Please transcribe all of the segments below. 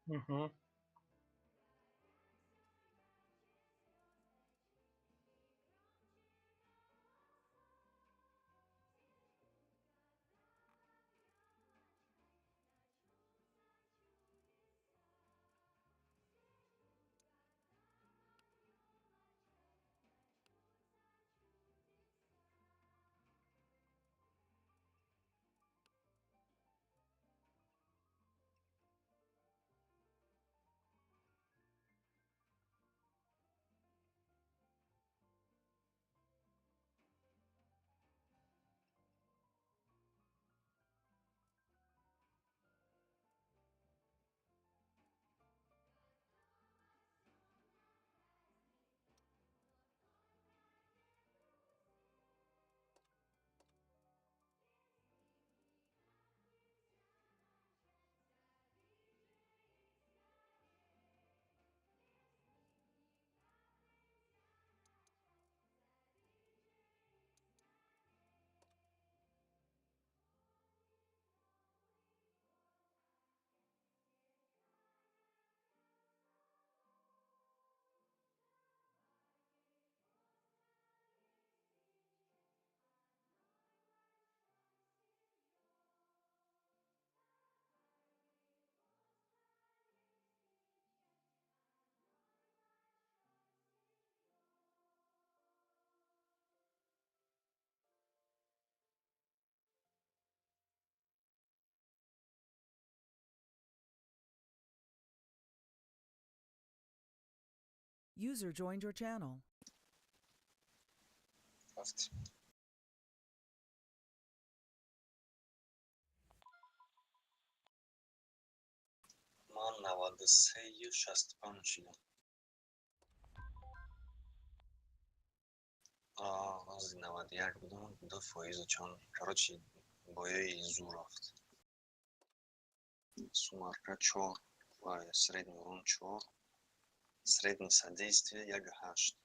Мгм. User joined your channel. رفت. من 93 و 65 ایدم. از 91 بودم دو فایز چند короче бои зу рафт. Сумарка 4 ва средний урон 4, средний содействие 1.8.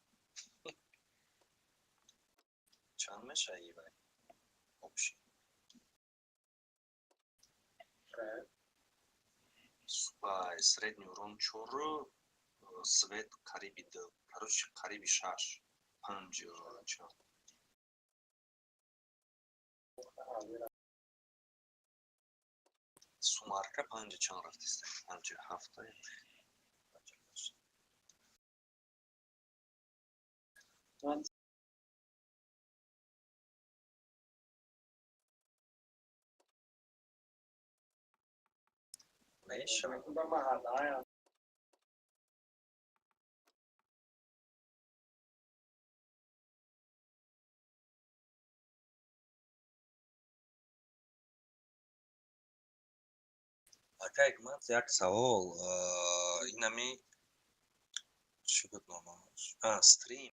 Чанд меша ивай общий? Средний урон 4, свет кариби 2. короче кариби 6. 5 чанд. Сумарка 5 чанд рафтист. 57. Меша ака ҳикмат як савол инами чӣ буд номаш? Стрим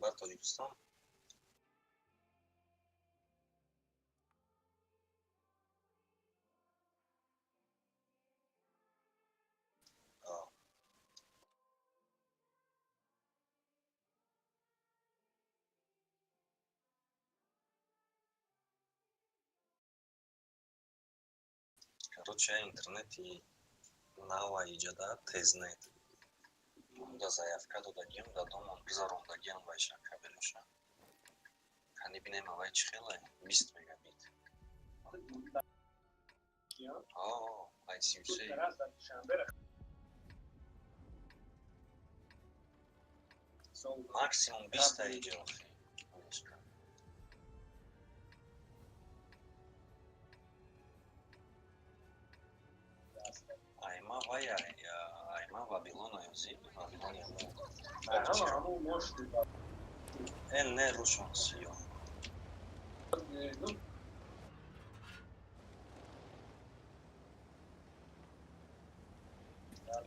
ба Тоҷикистон. Короче, интернети нава иҷода тезнет. Да заявка додагиам, дадомон бизарондагиам вайша кабелоша. Кани бинем авай чӣ хеле? 20 мегабит. ICC. Максимум 20 та иҷо. Айма вая, айма Вавилона ёзи, Вавилон яму. Не рушон сиё.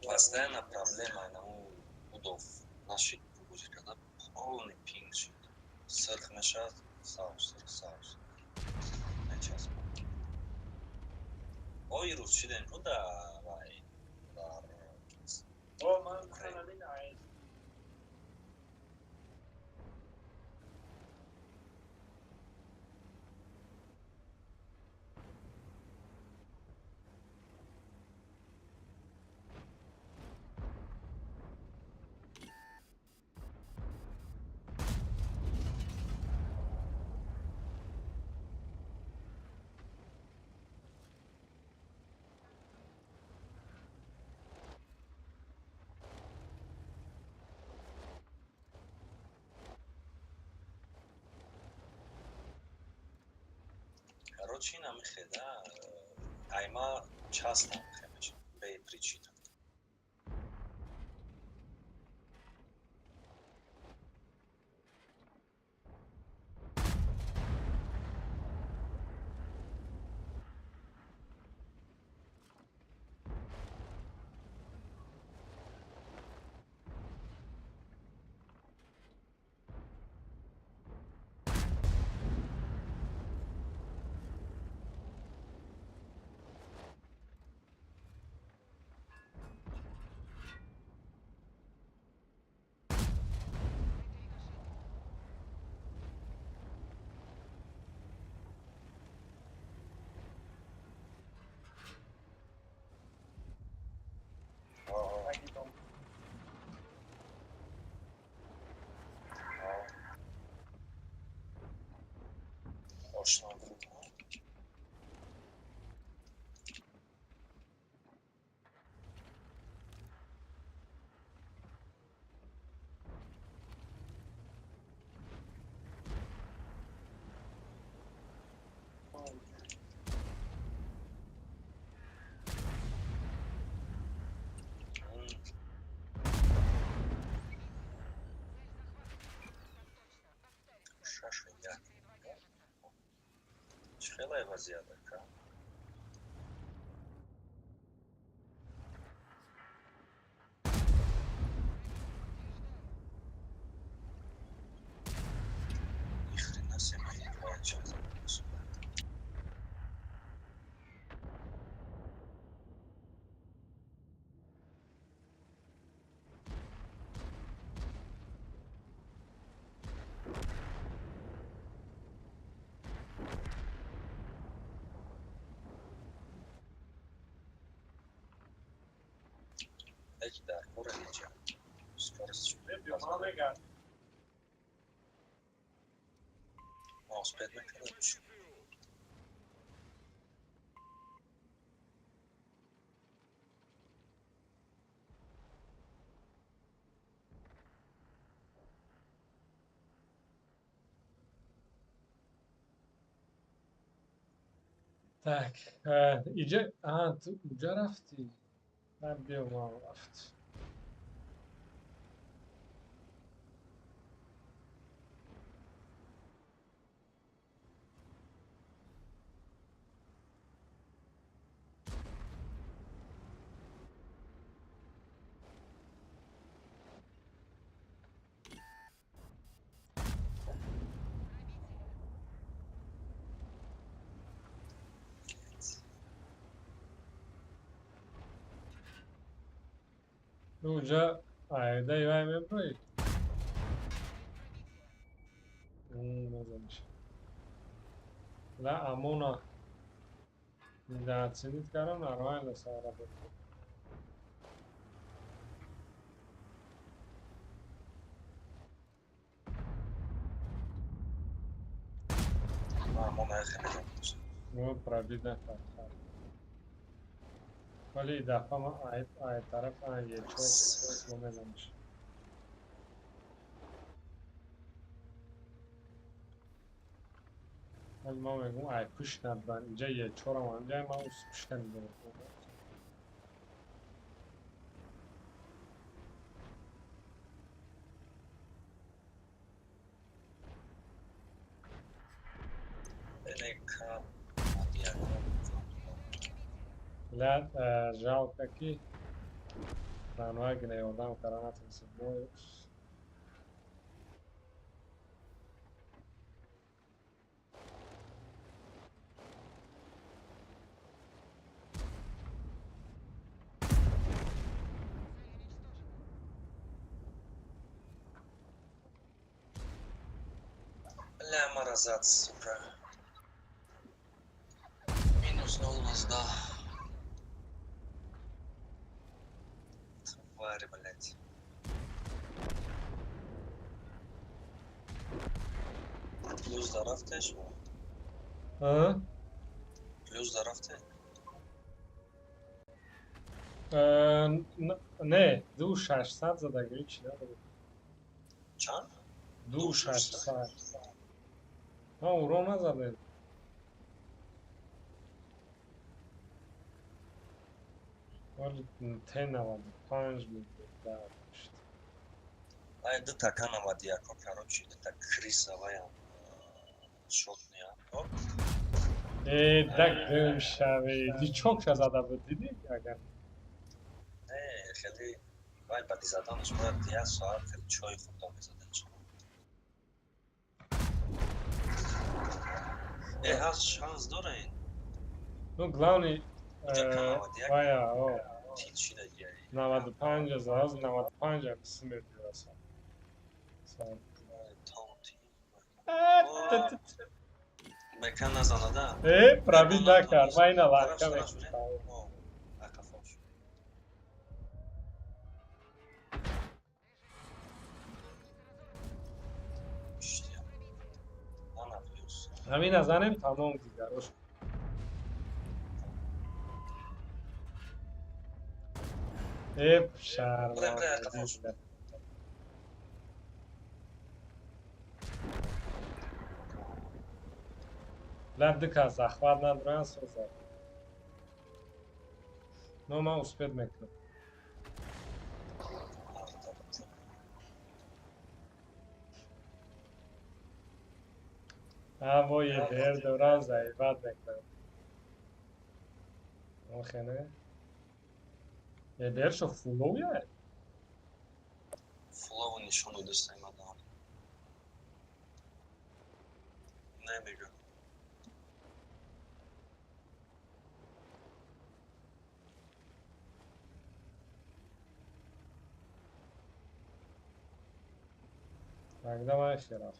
Постоянно проблема наму будов наши будет, когда полный пинг шит. Сырх мешает, саус. Сейчас. Ой, русчиден, ну да, вай. Короче, нам хеда, айма часто хемеш, без причины. Ошно буд. Шашида. Чхелай вазиада ка. Ни хрена себе, я сейчас сюда. Эти да, уровень. Скорость. Успеть накрыть. Так, اینجا تو اونجا رفتی؟ من بیام رفت. اونجا آیده ایوه میبروی نزنش لا امونا داتسینیت کارم نروایل سارا بکن ما خیلی نمیشه. مو پرابید نکرد ولی دفعه ما آید طرف یه چور مو نزنش ولی ما میگم آید پوش ندارن اینجا یه چور هم اینجا ما اوست پوش کنیم Neka dijelom. لا жалко ки ranvagi ne odam karanatım se boju. لا مرزات сука. Минус olmaz da. Тварь, блядь. Плюс драфтаешь? Ha? Плюс драфтаешь? Ne, du 600 zadagi hiç ne dedi? Çan? Du 600. Ha uro nazade. Vali ten avadi, 5 bin da işte. Ай, да така навадия, короче, да так крисавая. Шотния. Оп. Dak şavi. Di çok şazada bu dedi agar. خیلی وای بعدی زدنش باید 10 ساعت خیلی چای خود بزدنش. هست شانس داره این. Ну главный vaya o تیل شده دیگه. 95 az 95 kısım ediyor aslında. Sağ Mekan nazanada. Pravi Dakar, mayna var. همین نزنیم تمام دیگر روش. Hep şarman edildi. Ладно, захват надо создать. Но мы успеем мекнуть. А во ебер доран заебат мекнуть. Охене. Ебер шо фулов я? Фулову ничего не достаем адам. Не мега. Тогда мы еще раз.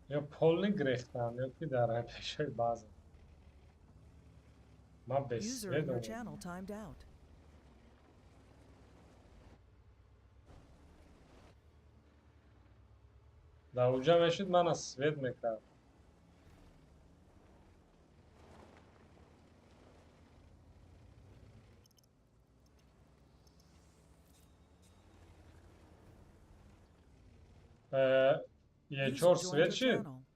یا پول گرفتن یا که در پیش بازم ما User in your بسیار channel timed out. در اونجا میشید من از سوید میکرد یه User چور joined سوید your شید channel.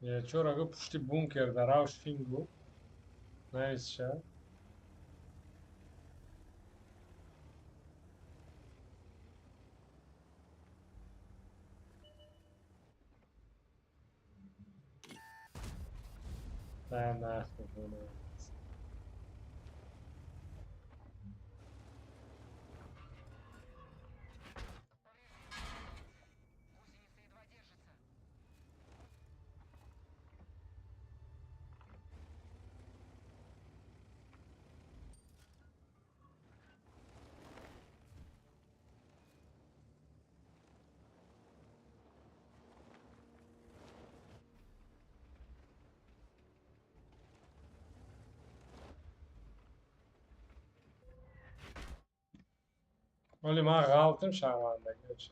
Чорага пушти бункер да Раушфингу. Нависша. نه ولی من غلطم شرمندگی.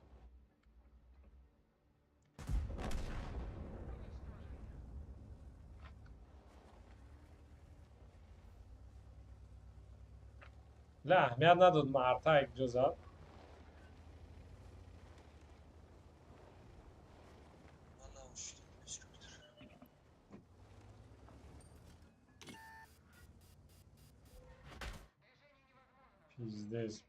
لا اهمیت نداد مرتا یک جا زد. من نوشتم Пиздец.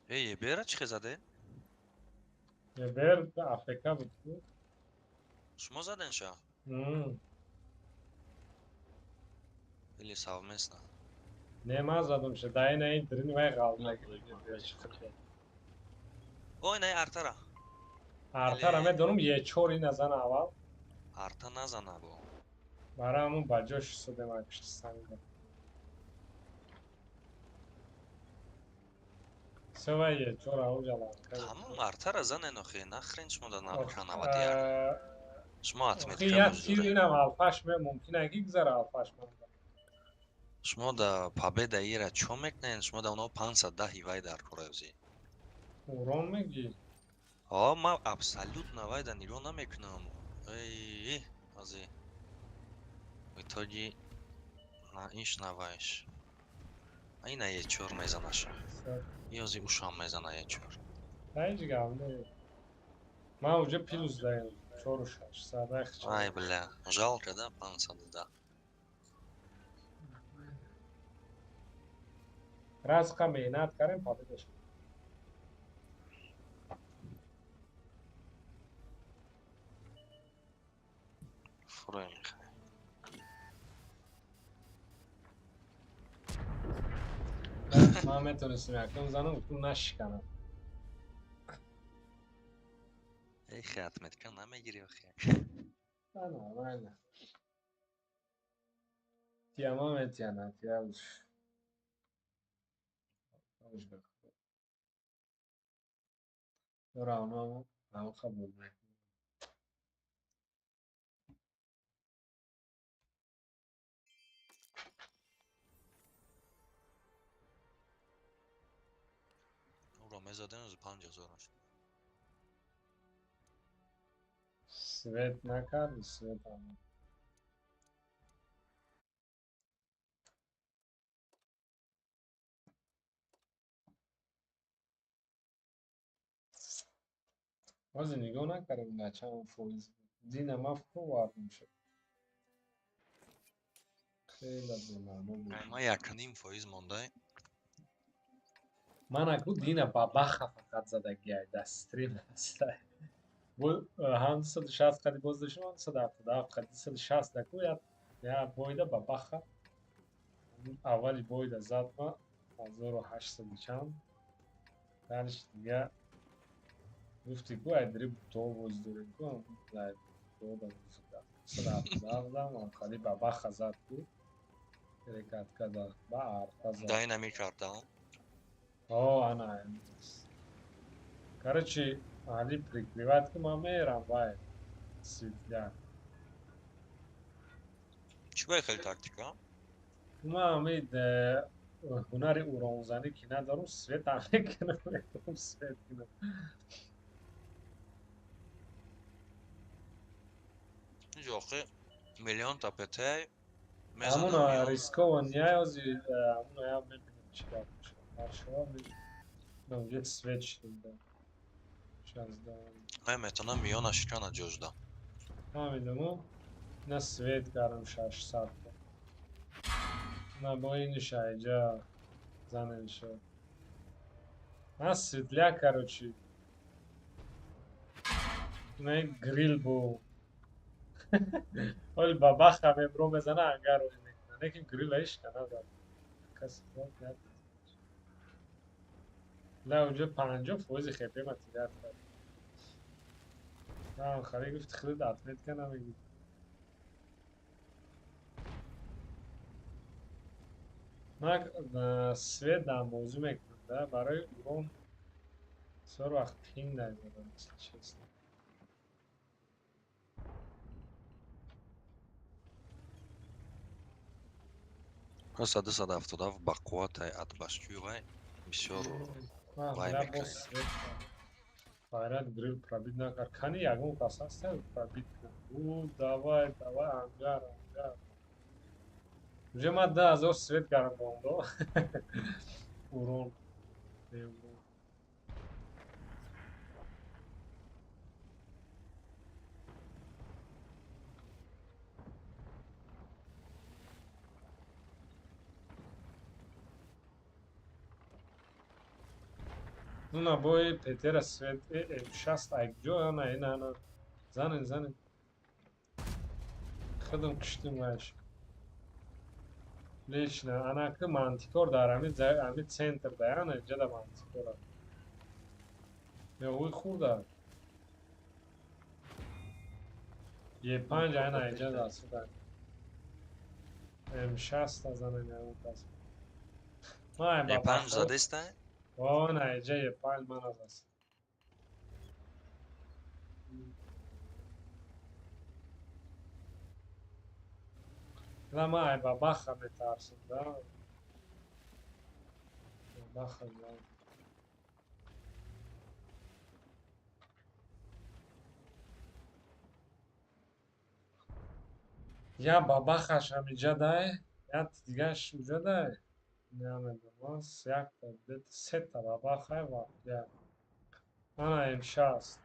ای بیره چی زده؟ Geber Afrika بود. شما زدن شا؟ Или совместно? Ne من زدم شه دایی نه این درین وای غلط Ой, не артара. артар همه دونم یه چوری نزن اول Арта назана бо. برای همون بجاش سوده من کشت سنگه سوه یه چور اول جلال Тамом артара занен охе, нахрен шумо да навади ард. Шумо атмед خی ка یک تیر муздуре. اینم الفاش ممکنه اگه گذاره الفاش Шумо да победа ира чо мекнен? Шумо да оно 510 ҳивай дар куравзи. урон میگی О, ма абсолютно вай да нигоҳ намекунам. Эй, ази. В итоге на иш наваиш. Айна е чор мезанаша. Ёзи ушам мезана е чор. дایی گم نه من اونجا پیروز داریم چور و شش ساده Ай, бля, жалко, да, 510. راز کا مهنت کردیم پادش Фурой мехай. من میتونستیم یکم زنم تو نشکنم Эй, хатмет ка намегири охе. نه تیاما میتیانه تیاوش اوش بخور دورا اونو همون قبول میکنم Уро мезаден уз 5000 аш. سویت نکرد سویت هم بازی نگاه نکردم بچه هم فویز دین ما فو واردم شد خیلی بیمارم بود Ма 1.5% мондай. من اکو دین بابخ فقط زدگی های دستری نسته هم 160 قدی باز داشتم هم 177 قدی 160 دکو یا بایده بابخ اولی بایده زد ما 1800 چند دانش دیگه گفتی کو ادری تو باز دوره کو هم لای تو دا بزرگه 177 هم خالی بابخ زد کو حرکت کرده با عرفه زد Dynamic артаон. она короче они прикрывают к маме рамвай светля Чӣ бай хел тактика? маме ҳунари уронзанӣ ки надорум свет мекунам свет кинам Инҷо охе миллион та петай ҳамун мезанам. рискования ёзи ҳамун я мебинем чӣ гап мешавад маршава мебинем свет шуда 16 Ай метона миёна шикана ҷожда. Ҳамидуму на свет гарам 600. На боиниш айҷа заненша. На светляк, короче. На грил бу. Оли бабаха мебро мезана ангар оли мекна. Лекин грил аиш кана зад. Каси ход як. لا اونجا 50% خپه متریال کرد. نه خیلی گفت خیلی داتمت کنم میگی. من سوید دام موضوع میکنم برای اون سر وقت پینگ نمیدونم مثل چیست. Просто 270 бақуатай атбашчуй бисёр вай لا мекунад. با سوید فایرات گریل پرابید نکر. کنی یکم کاساست پرابید کن. او دوای انجار. اونجا من 10,000 سوید کردم باندو. اورون. Ну на бой Петера свет шаст айгҷо ана ина занин худам киштим ваш лично анаки мантикор дар ами центр да ана инҷа да мантикора меҳуи хурда Е5 ана инҷа дастуда М6 занин ана даст май Е5 баба задестай? она инҷа Е5 ман аст ла май бабаха метарсам да бабаха Я бабахаш ҳамиҷа дай, як дигаш уҷа дай. Намедонам, якта, где-то сета бабаха ва я. Ана М6.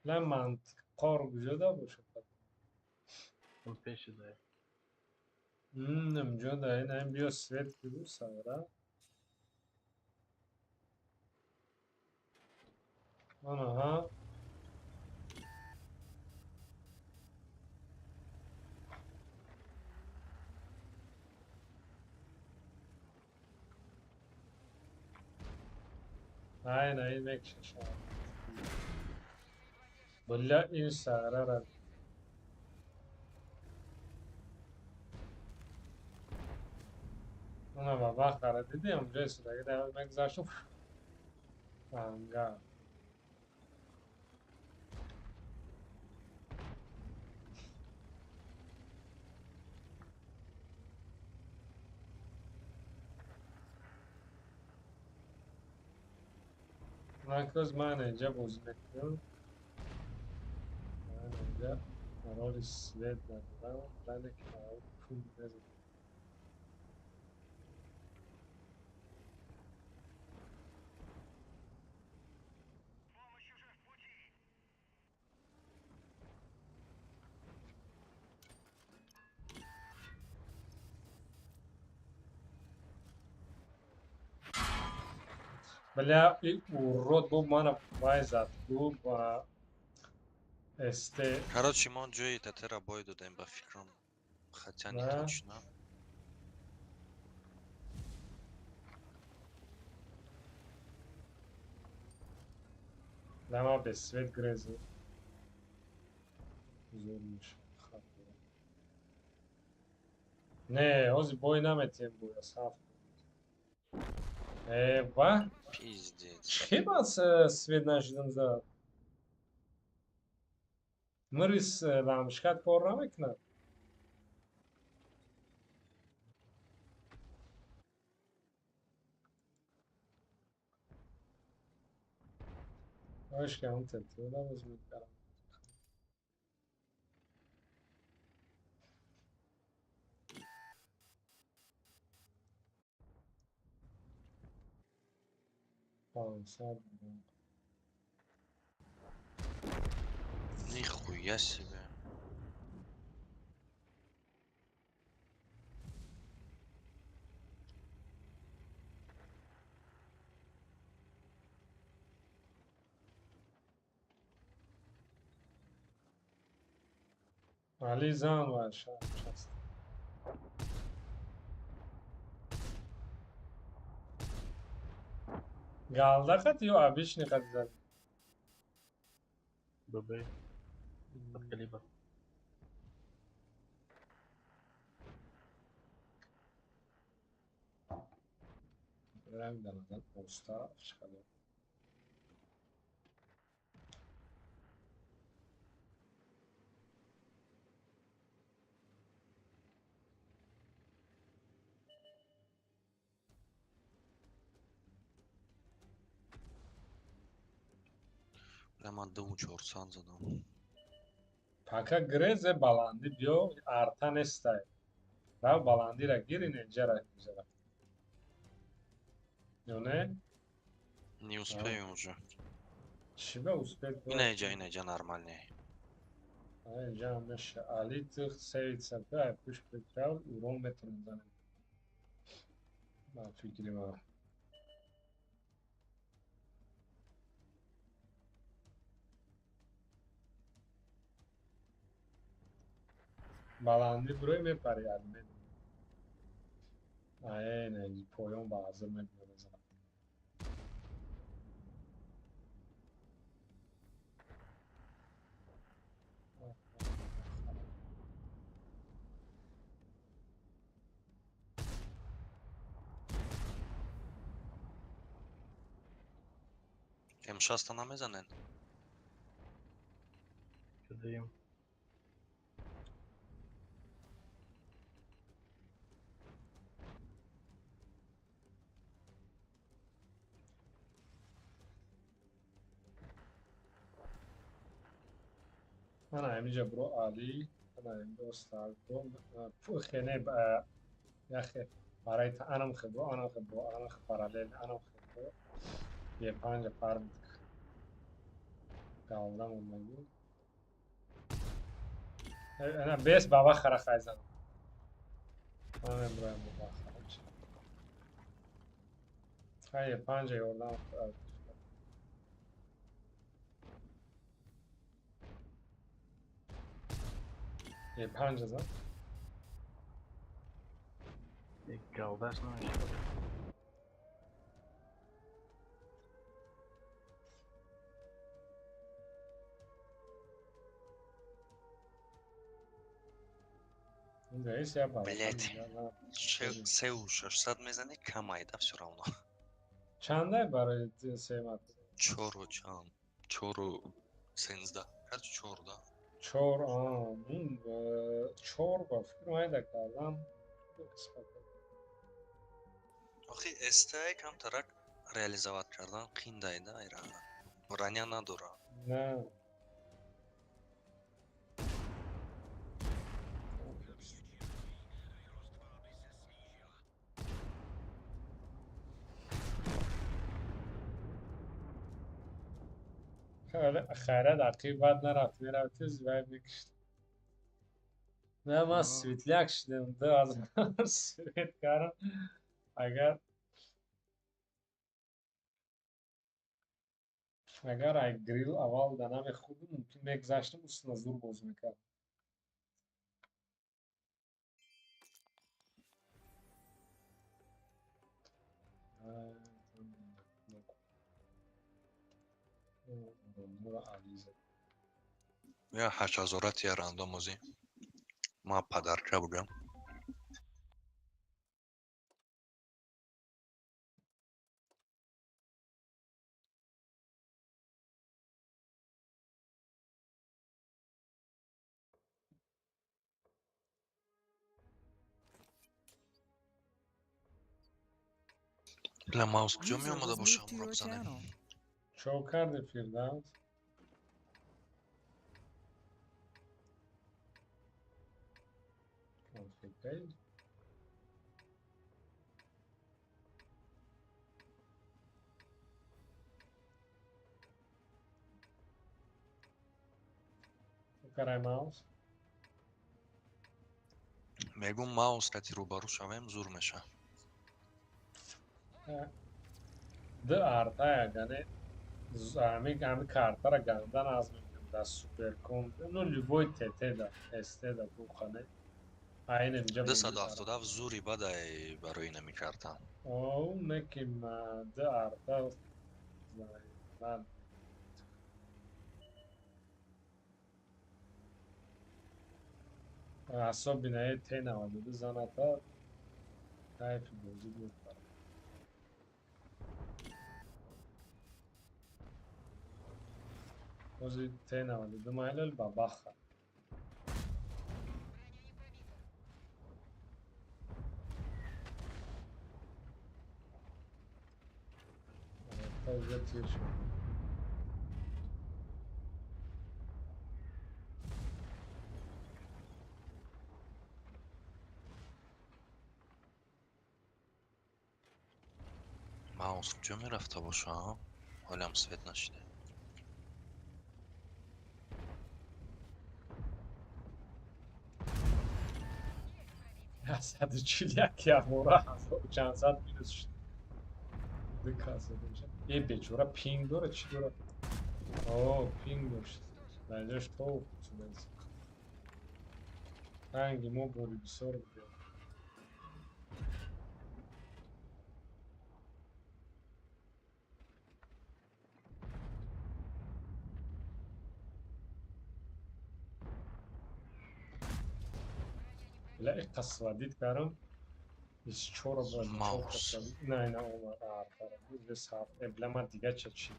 Ла мантиқор куҷо да бошад? Он пеши дай. Намҷо дай, наим биё свет кибу савра. Анаҳа. Aynen yemek şaşar. Bulla insara. Ona baba kara dedi ya önce sürekli devam etmek zaten. Anga. Marcos manager bozmaktan. Manager. Rol Sved'den. Ben de kâr pul dedim. Бля, и урод бу мана вайзат. Бу ба este Короче, мо ҷои Тетера бой додем ба фикрам. Хотя не Да. точно. Lama be Sved Grezi. Zormuş. Ne, ozi boy nametjem buja saf. Eba, Пиздец. чхиба Sved naşidim za. Mıris lamşkat korramek na. Hoş geldin tete. Da bozmak karam. 500. Нихуя себе. Alizan var şu an. Galdakat yo обычный kadar. ББ. Под калибр. Rangdan usta çıkıyor. Прямо до учёрсан задам. Paka greze balandi bio artan estay. Ra balandi ra girin jara jara. Ne? Не успею уже. Чиба успеть? Иначе нормальнее. Ай, жамеш али тх сейца да пуш петрал урон метрдан. Ба фикри var. Balandi buraya mepari yani. Aynen, poyon bazı mepari. М6 намезанен. Шудеем. Ana emice bro Ali. Ana emice استاد bro. خنه یا خی برای انم خبرو انم پارالل انم خبرو یه پنج فرد کاملا مونده انا بیس بابا خرا خایزم من امروز بابا خرج های پنج یوردم یه پنج زن И колдаш на еще. Да, если я бабу. Блять. Сеу 600 мезани кам айда всё равно. Чандай برای سیمت 4 و چند 4 و 13 короче 4 да. چور اون چور با فکر اومده کردم آخه استای کم ترک реализовать кардан қиин дайда айра. Раня надора. نه خیره دقیق بعد نرفت میرفتی زوای بکشت نه من سویتلیک شدیم ده از سویت کردم اگر ای گریل اول دنم خوب ممکن میگذاشتم اصلا زور باز میکرد Я ҳашазорати рандомози. Ма падарча будам. لا маус куҷо User меомада was бошам moved to ро your бизанем. channel. شو کرده فیردوس config карай маус. мегум маус рати рӯбарӯ шавем зур меша. Д арта ягане ами картара гандан аз мекунем да суперком. Ну любой тетеда, эстеда бухане. Айне инҷа д муҷи кара. 177 зури бадай барои намикартам. О, неким д арта ман асоб бинаи Т92 заната кайфи бозӣ мебарам. бози Т92 майлал ба баха. Та уже тир шуд. маус куҷо мерафта боша? ҳолам свет нашиде. 141 яғора 1400 минус шуд. Е бечора пинг дора чӣ дора? О, пинг дошт. Наҷош то футсудаз. Танги мо бори бисёр будем. لا قصواديت كارم يسچورا با Mouse. نه نه اومد آرتارا بود ساعت ابلما دیگه چی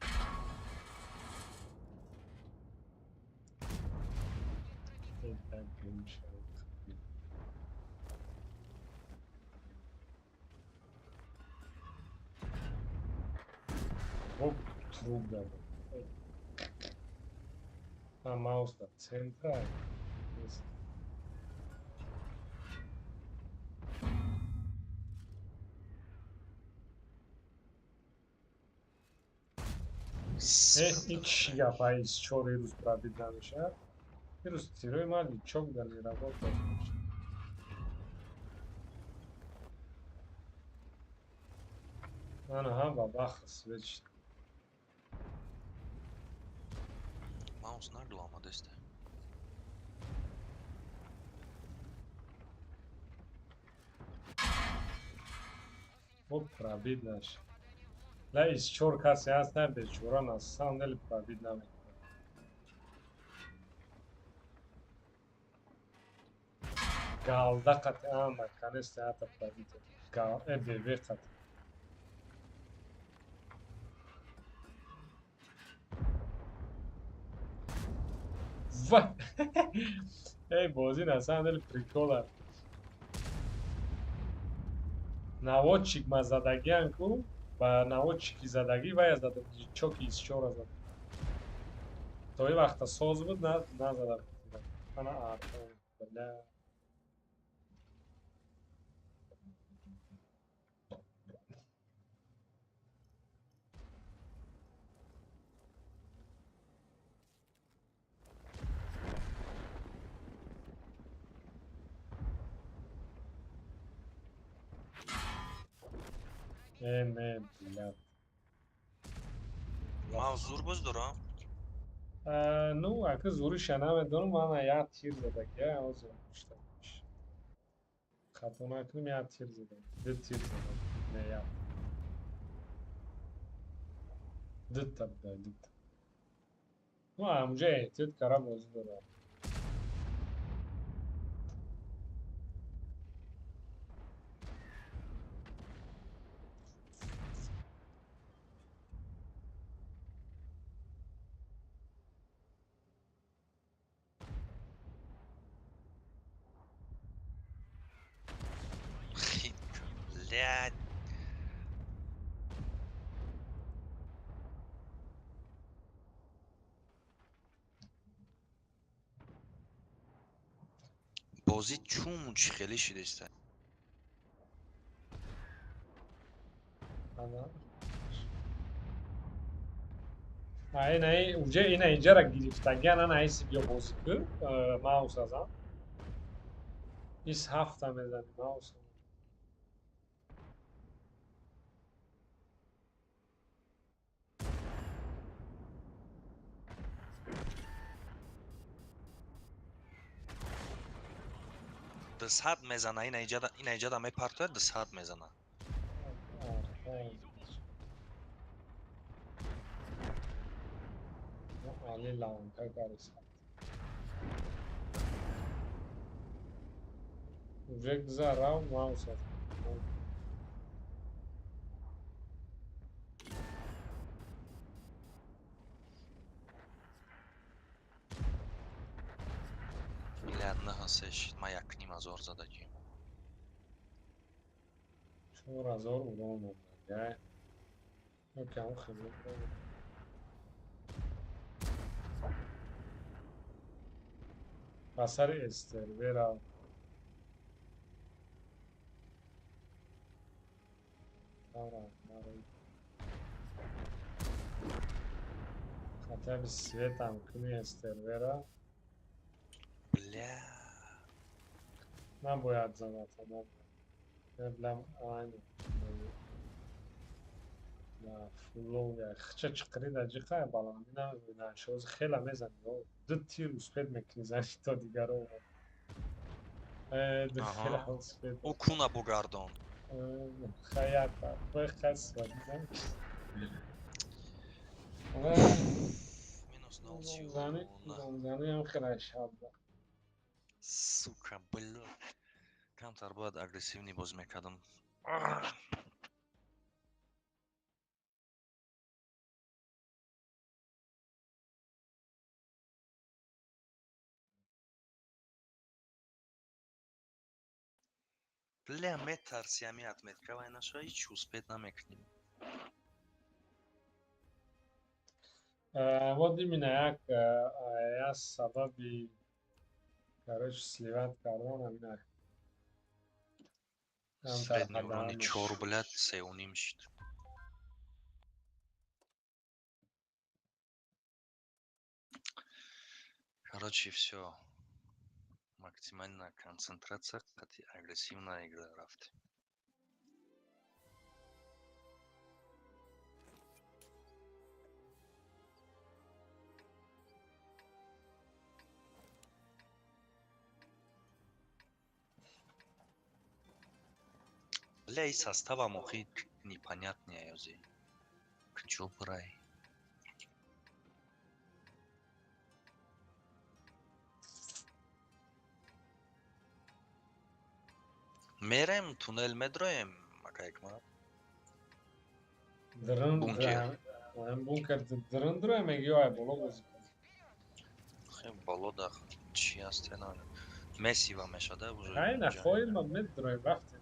Оп, труп дадо. А маус да центра. این چی گفت ایست چوری روز پرابید نمیشه این روز تیروی مالی چوک در میرابا کنش من هم با بخ سویچ маус нагл омадест. او پرابید نشه لا ایست چور کسی هست نه به چوران از ساندل پرابید نمیکنه Galda qat ama kanesta ata pavite. Gal bebe qat. Vay. Ey bozin asan del prikola. Наводчик ма задагиан ку ба наводчики задаги вай аз дада чоки изчора зад. Тои вақта соз буд назада. Ана арта. Бля. Не, блядь. маус зур боз дорам? Ну, ака зуриш намедонам, ман як тир задагия ҳозир муштам. Хато накунем як тир задам. Ду тир задам. Не як. Дута будай, дута. Ну, ҳамҷа эҳтиёт кара бозӣ дорам. Блядь. бозӣ чум чӣ хеле шидеста. Ана. Уже инҷара гирифтагиан айси биё бозӣ кӯ маус азам. Ис 7 мезани маус. Дисҳад мезана, инаиҷада мепартояд, дисҳад мезана. Али лаунка карис. Уже гзарав маус азам. Миллиард не ҳастеш, ма 1,5 задагӣ. 4000 урон монда. Окей, хеле. Пасари эстервера. Хотя бы светом куни эстервера. Бля. Набояд занад. Блам айну. На фулов я хча чиқрида ҷиқай баланд намебинам шоз хела мезани. Ду тир успед мекнизани то дигаро. Ду хела успед. Ӯ куна бугардон. Хаята. Бой хасва. Минус 0 Зани ам хела шабда. Сука, бля. Камтар бояд агрессивни бозӣ мекардам. Бля, метарси ҳами отметка вай наша ҳеч успед намекунем. Вот именно я сабаби короче сливать кардан амина. Средний урони 4, блядь, 3,5 шид. Короче, все. Максимальная концентрация, агрессивная игра рафт. Бля, и состава мохи непонятнее, ёзи. Чё брай? Мерем, туннел медроем, макайкма. Бункер. Бункер дрындра мегиёй боло бозӣ кун. Хе боло да чи аст ена. Мессива мешада уже. Айна хоим медроем рафтем.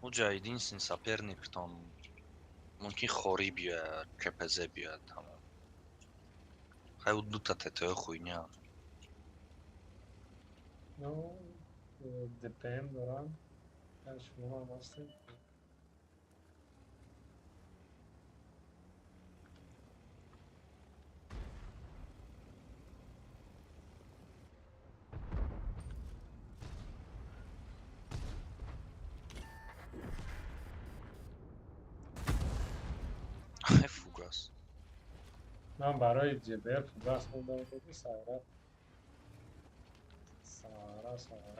Уҷа единственный соперник там мумкин Хори биёяд, КПЗ биёяд тамом. Хай дута ТТО хуйня. Ну, ДПМ дорам. Шумо ҳам ҳастед. Фугас. Ман барои ҷБР фугас мондам буди сара.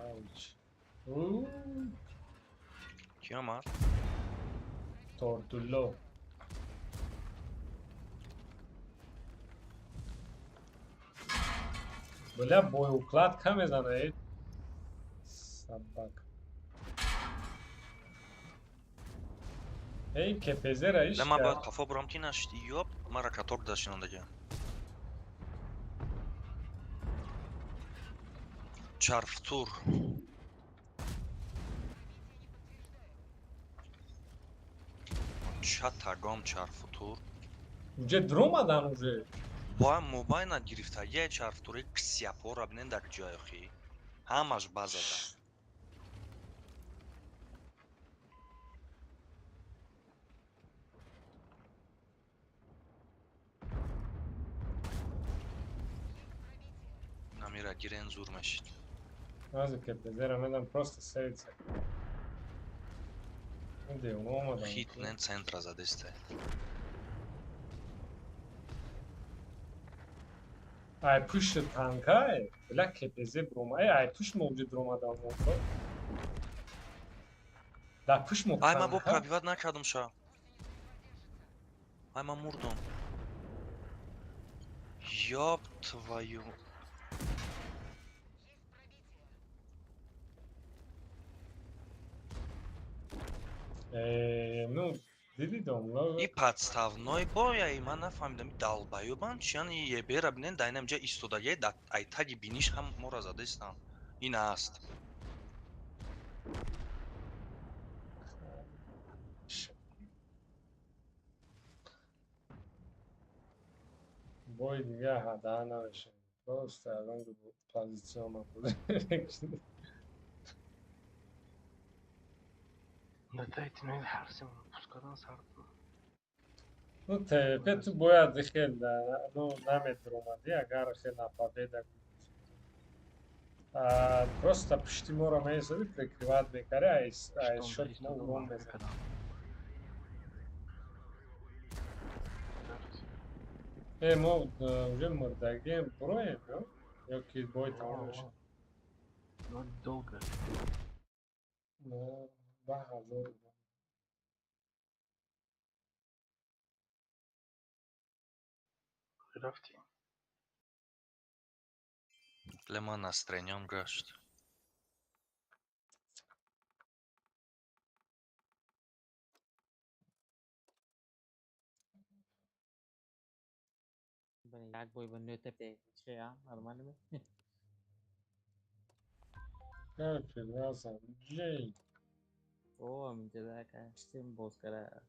Уч. Ки омад? Тортулло. Бля, боюклад мезанаед? Собак. Эй, КПЗ-ра иш Ля ман бояд қафо бурам ки нашид ёб, мара каток дашинондаги. Чарфтур. Чатагом чарфтур. Уҷа дромадан уже. Боя мобайна гирифтагия чарфтури ксяпора бинен дар ҷойхи. Ҳамаш базада. Мира гирен зур мешид. Разлика зера медам просто севица. Где ума да. Хитнен центра задесте. Ай пуш танкай, бля кепезе брома. Ай пуш мовҷуд ромадан мото. Да пуш мо Ай, ма бо танка. пробиват накардам ша. Ай, ма мурдам. Ёб твою. Ну, дидидам, ла. И подставной бой, ай, ман нафаҳмидам далбаёбан чиян ебера бинен дар инамҷа истода е да ай таги биниш ҳам моро задестан. Ин аст. Бой дига ҳада навешем. Просто алан позициёма буд. Дайте мне харсим, пускадан сардым. Ну, те ту бояд хел, ну, намедромади, агар хел на победа буд. Просто пушти моро меисади, прикриват мекари, ай шот мо урон мезад. Мо уже мурдагим, буроем, ё? Ёки бой тамом мешад? Ну, долго. Баҳазор. Рафтим. Леман настроением гашт. Jak boj bende tepe şey normal mi? Как разом, Джей. O amca da kaçtım bozkara.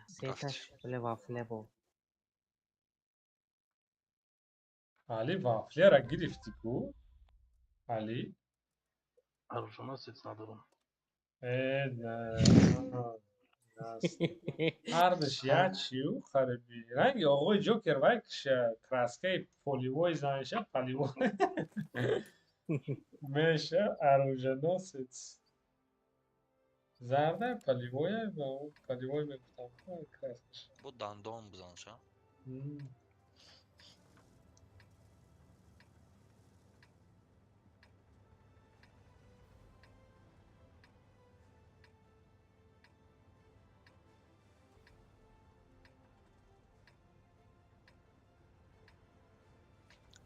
Setaş böyle wafle bu. Али вафлера гирифти ку? Али? Оружие сец надорум. Ардаш ячиу хариби. Ранги оғои Ҷокер вай краскаи полевой заниша полевой. Меша оруженосец. Зарда полевой ба полевой мегуфтам. Краскаш. Бо дандон бизан ша.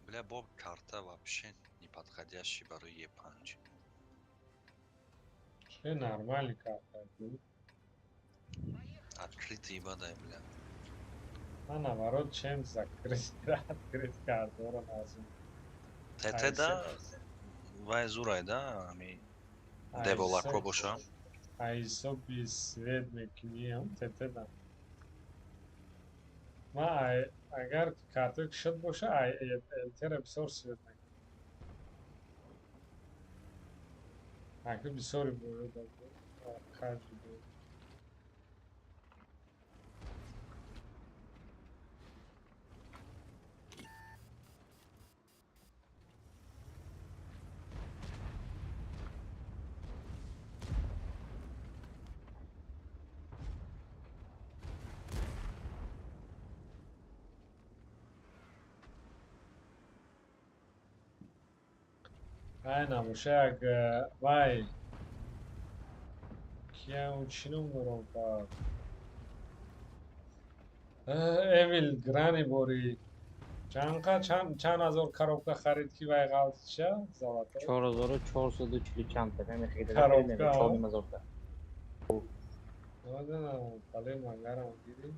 Бля, бо карта вообще неподходящий барои Е5. Че нормальный карта. Открытый бадай, бля. А наоборот, чем закрыть, открыть карту назад. ТТ да, вай зурай да, ами девола кобоша. Айсо би свет мекунем, ТТ да. Ма агар картой кушод боша, элтера бисёр свет мекунем. Акли бисёри боёд каждый боёд. Aynen bu şey vay. Kia uçinum Europa. Emil Grani Bori. Чанд ҳазор коробка харид ки вай ғалтиша золото. 4400 çanta. Ben de şeyde Коробка. çoğum mazorda. Наверное, палем ангарам гири.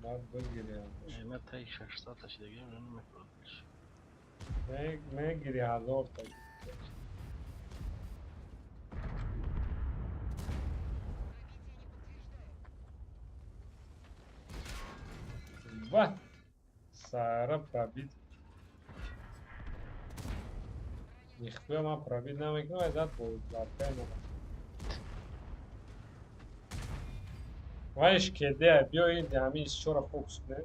Бад бигирям. Мен тай 600 ташидагим, намекардиш. Ме гири 1000 та. Ва. Сара пробит. Нихуя ма пробит намекунам, зад будет лапкай на. Вайш кеде биоин дами чора фокус не.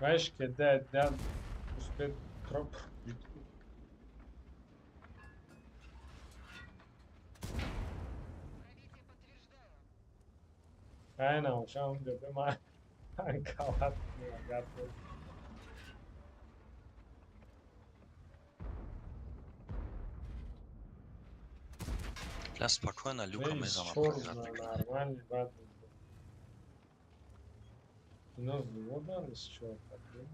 Вайш кеде да успет троп. Aynen şu an dedim kapat yaptım. Я спокойно люка Ve мезам şorz апракат. нормальный бат. Ну, вода с чё такое?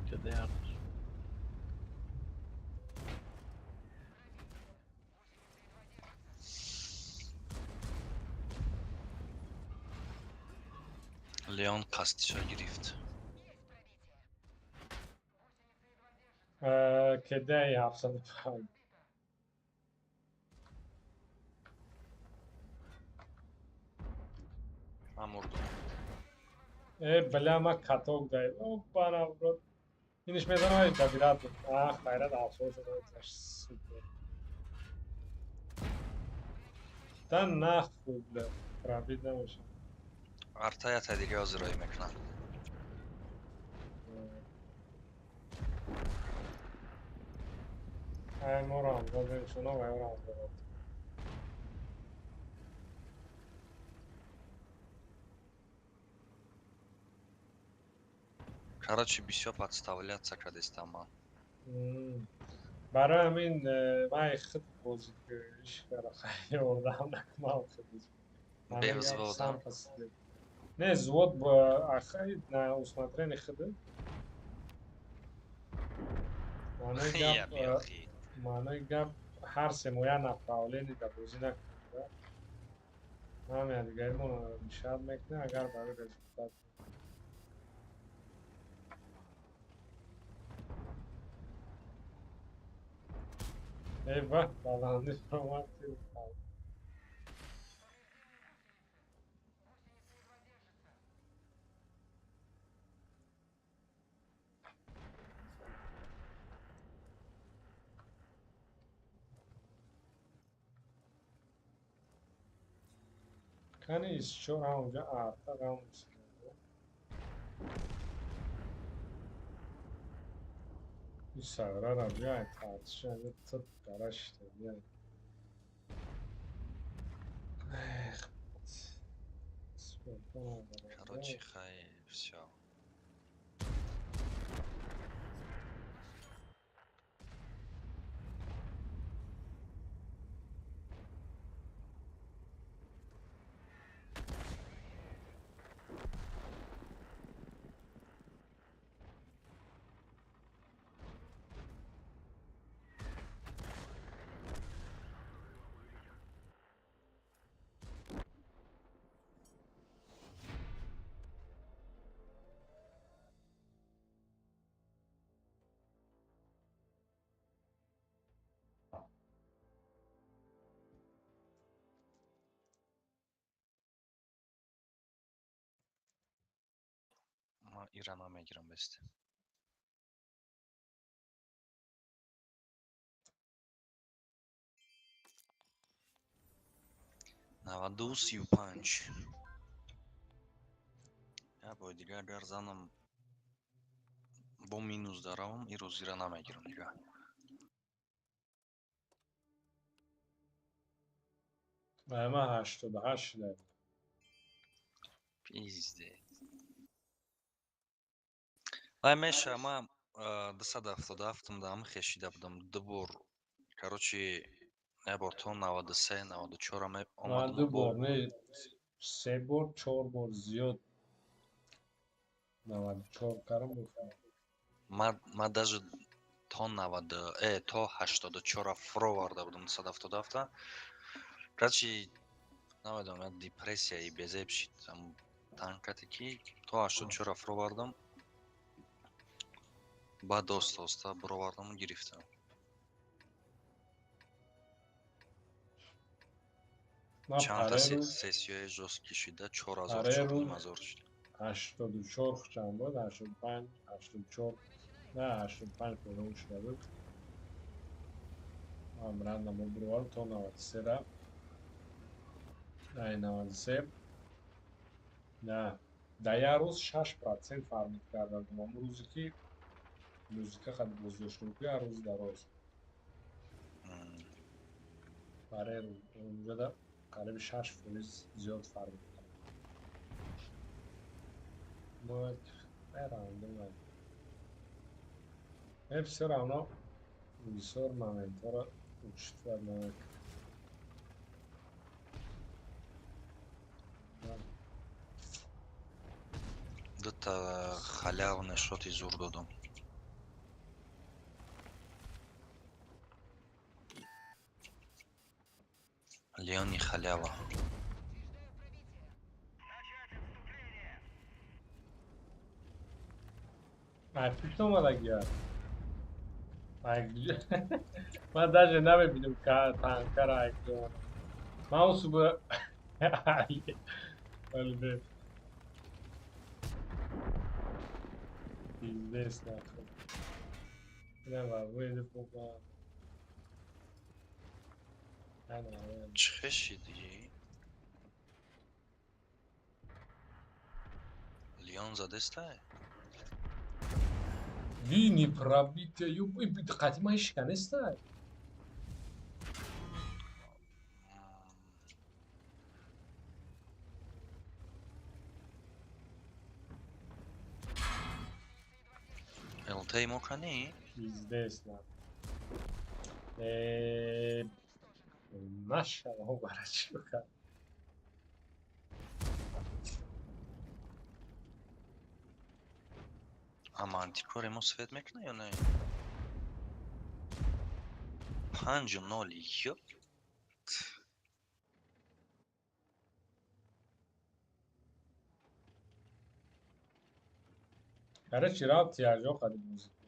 Кеде ярдыр. Leon Кастиша гирифт. Kede yapsın falan. Амурду. Blama katok day. O bana bro. İniş meydanı var ya biraz. Ah hayret afsosun süper. Dan nah kubla. Pravit demiş. Артаята дига озироӣ мекунам. Ay moram. Bozayım şuna ve moram. Короче, бисёр подставляться кадестама. برای همین من خود بازی iş yordam نکنم خودش همه Без گپ вода. сам по себе не звод ба ахай на усмотрение хода Я биохи. маънои гап ҳар се моя направление да бозӣ накунда ҳамин дигари мо нишад мекунем агар барои результат баланди омад кани изчор ҳамонҷо артақ ҳам саграра биай татиша тип гарашта биай Короче, хай, всё. Ман Ирана мегирам бест. Наваду 35. Я бой дигар гар занам бо минус дарам, ирӯз Ирана мегирам дига. ман 88 шуда Пизде. Ай меша, ман 277 дам хешида будам дубор. Короче, я бор то 93, 94 ман омадам ду бо бор не 3 бор 4 бор зиёд 94 карам гуфтам ман даже то 90 то 84 фро варда будам 277. Короче, намедонам як депрессия и безеб шид. Танкате ки то 84 фро вардам. баъд оста буровардаму гирифтам. ман Чандта паре рӯз сессияи жӯст кишида 4000 паре рӯз 4000 шуд. 84 چند بود 85 84 نه 85 پولون شده بود من برندم بروار تا 93 را نه 93 نه در یه روز 6% فرمود کردم اما روزی که موزیکا خیلی بزرگ بود یه روز دراز برای اونجا در قریب 6% زیاد فرمود کردم باید برنده من hepsi rağmen bilgisayar momentara uçuşturmak. Дата халявный шот из урдодом. Леони халява. Айтитом алагия. Айгли. Man даже набибидим танкара айгли. Маусу бу Альбе. Пиздец нахуй. Давай, выйди попа. Чхеши ди. Леон задестай. Вини пробитие, и диккати ما شکنسته. Eltei mokani. Пиздец нахуй. Машаллах, барачука. Ama antikor musvet mekna ya ne? 5-0 yok. Короче, раб тяжо хadi музыку.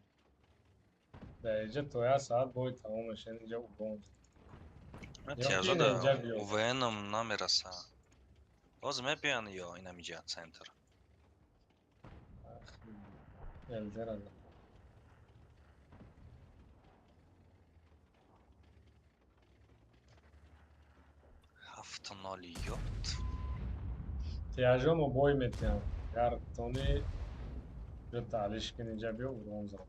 Derece toya saat boyu tamamlaşınca ubon. Тяжо yine da incel bir yol. Venom namerasa. Oz mepian yo inamija center. Elden alın. Haftanoli yok. Tyajo mu boy metyan. Yar toni jo talish kininja bir ubon zan.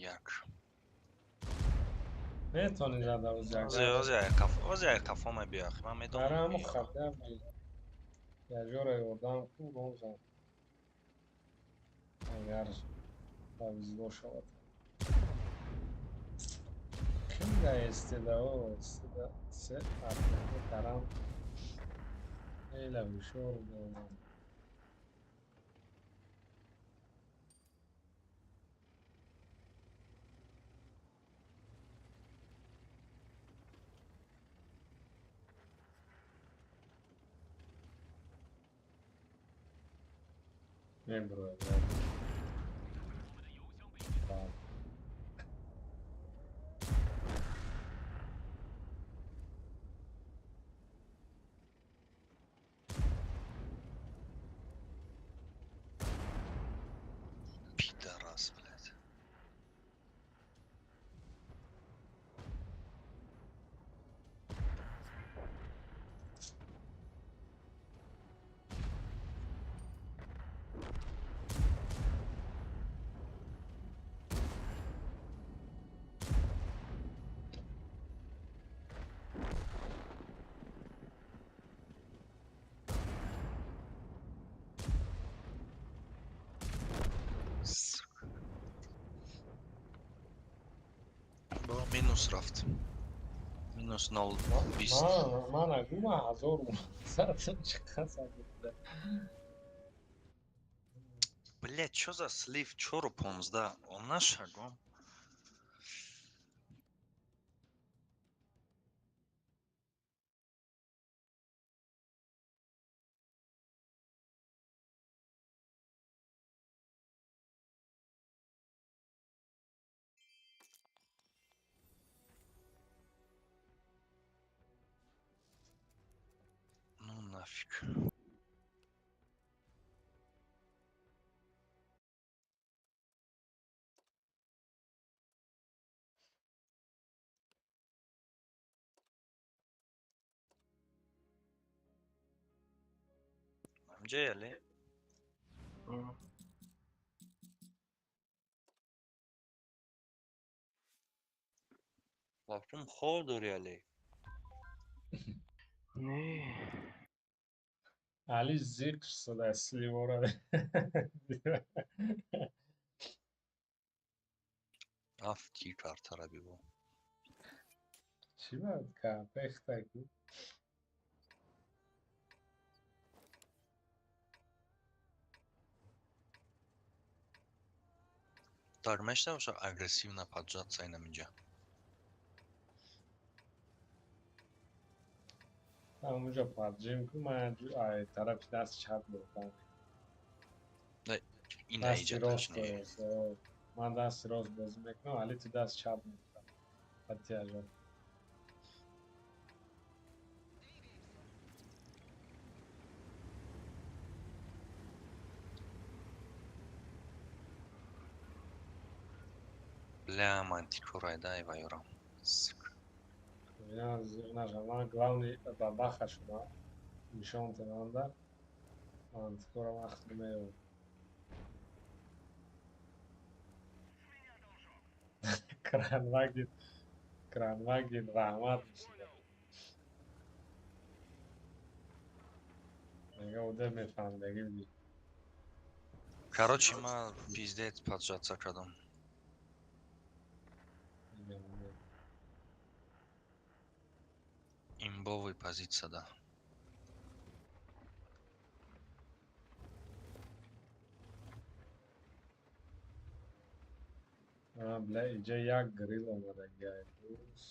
Jak? Ne toni zada Ozi kafama bir akma medon. Bara mu khadam bir. Tyajo ra yordan ku ubon zan. Eğer taviz boş hava. Kim de istedi o istedi. Se artık karam. Öyle bir şey oldu. Ne bro? Tamam. Pidaras блядь. Ba minus raft. Minus 0 bis. Mana guma hazor mu? Zaten çıkarsa gitti. Блядь, чё за слив? Чё рупомс, да? Он наш шагом. нафиг. Джели. Лафтум холдури али. Не. Ali zirk şuda slivora. Афти картараби бо. چی باید کرد؟ بختگی Так, мечтаю, что агрессивно поджаться и на меня. همونجا پادجیم که من طرف دست چپ بودم Да, и на دستی иджа راست точнее. درست من دستی راست بازی میکنم ولی تو دست چپ میکنم احتیاجا Бля, мантикора, дай вайорам. اینا زیر نشم من گلاونی بخش شدم نشان تنانده من تکورم اخت میو کرانواک دید رحمت میشه میگه اوده میفهمدگی بید Короче, ма пиздец поджаться крадом. Имбовый позиция, да. بله اینجا یک گریل آمده گیروس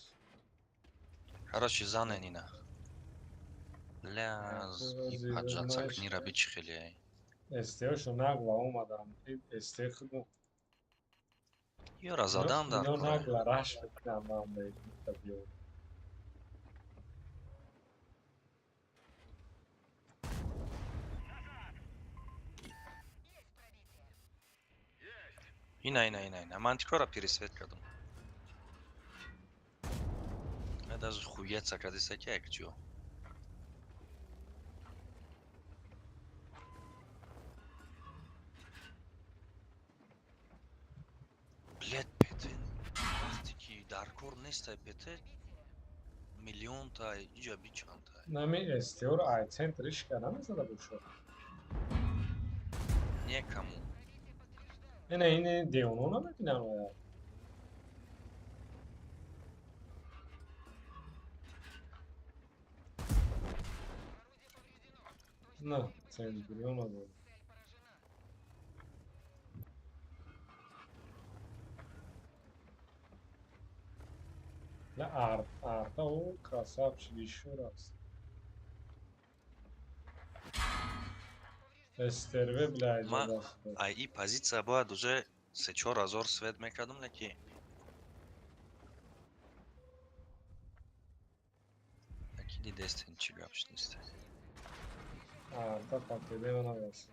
Короче, заненина. Бля, и زیر поджаться к знаєш нира бичхели. استیاشو نقل اومدم این استیخ Йора задам дар اینا куре. نقل رش بکنم من به این بیو Ина. Мантикора пересвет крадом. Я даже хуеться крадеса кек, чё. Блядь, петен. Вақтики дар кор нестай пете. Миллион тай, иджа бичан тай. نمی استیور ای центрش کنم زده بشو Некому. این دیونو نمیبینم نه центрион نداره نه арта او красавчик еще раз استروе блядь Ма, жадас а и позиция бояд уже се 4000 свет мекардам, леки. Акиди дестин чи гапш несте. арта пакеде надас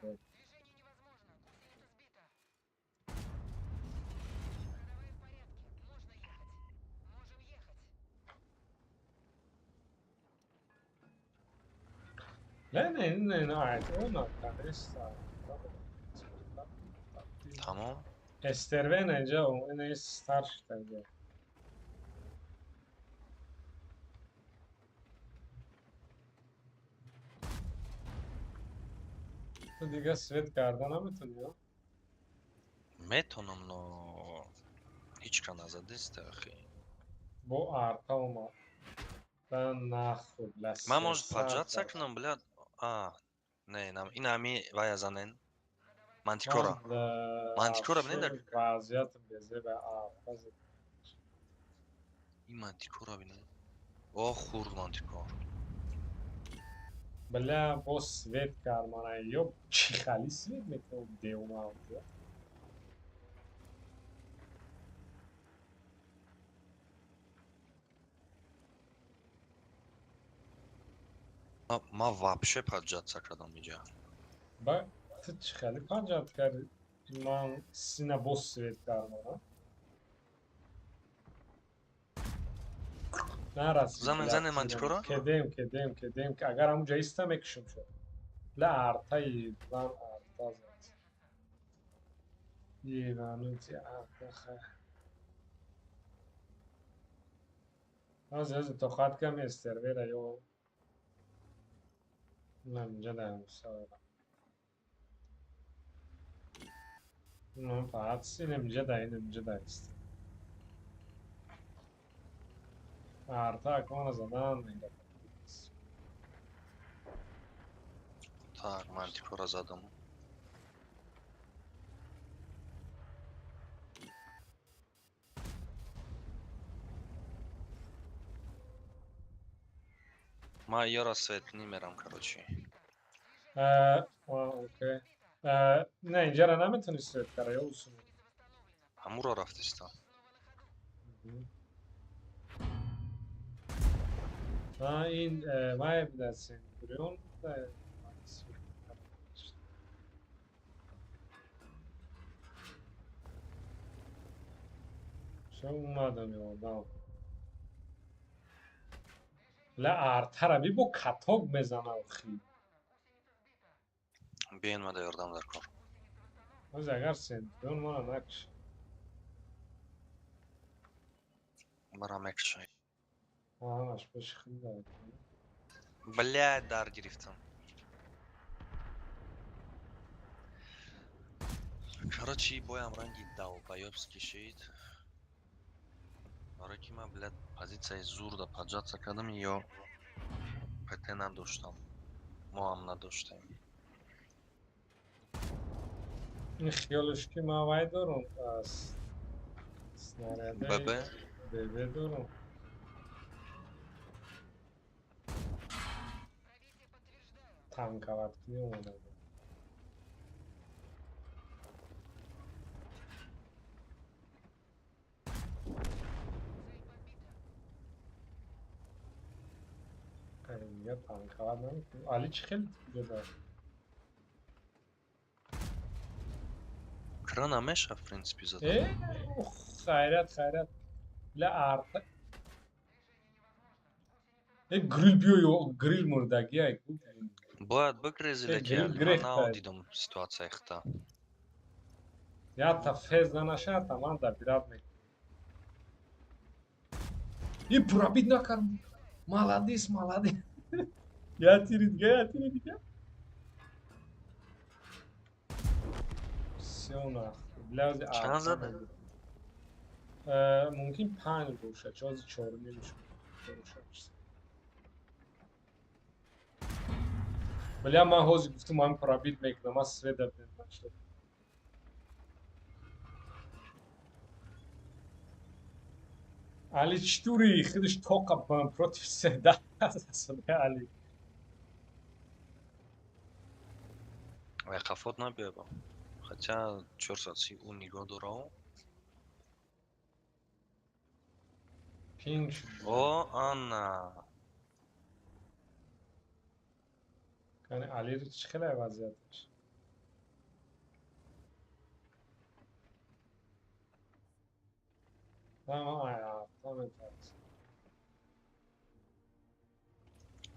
نه ای اون کنیستا Тамом. استروه اینجا اون استارش کنجا تو دیگه سویت کردن نمیتونی ها Метоном, но ҳичка назадеста ахи. бо арта اومد да нахуй Ман может 300 поджаться к нам, блядь. А, не, нам ина ами вая занен. Мантикора. Мантикора бинен дар. وضعیت بزه به арта И мантикора бинен. О, хурд мантикор. бля бо свет кармана ё чӣ хали свет мекунад деуна аутия Ма вообще поджаться крадам иҷа. Ба ту чӣ хеле панҷат карди? Ман сина боз свет кардам. Нарасид. Зане мантикора? Кедем. Агар ҳамунҷа иста мекушем шуд. Ла артаи лан арта зад. Иванути арта ха. Аз тоқаткам естервера ё. Ман инҷа даям савара. Ман фақат синем инҷа даист. Арта кона задан инҷа. Так, мантикора задам. Ма ёра свет немерам, короче. Окей. Не, инҷара наметони свет кара ё усун. Ҳамуро рафтиста. این مای بوده سنتوریون چه اومدم یادم لا артара бибо каток мезана охи Биен мада ёрдам дар кор. оз агар сентурион мана накш Бара мекшай. ҳамаш боши худа Блядь, дар гирифтам. Короче, боям ранги долбоёбс кишид. Ора ки ман, блядь, позитсияи зурда поджаться кардам, ё ПТ надоштам. Мо ҳам надоштем. ин хиёлашки ман вай дорум аз снарядаи ББ дорум танковаткини омада я танковат наметонам али чӣ хеле ҷуда Крана меша, в принципе, задам. хайрат ла арта грил биё грил мурдагиай Бояд бикрези, леки грил али ман грехта наодидам ситуация ихта. ята фез нанашата ман да бират мекунам и пробит накард молодец я тири дига всё нах блязи Чанд зада? мумкин 5 бошад чози 4 мешуд бля ман ҳозир гуфтам ман пробит мекунам аз сведа бинашад али чтури худаш тока против сведа али Қафот набиёбам. Хотя 400 у нигоҳ дорам. пинг шуд О, Анна. кани алиро чӣ хеле вазъияташ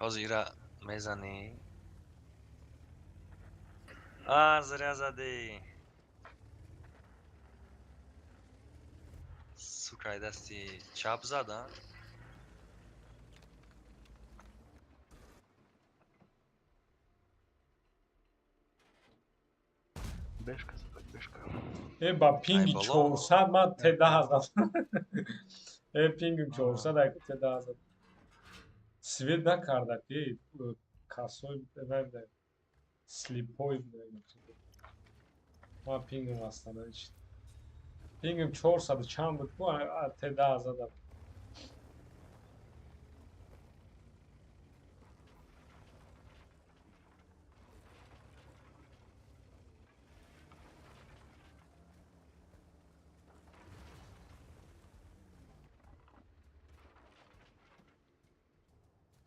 Ҳозир ира мезанӣ? Зря задӣ. Сукай дасти чап зада? Бешка задак, бешка. ба пинги Ай, 400 ман Т10 задам пингим 400 ай Т10 задам свет накарда ки касои слипои ман пингим астана пингим 400 чанд буд Т10 задам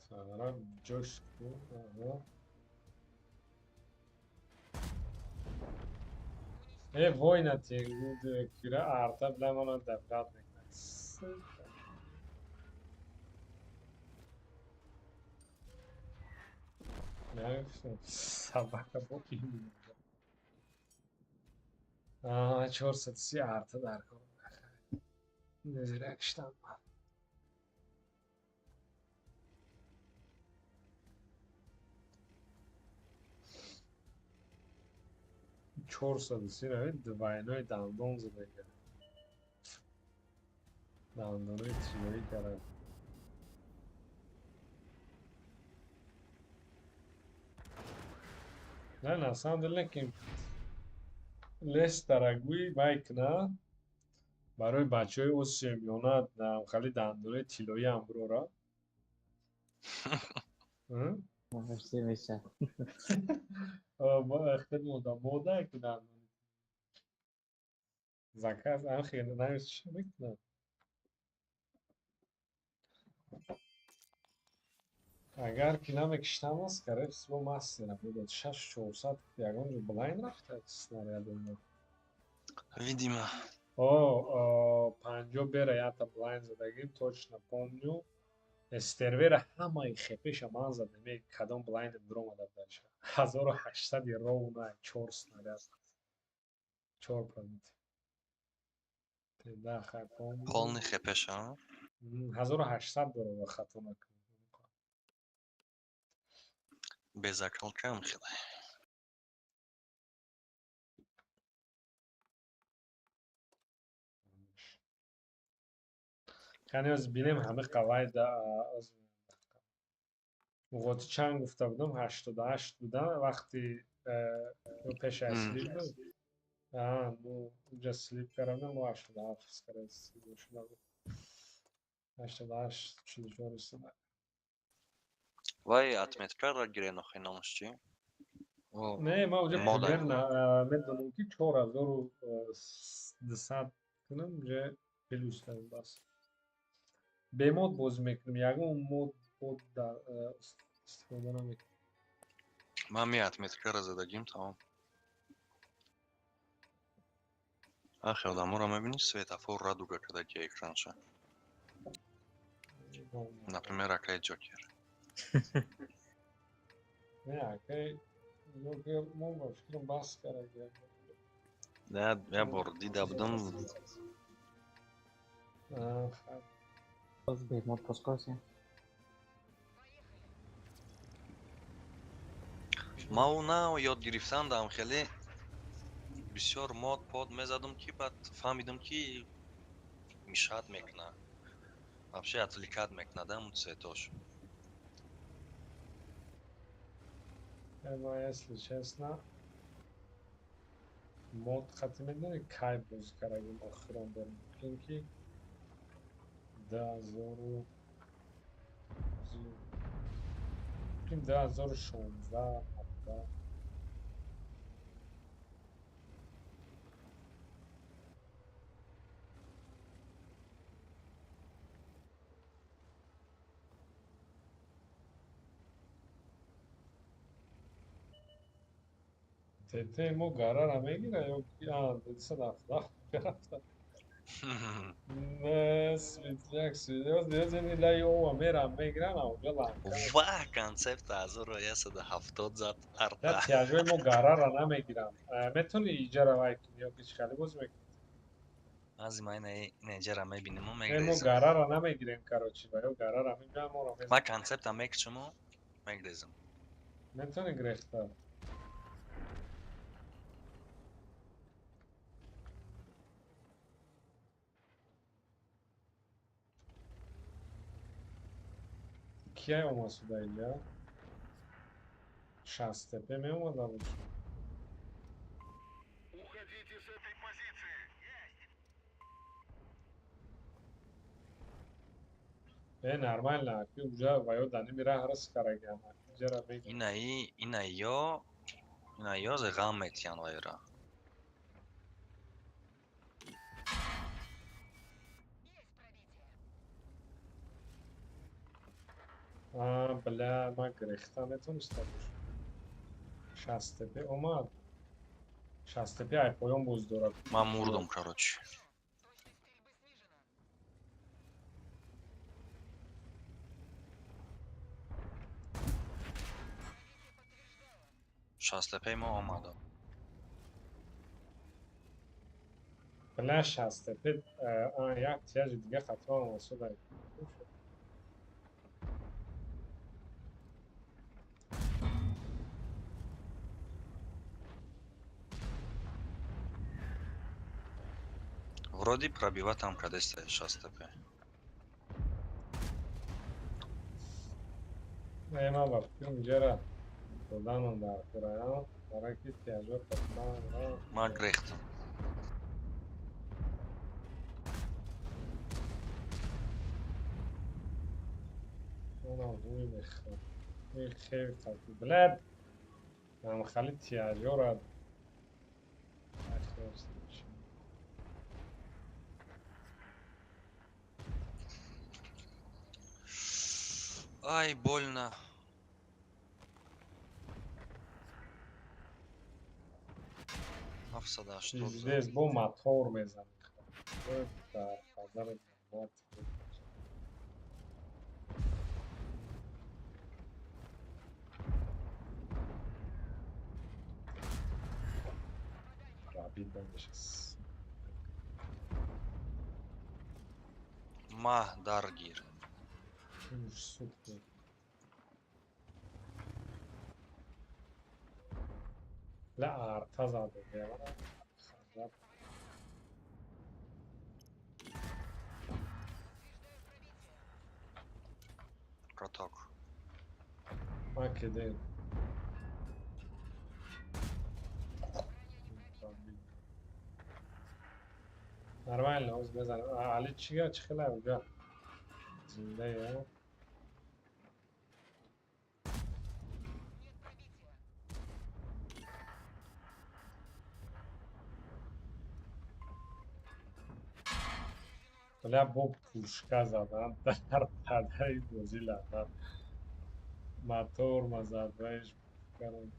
Sonra coşku. Aha. Wojna těch lidí, která arta blemano devrat neknes. Ne, sabaka bakayım. Aa, çor satısı arta dar konu. Nezirek çor satısı ne? Divaynoy dandon zıdayı. Dandonu içiyoy kara. Ne, на самом деле که лес дарагуи майкна барои бачаҳои осиё миёна хали дандонаи тиллои амбурора Мощи میشه. خدمت мода ки дандони заказ ан хеле намес мекунад агар ки намекиштам аст кареб бо мастера будад 6400 ягон ҷо блайн рафта снарядоно Видимо. о 50 бера ята блайн задагим точно помню Стервера ҳамаи хепеша ман задам кадом блайнде биромада будаша 1800 ровна 4 снаряд 4 промит да хатон Полный хепеш, а? 1800 дорова хатона Без акалкам хиле. یعنی از بینیم همه قواعد از موقعی چند گفته بودم 88 بودن وقتی پیش اسلیپ بود ну اونجا سلیپ کردم و 87 کرده شده بود 88 چیزشون رسیدن Вай отметка грено хинамшчи. не ما اونجا Мода. примерно میدونم که 4200 کنم جه پلوس داریم بس به مود باز میکنم یکم مود در استفاده نمیکنم Мами отметка зададим там. Ах, я дамура мебини светофор радуга когда тебе экранша. Например, Акай Джокер. نه اگه یوگر مون با فکرم بس کرده Да, я борди дабдым. خب باز به مود پاسکاسی. Мауна ёд гирифтам дам хеле бисёр мод под мезадам ки бад фаҳмидам ки мишат мекуна. Вообще отвлекать мекуна да мун светош. اما если честно мод хати медони кай боз кардем охирон дорим чунки 2016 تته مو قرار میگیره یا کی دست رفته رفته نه سویتلیک دیگه زنی لای او میرم میگیرن اونجا لانکا Ва, концепт 1970 зад یا арта. تیاجوی مو قرار نمیگیرم میتونی ایجاره وای کنی یا کچ خالی باز میکنی Аз има неҷара мебинем мо مو мегрезам. قرار نمیگیریم کاروچی و یا قرار میگم رو Ма концепта мекчимо мегрезам. میتونی گرفته کیه اومد سوده اینجا شستپه می اومده بود нормально ки уже ваё дани мира ҳарас карагам ҷара меги ина ё зе ғам метиян вайра. Бля, man грехта метонистам. 60 тепе омад. 60 тепе ай поён боз дорад. Ман мурдам, короче. Шастепей ма омадам. Бля, 60 тепе як тяжи дига хатва омасуда. Вроде пробивать там кадесте шастепе. Ема бафтим жера. Доданон да курая. Бараки тяжо хатва. Ма грехтам. Ona ruim بخوام این خیلی خطی بلد هم خالی تیاجو را Ай, больно. Афсада, что за... здесь был мотор мезан это подарок вот обидно сейчас Ма даргир. супер لا ارتضى بالجامعة Каток. ما كده нормально اوز بزن علی چیه چه خیلی اونجا زنده یا بله با پوشکا زدن در پدهی بازی لدن موتور مزدویش کردن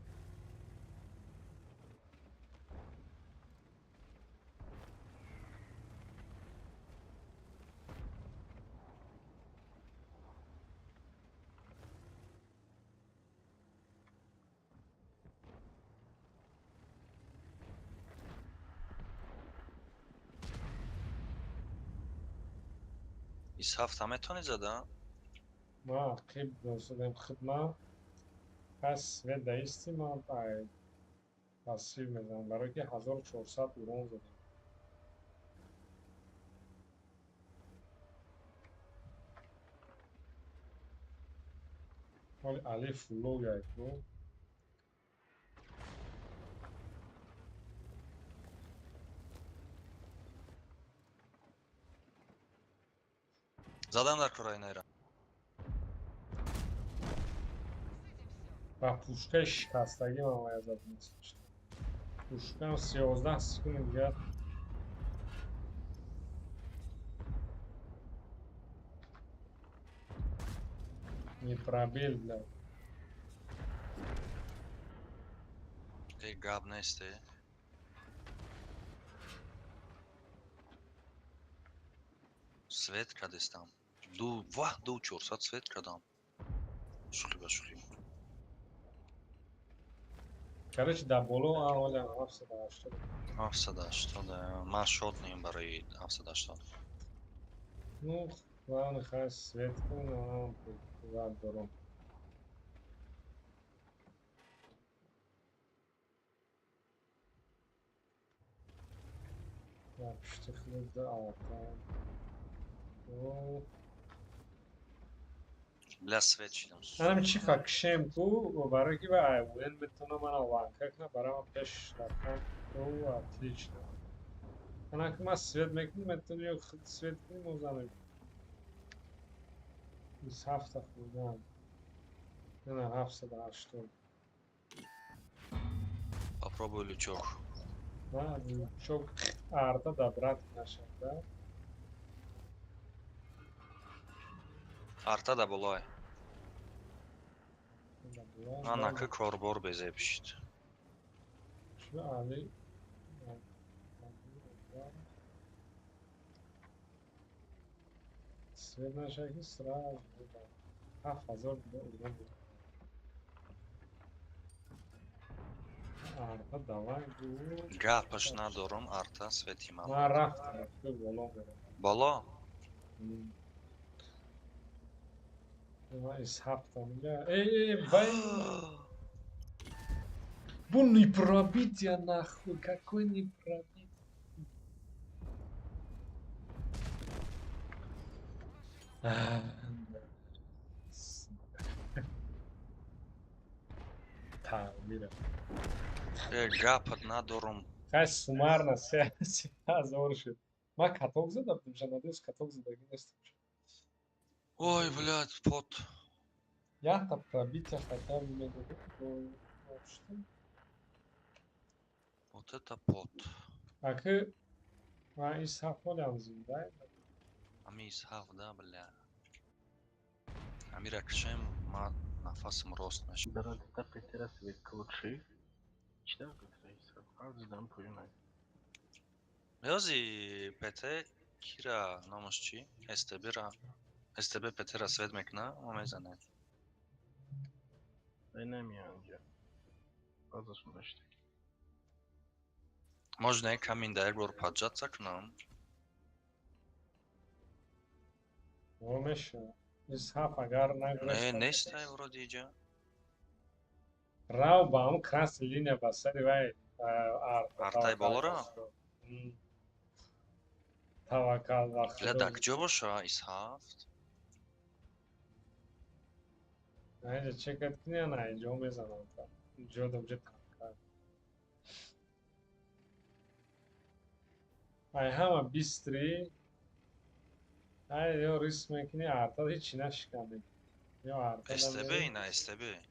Из хафта метони зада? ما قیب دوستم خدمه پس و دایستی ما باید پاسیو میزنم برای که 1400 اورون زدیم ولی علی فلو گاید رو Задам дар Крайнера. و پوشکای شکستگی من باید زد نیست پوشکا هم 13 سکون دیگر не пробил бля Эй, габнесте. Свет кадестам. Ду 400 свет кадам. Шухи. короче да боло вали 780 Афсада, что да. Ма шотнем барои афсада, что. ну главное хай свет кун а дором yapıştık burada alta Бля, свет чидам. منم چی فکشم تو و برای که به ایوین بتونم من وانکک نه برای من پیش رفتم تو отлично она که ما свет میکنم میتونی یا خود свет کنیم موزنم از 7 خوردم نه 780 Попробуй лючок. نه çok arda da brat نشده Арта да болой. Анака корбор безепшит. Şu Ali свет на шаги сразу. А, фазор да. А, давай. Гапаш надорум арта светимал. Ма рафта, что болон берем. Боло? Из хаптан. Бай. Бун не пробить я нахуй, какой не пробить. Та, мира. Гапад надорум. Хай суммарно все завершит. Ма каток задавдым, надеюсь, каток задагинестим. Ой, блядь, пот. Я-то пробитие хотя бы мне дадут, но что? Вот это пот. Акы, из Хаполянзин, да? Амис хав, да, бля. Амиракшем ма нафасым рост наш. Дорогая Петера Светка лучший. Читал как-то из Авдам понимаю. Ёзи пете кира номосчи эстебера. Эстебе Петера Светмекна, омезане. Dynamic ya. Fazla sonuçta. Можно камин да эргор паджаца к нам. Омеш, из Хапагар нагреш. Нестай вроде иджа. Рау бам крас линия басари вай Артай болора? Тавакал вахт. Бля, да кджобоша из хафт. Айде чекат княна, айде омезанам та. Джодом джетка. Ай хама бистри. Ай yo rismekini arta hiç inashkami. Yo arta. Эстебе и на эстебе.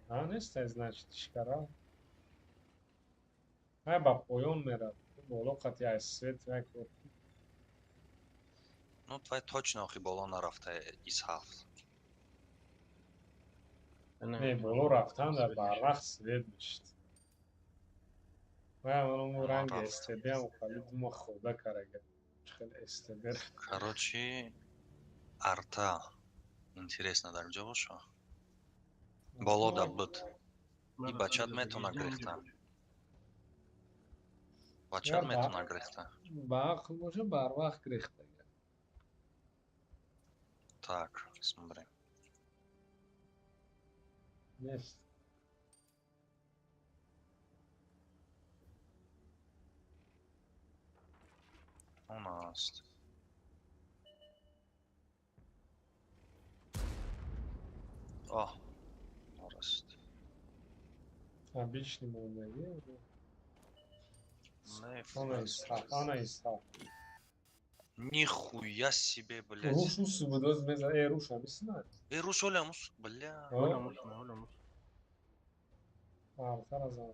А не сте значит шкара. Ай ба поён мерад. Боло қатя свет вак. Ну, твой точно охи боло нарафта из хафт. Не боло рафтан да барвах свет мишт. Ва оно ранг эстебем хали дума хода карага. Хел эстебер. Короче, арта. Интересно, да кджобоша? Боло да быт. И бачат мето на грехта. Бачат мето на грехта. Бах може барвах грехта. Так, смотри. Есть. У нас. О, раст. Обычный молния. Не, Она иса. нихуя себе, блядь. Рушу субудоз меза руша мисна. Руш олямус, бля. Olamos. Арта разан.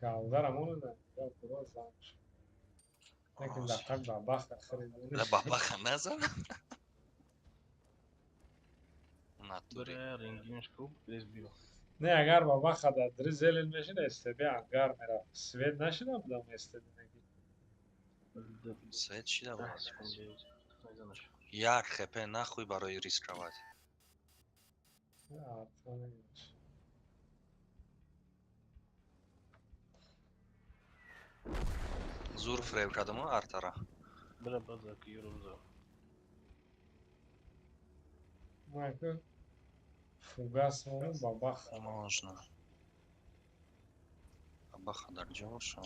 Галдар амон да. Я просто замш. Lekin da tak babach xarid. Бля, бабаха наза. Натуре. Bire rengin şkub bezbiyo. Ne agar babach da drizel elmeşin estebe agar mera sved nashida budam estebe negi. Свет чи да Да, было? секунду. Не знаю. Як хп нахуй барои рисковать. Arta neymiş. Зур фрейв кадаму артара. Bire bazak yoruldu. Майка. Фугас мону babach. Можно. Бабаха дарджоша.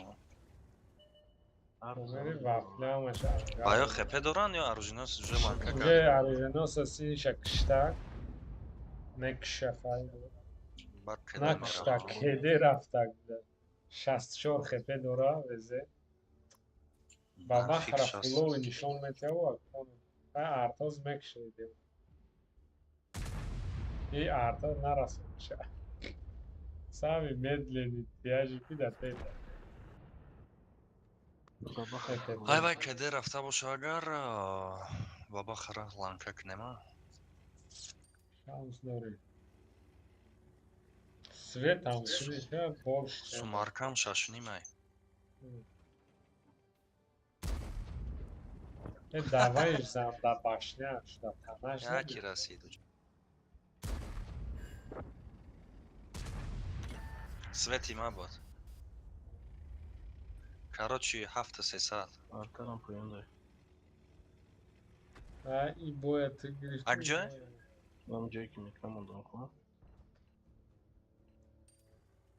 Мери вафля маша. Байо хп доран ё оружинос уже манка Уже кар. аруженос си шакшта. Некшафай. Бар Накшта кеде рафтак. 64 хп дора везе. Babach rafulov nishon meteo. Artoz mekshide. И арта нарасмаша. Сами медленный тяжи пидатета. ай вай каде рафта боша агар баба хара ланкак нема Шанс дори. Свет там свет больше. сумаркам шашнимай Давай зам да башня, что тамаш. яки расид свети мабод короче 7-3 Аркарам поендай. А и боя ты говоришь. А где? Нам Джеки не команду, а?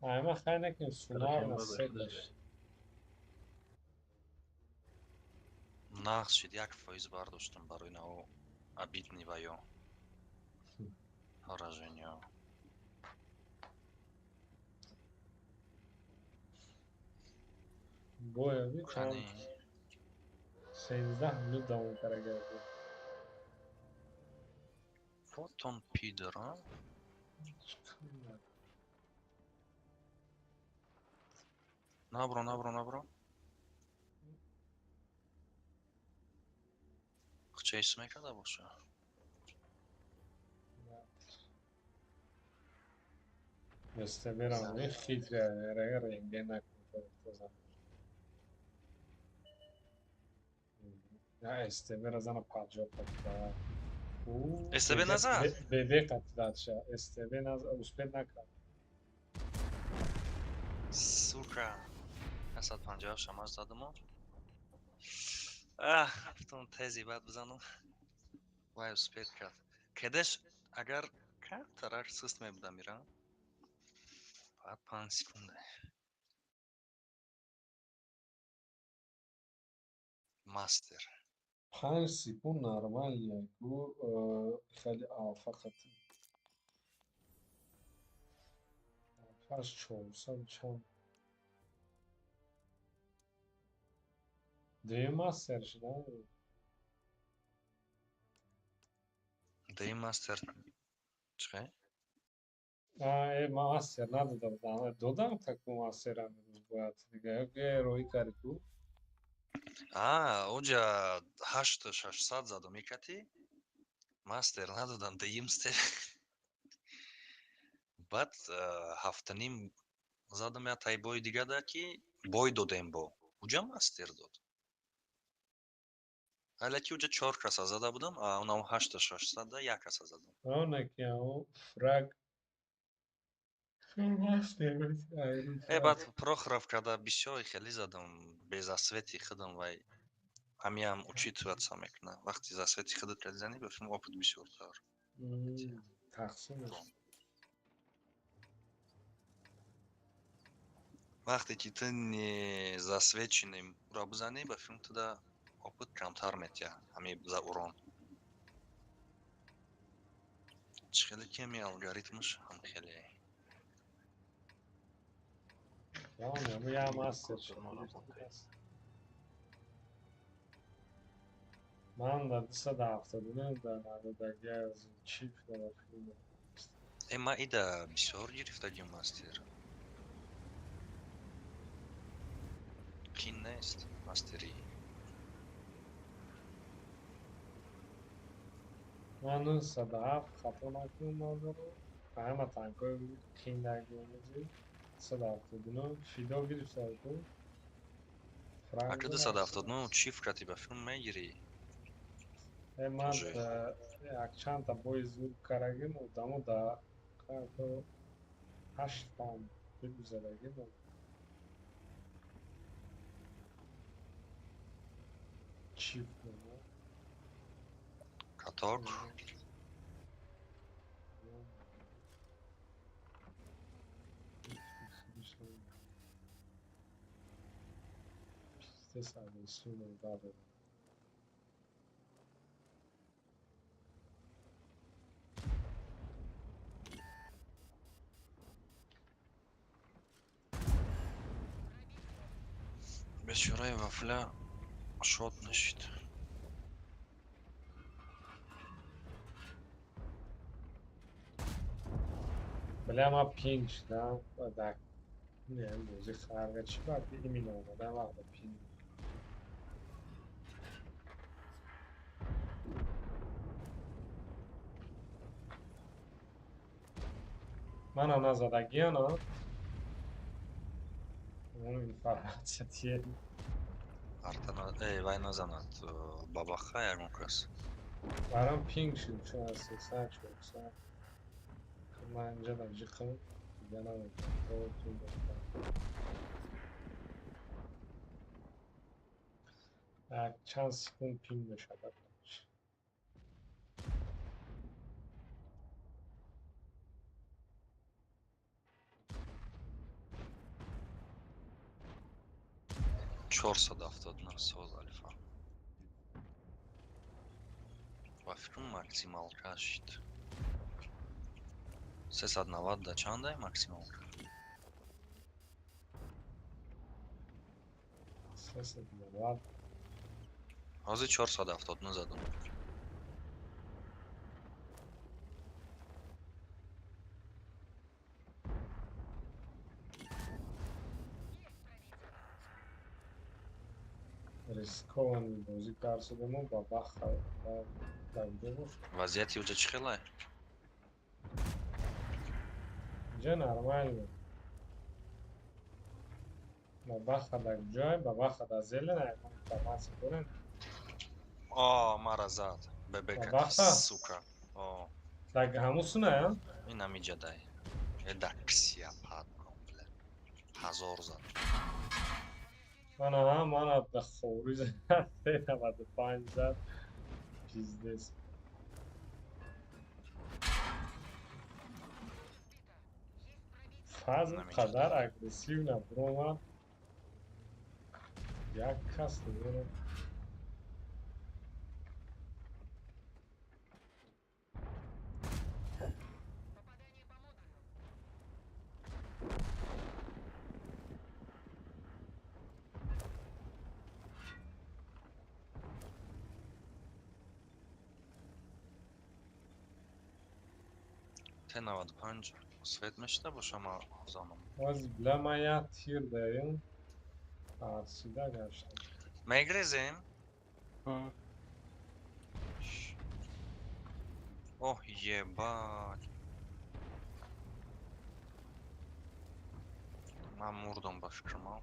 Ама хайнекин сунар на Базар, сеташ. подожди. нағз шид як фоиз бардоштам барои нао обидни ва ё поражение Боя ви чам Ани 16 минут давом карагар. фотон пидора набро хчейс мекада боша Este verão e хитре регена конференция. Este vera zana паджо тогда. СТБ назад? ББ кандидатша. СТБ назад успет накрад. сука 150 шамаш задам потом тези бад бизанам вай успет кард кедеш агар картарак суст мебуда мирам баъд 5 секунда мастер 5 секунд нормально. خیلی فقط فقط 400 چند دیگه مستر شدن ди мастер чиқай мастер надодам додам таку мастерам бояд дига роҳӣ карду оҷа 8600 задум мекати мастер надодам диимстер баъд 7.5 задам я тай бои дигада ки бой додем бо уҷа мастер дод алаки уҷа 4 каса зада будам онам 8600 да 1 каса задам онаки фраг мастер баъд прохоров карда бисёри хеле задам без засвети худам вай ҳамиам учитываться мекунад вақти засвети худат зани бафим опыт бисёртар тақсимаш вақте ки ту засвеченным ура бизанӣ ба филм туда опыт камтар метия ҳами за урон чӣ хеле кеми алгоритмаш ҳам хеле я мастер ман дар 279 дар 91 аз чип дар филм ма ида бисёр гирифтагим мастер қин нест мастерӣ ман 97 хато накунам назаро ҳама танкои киндагиомази 279 фидо гирифтаду ака 279 чиф кати ба филм мегирӣ ман якчанда бои зур карагим одамо да 8 там бигузарагим чип каток This I will soon gather. бечораи вафля шод нашид Бля, ма пинг шдам. Так. Не, музи харга чи баъд именно омадам вақта пинг. Mana nazadagiano. Ну, информация тебе. Артана, вай назанад. Бабаха ярмукас. Барам пинг шид, чё асеса, чё са. Ман инҷа дар ҷиқам. Дига намекунам. Як чанд секунд пинг мешавад. Чорсад афтод на соз альфа. Ва фикрм максимал кашид. 390 да чандай максимал? 390. Ҳозир 470 задам. Рискованный бозӣ карсудему ба баха дагида бош. Вазъияти уҷа чӣ хелае? Инҷа нормально. Ба баха даг ҷой, ба баха да зелена ягон информация дорем. Мара зад. Бебека, Бабаха? сука. Даг ҳамусуна, а? Ин ҳамиҷадай. Эда псиопат комплет. 1000 зад. Мана да хориҷ зад 395 зад. Пиздец. Фазл қадар агрессивна биромад. Як кас наверное. Т95 свет мешида бошам занам. Оз билама як тир дарем. Тарсида гаштам. Мегрезем? Ох, ебать. Ман мурдам ба фикрам.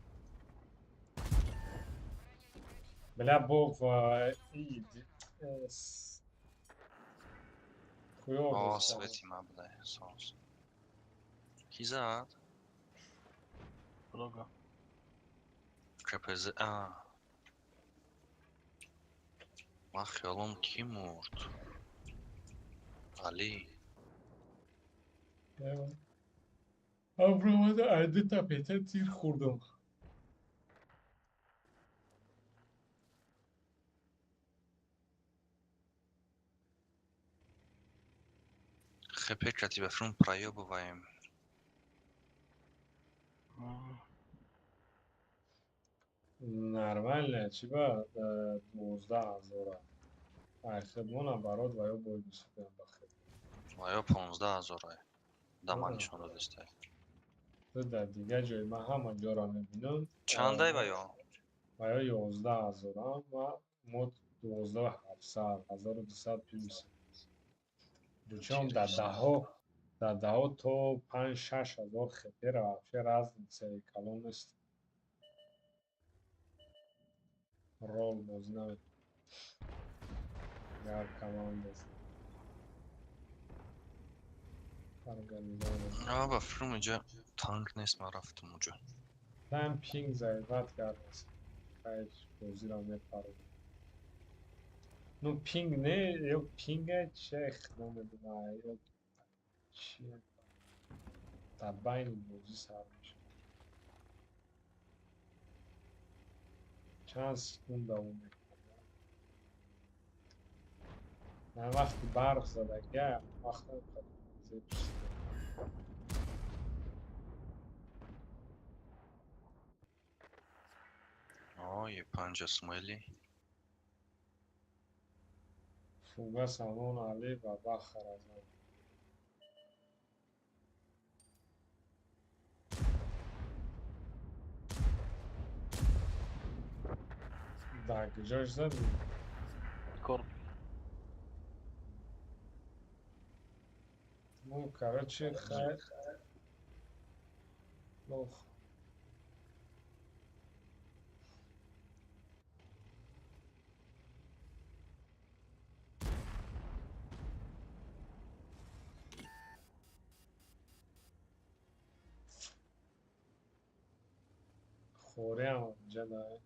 Бля боб хуёво. Свети мабдай, соус. Ки зад? Много. КПЗ. Ман хиёлам ки мурд? Али. Абрамада айда тапета тир хурдам. Хепе катибафрун проёбываем. Нормально, чиба 12000. Ай, хидмона барот ва ё боид бисудам бахир. Ва ё 15000 даман нишон додистай. Ту дар дига ҷой ман ҳама ҷоро мебинам. Чандай ва ё? Ва ё 11000 ва мо 12700, 1250. Причём дар даҳо то 5-6 хепера вообще разница калон нест. Рол бозӣ намекунад. Як командаст. Организация. Ба филм иҷа танк нест, ман рафтам уҷа. Там пинг заифат кардааст. Хайч бозиро мепарад. Ну пинг не, ё пинга чех намедонам, ё чи. Дар байни бозӣ сар мешавад. Чанд секунд давом мекунад. Ман вақти барқ задагия вақтам Ой, 5 смели. Фуга Самон Али ва Бахар Азам. Так, ҷош зади? Корп. Ну, короче, Плохо. خوریم اونجا داره.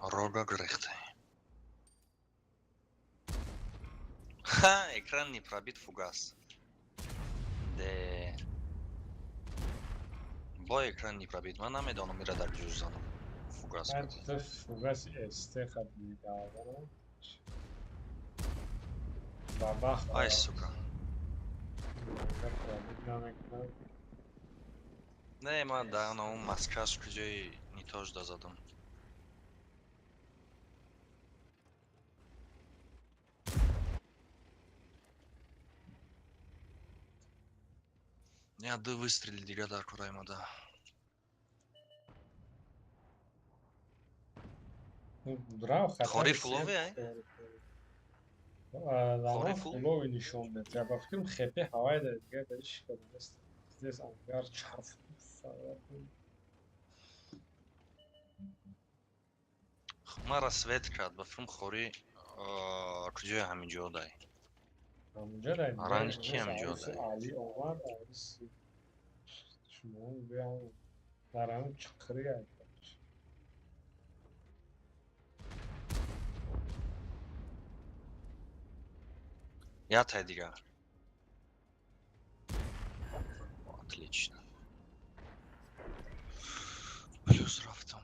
Рога грехты. Ха, экран не пробит, фугас. با اکران نپربید من نمیدانم میره در جوز زنم فوگاس من بده تو فوگاس استخد میدارم و وقت ای سوکا نمیکنم. نه من در اون مسکش کجای نیتاج دا زدم не да выстрели دیگه در کره ما ده Браво, خاری خطر فولوی ای؟ زمان فول؟ فولوی نشون میده. با فکرم خیلی هوای داره دیگه داریش کنم است. دیز انگار چرف ما را سویت کرد بفرم خوری کجای همینجا دای همونجا داره دیگه. رنج کی مثل همینجا عروس دای علی اومد عروس شما بیان در همون چقری هست. я тай دیگه отлично плюс رفتم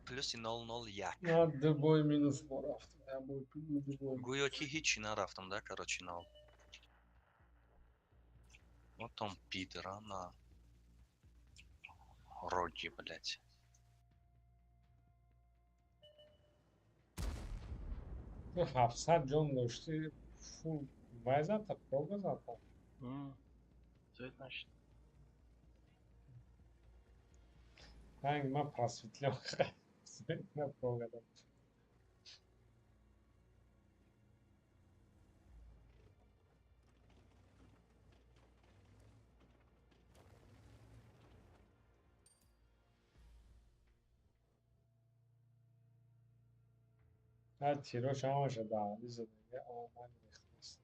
плюс 001 نه دو بای مینوس ما رفتم. نه بای دو بای. گویا که هیچی نرفتم در کرچینال вот там пидора на роги блять تو 700 جان داشتی فول وایزد تا پروگا زدم. زود نشد. هنگ من پراسفیتلی آخه نه پروگا دادم. هر تیروش همشه دهالی زدگی آمد ریخت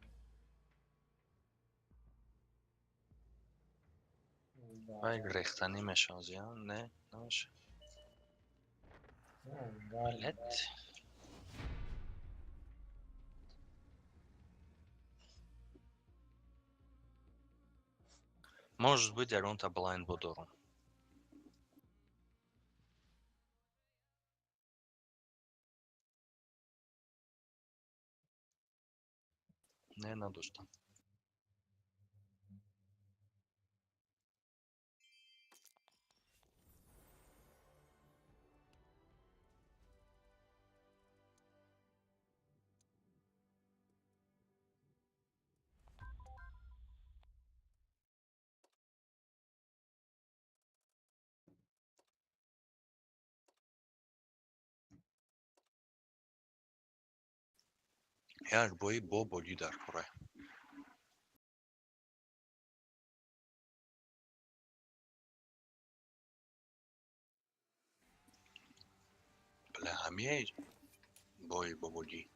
ای ریختنی میشه یا نه نمیشه بلد может быть я он-то блайнд буду не надо что як бої боболі در کره бля همه бої боболі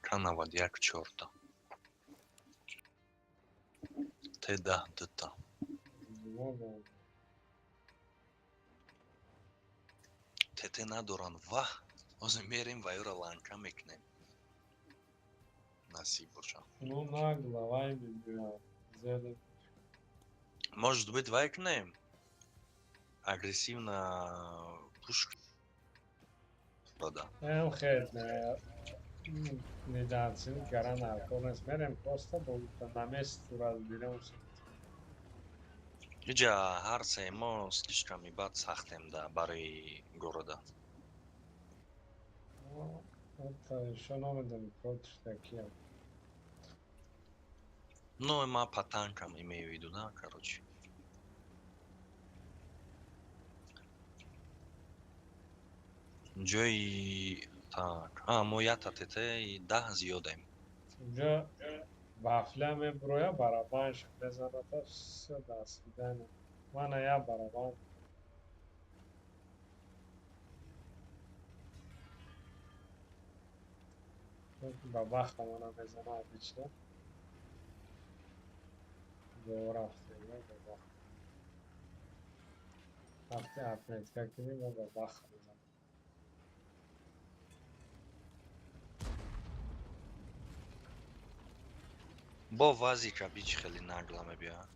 канавад як чорта ти да дта ти надоран ва از میریم و یورا لانکا میکنیم نصیب باشه Ну нагло, лайми, бля. Зелень. может быть вайкнем агрессивно пушка да Hem خیلی недооценить гора наркомес. Мерем просто на месте разберемся. иджа ҳар се мо слишком ибад сахтем да барои города Ну, это еще номер против такие. ну ма по танкам имею в виду да короче ҷои так моята тете 10 зиёдаем Уже вафля меброя барабанш безаната все до свидания. Мана я барабан. Бабаха мана мезана обычно. До рафте, да, бабаха. Рафте атлетика кини, но бабаха мезана. бо вазика бич хели нагламебия.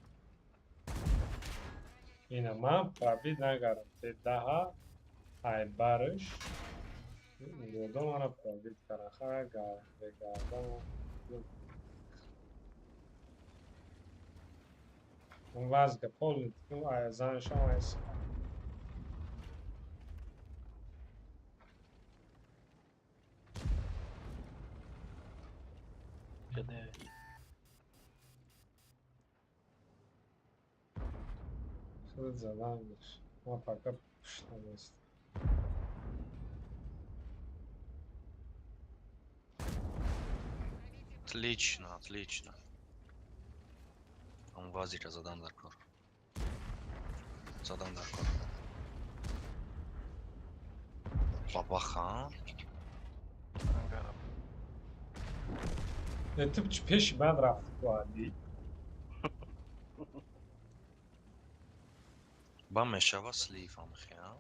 Ина ман пробит нагарам. Те daha ай барыш. Уродо мана пробит караха гарда. Un vazga politiku, a zanšao je se. كده Что это за лангиш? А пока что есть. Отлично, отлично. Он вазика задан даркор. Задан даркор. Бабаха. نگرم Это пеш من رفت تو علی. ба мешава слифам хия.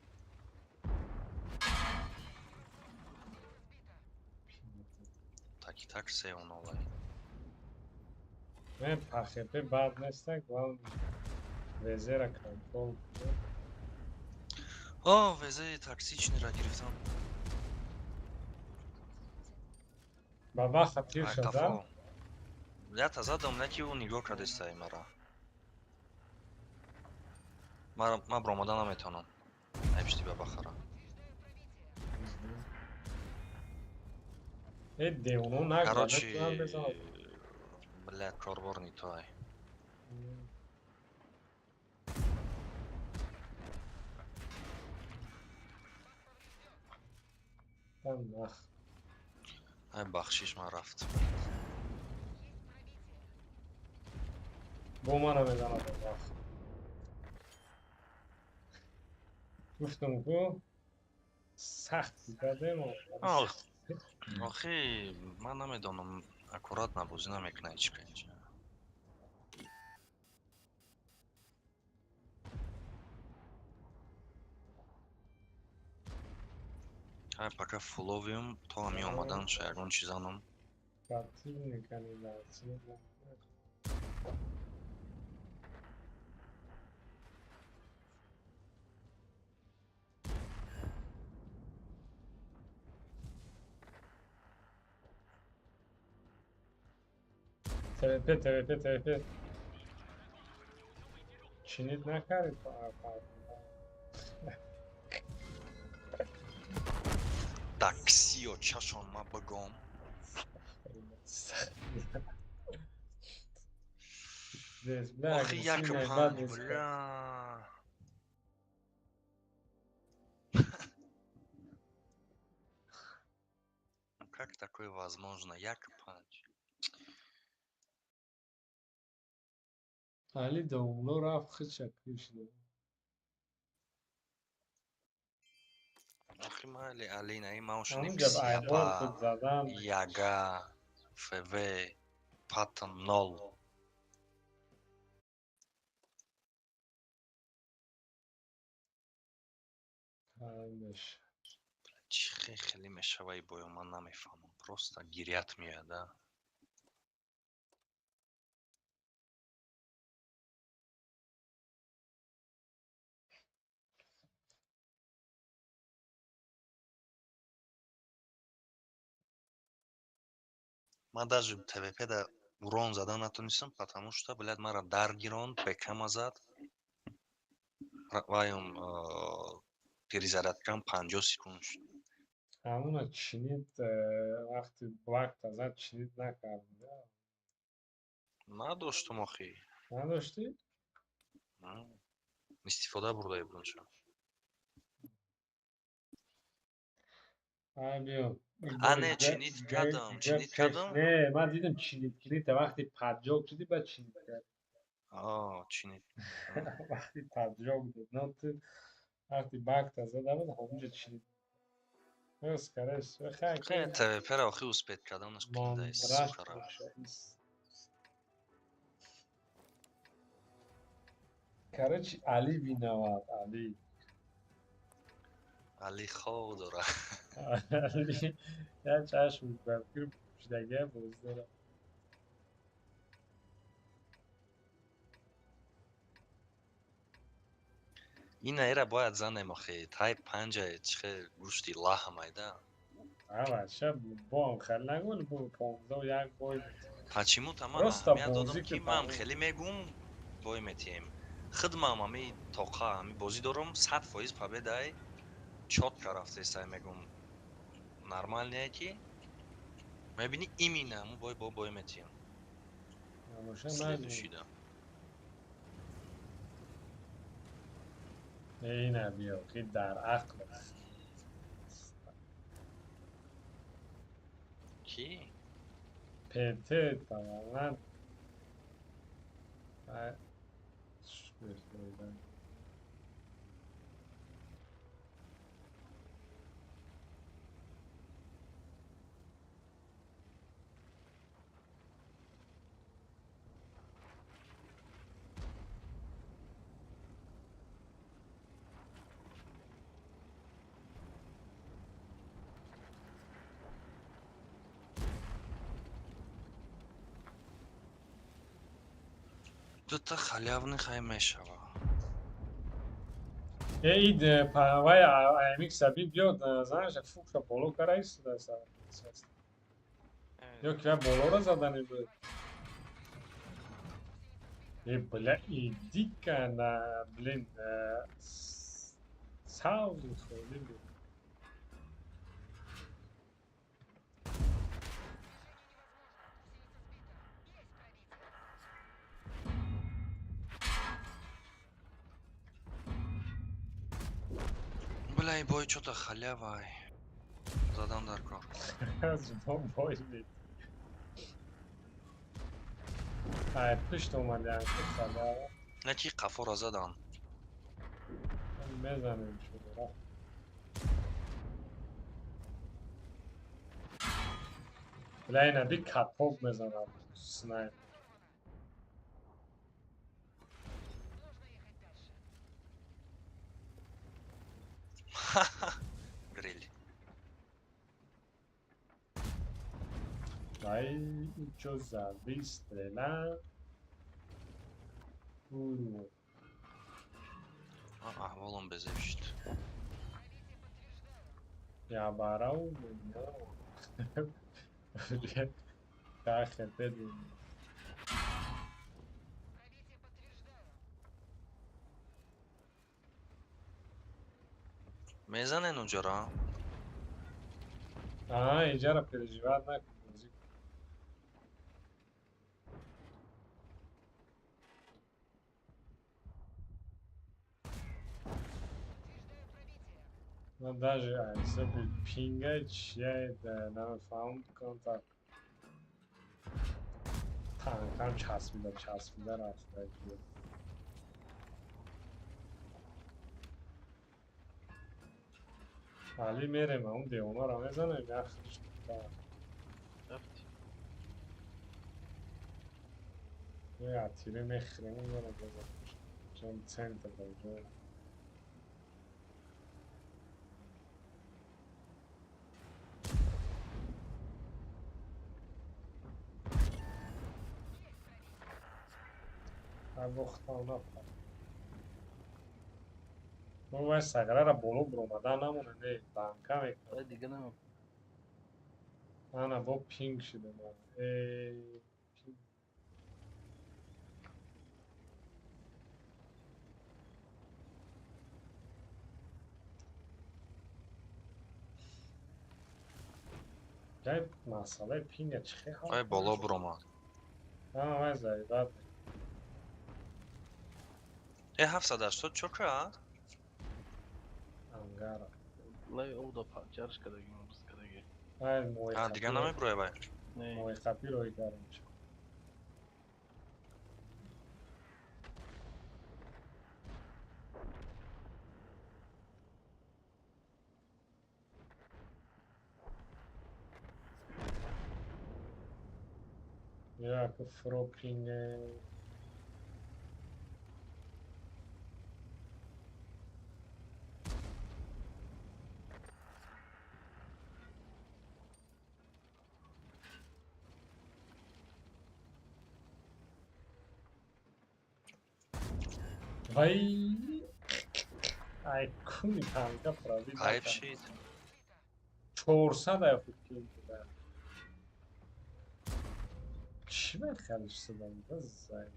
Таки так се онолай. من پخپه بد نیستن گوان وزه را کنترل کنه. О, везе токсичнера гирифтам. Баба хатир Ай, шада. кафо. Я таза домнаки у нигоҳ кардестай мара. Ма бромада наметонам. Айбишти бабахара. Девну награда Короче, туда безал. блядь, корбор не той. Там нах. Ай, бахшиш ма рафт. Бомана мезана бабах. گفتم کو سخت دادم. Охи, ман намедонам аккуратно бозӣ намекуна ҳечка инҷа. Ай, пока фуловиум, то ҳами омадан ша ягон чизанам. Противник канализации. ТВП. Чинить накарит. Таксио чашон ма багом. Охи, як панҷ, бля. Как такое возможно? Як панҷ? Али давно рафт хычак шد. Охи, майли алинаи маушини همونجا ایبان псиапа, خود زدن. яга, фв, патн 0. Хаймеш. Чӣ хеле мешава ин боё, ман намефаҳмам. Просто гирят меояд, а. Ман даже ТВП-да урон задан натонистам, потому что, блядь, мара даргиронд, бекама зад. Ваём перезарядкам 50 секунд шуд. همون چینید وقتی وقت ازت چینید نکردی. Надоштум охи. نداشتی؟ Истифода бурда будам шо. بیا نه چینیت کردم نه من دیدم چینیت کلیت وقتی پجاک شدی بعد چینیت کرد چینیت وقتی پجاک بود نه تو وقتی بک زده بود همونجا چینیت скорее خیلی TVP را آخی успеть کردنش قیل دایست سخرا короче علی بینواد علی خواه داره علی یه چشم بود بفکر پوشیدگه بزداره این ایره باید زنم آخی تایپ 5 چخه گوشتی لحم ایده شب با هم خیلی نگول با 15 و 1 بای почему там просто ҳамия додам بازی ки که ман تموم хеле мегум бой метием хидмам ами тоқа ами бозӣ дорам 100% победай чётко рафта сай мегум нормальное ки мебини именно ҳамун бой метием следующий да اینه بیا که در عقل ки پته تماما дута халявни хай мешава ید پاوای ایمیک سبید بیاد زنش فوق را بالو کرده ایست یا که بالا را زدنی بود بلا ایدی کنه بلین ساوزی خوردی بود бля и бой чё-то халявай задам дар кор از بای بید پشت اومده هم که ساله не ки қафоро задам میزنیم شده بلا اینه بی کپوک میزنم سنایپ гриль Vai ucciusa bistrela Uru аҳволам безевишт Ya barau ya Кахе беду мезанен унҷоро اینجا را переживать نکن بازی کن. من даже حساب پینگه چیه نمیفهم کنتاکت تنکم چسبیده رفته علی میرم اون دیونا را میزنه نخش رفتی یه تیره میخریم رو بزن چون سنت بایجا وقتانه ما باید سگره را بولو برومده نمونه نه بانکه میکنه دیگه نمیم نه با پینگ شده من پینگ. جای مسئله پینگه چخی ها ай боло бурома من زایداد 780 чока انگاره لای او دا پنچرش کردگیم روز کردگی ай мои دیگه نمیبروه باید. мои хапи роҳӣ кардам. Як фрокинг вай ай куни панка пробит Кайф شید. 400 ай фрокинг буда чӣ мехариш садам зай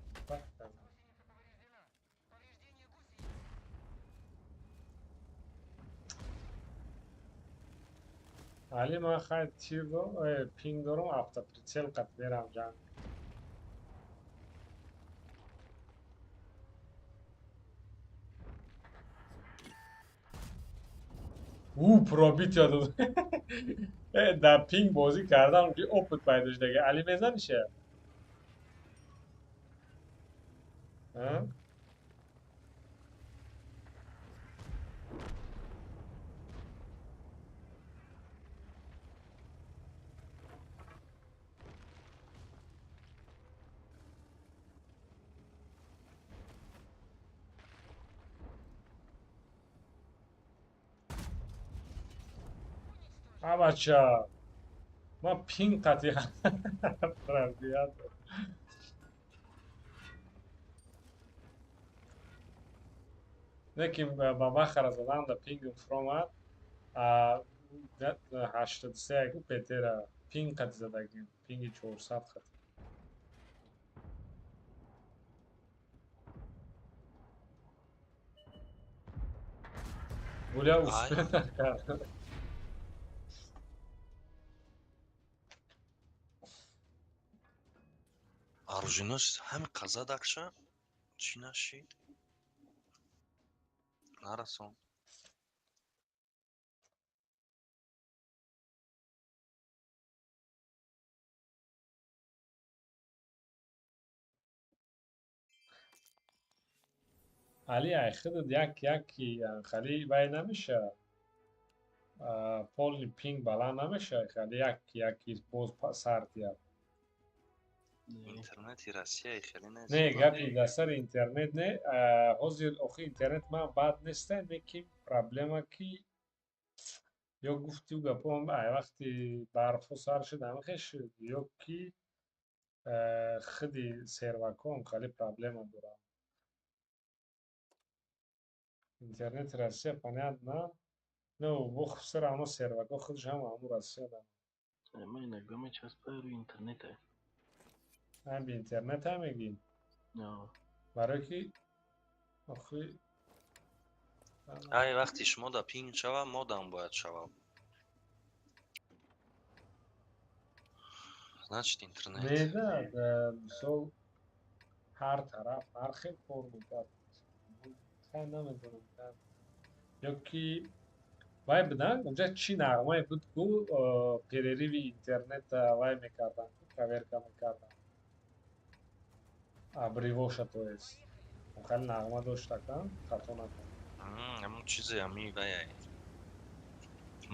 али ман хай тир пинг дорам автоприцел қат мерам ҷанг пробит ёдад дар пинг бозӣ кардан ки опыт пайдо шудаги али мезаниша бача ман пинг қатъиян пробият лекин ба махара заданда пингм фуромад 83 петера пинг қати задагим пинги 400 қати буля успех накард оружинос ҳами қазадакша чӣ нашид нарасон али айхидад яки хали вай намеша полни пинг баланд намеша хали яки боз сард як интернети россияи хеле нест не гапи дар сари интернет не ҳозир охи интернет ман бад нестан лекин проблема ки ё гуфтиу гапом ай вақти барфу сар шуд ҳамихел шуд ё ки хиди сервакон хеле проблема дорад интернети россия понятно ну бухусира ано сервако худаш ҳам ҳамун россия дорад Ми иногда ми часпаю рӯи интернете. ҳам интернет ҳам мегӣ барое ки охи ай вақти шумо да пинг шава модам бояд шава значит интернет неда мисол ҳар тараф ҳар хел кор мекард хай намедонам ё ки вай бидан унҷа чӣ нағмае буд ку перериви интернета вай мекардан проверка мекардан абривоша то ест хеле нағма доштакан хато накард ҳамун чизе ҳами ваяй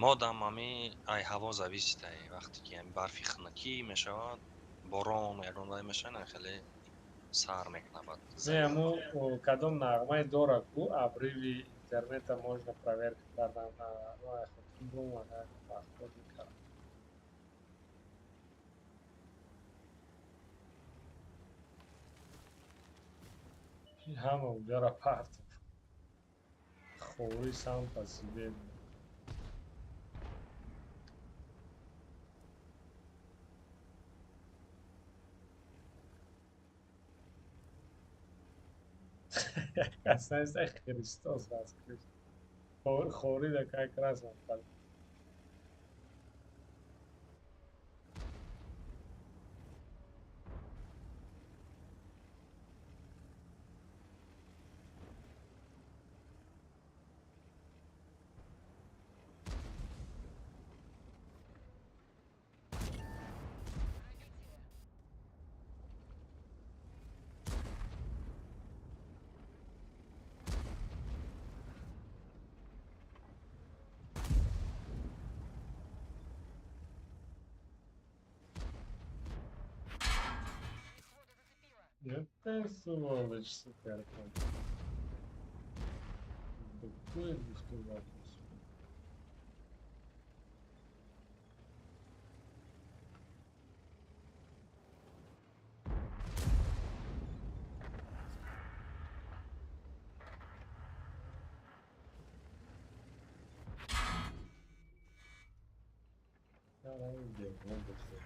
модам ҳами ай ҳаво зависитай вақте ки барфи хунакӣ мешавад борон ягон вай мешавад хеле сар мекунад не ҳамун кадом нағмае дорад ку абриви интернета можно проверка кардан ҳама унҷара парт хори сам пасибед Aslan Христос воскрес. Хори да как раз напал. Это сволочь, супер. Какой вопрос? Где много всего.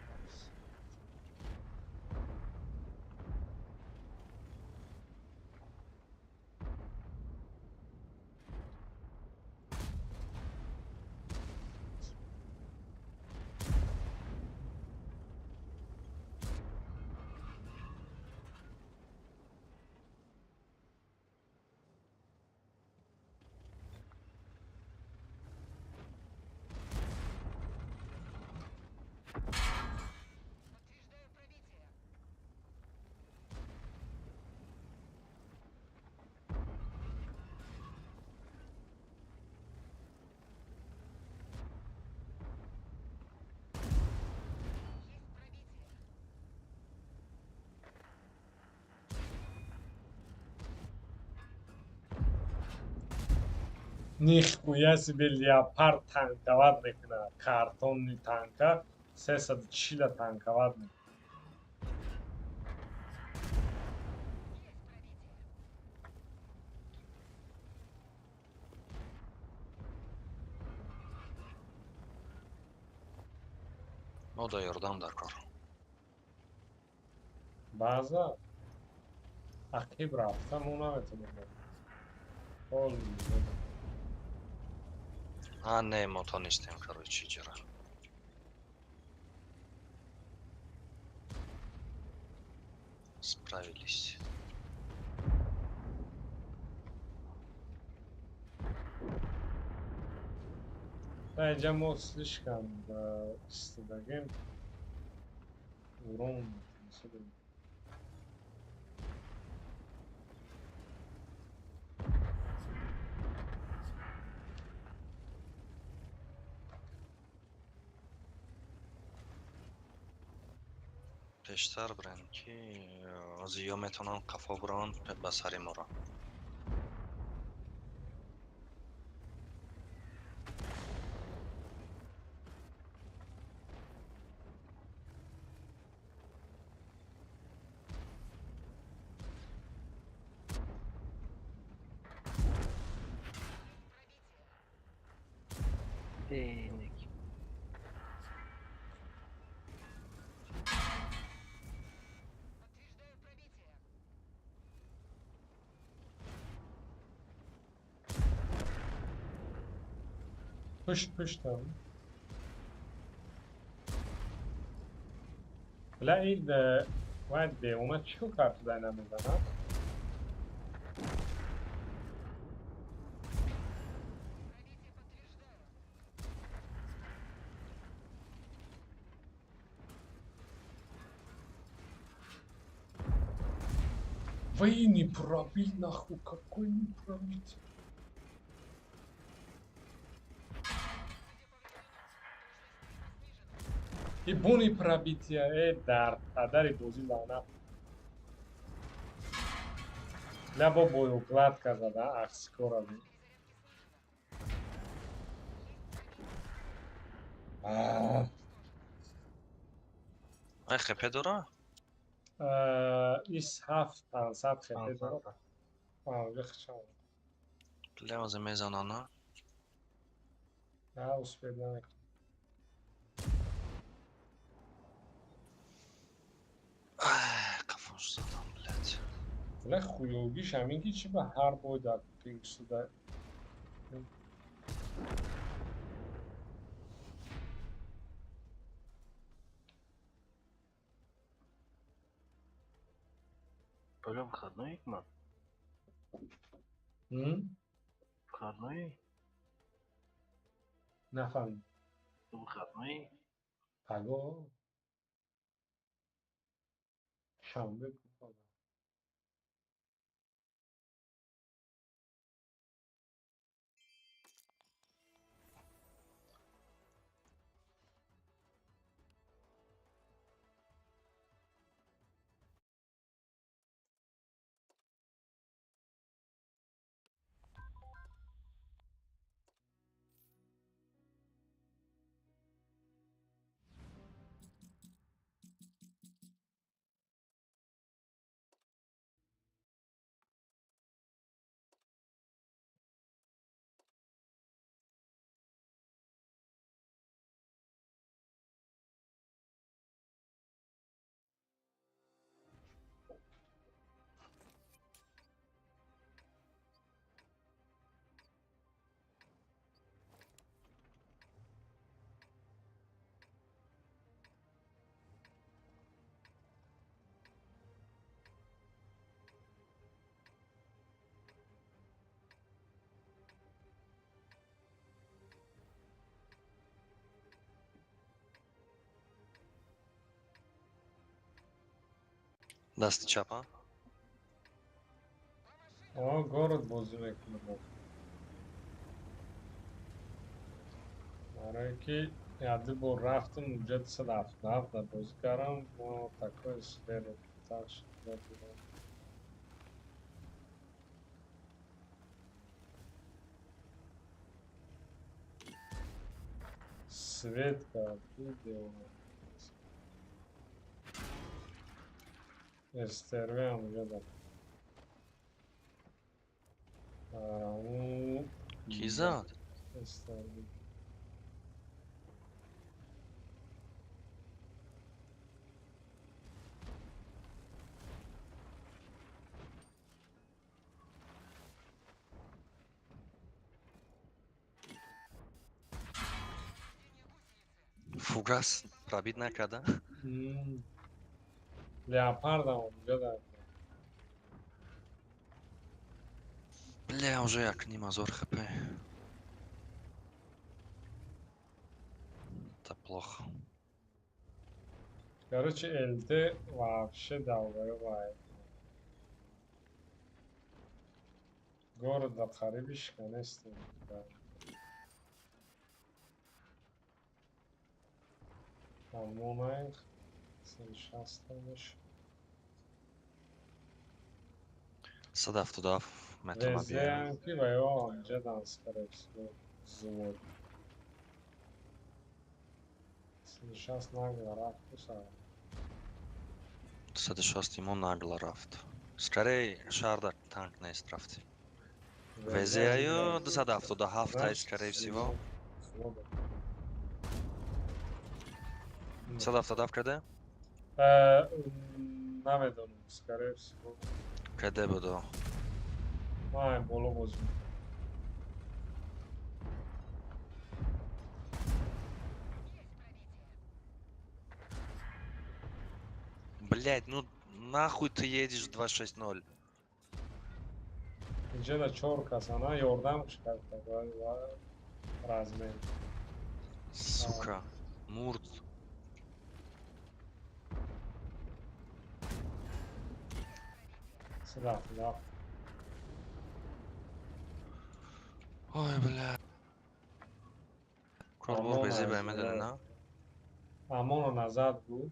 Нихуя себе леопард танковать мекунад. Картонный танка 340 танковать мекунад. Мода Йордан Дакар. База. Акиб рафтам унавэтон. Ol. А, не, мотонистем, короче, вчера. Справились. Бence слишком istediğim урон. Пештар брен ки ё метавонанд қафо буранд ба сари моро. Денег. Push там. لا این باید به اومد چیکار کرد تو دینه میزنم Вы не пробил нахуй, какой не пробить? И буни пробития, дар, подари бозӣ лаънат. Лабо бою гладка зада, ахскора бу. ай хп дора? Ис 700 хп дорад. Вихчам. Левазе мезанана. Успеет намекунам. Қафош задам, блядь. Бля, хуёвиш ҳамин ки чӣ ба ҳар бой дар пинг шуда. Пойдем выходной, мам? Выходной? Нафаҳмидам. Выходной? Паго? Шанбе? Дасти чапа. город бозӣ мекунем. برای که یادی بور رفتم اونجا 277 در بازی کردم و تکای سفر تاش دادم. سویت کرد دیوانه استروی هم اونجا دارم. اون کی زد؟ استروی Фугас пробить накада. لپارد هم اونجا دارم. Бля, уже як нема зор хп. Это плохо. Короче, ЛТ вообще долбоёбая. Город до Харибиш, конечно. Амонайх. Сейчас тамш. Садав туда, в метро набьем. Везде пиво, джедан, скорее всего, завод. Сейчас нагло ракуса. Сейчас ему нагло рафт. Скорее шарда танк не страфти. Везею садав туда хафтай, скорее всего. Садав туда в КД? Намедонум, скорее всего. КД буду. Май, боло возьму. Блять, ну нахуй ты едешь в 260? Джеда чорка, она Йордан шкафта, размен. Сука. Мурт. Сюда, да. Ой, бля. Корбор бези баймеден, на? Амоно назад был.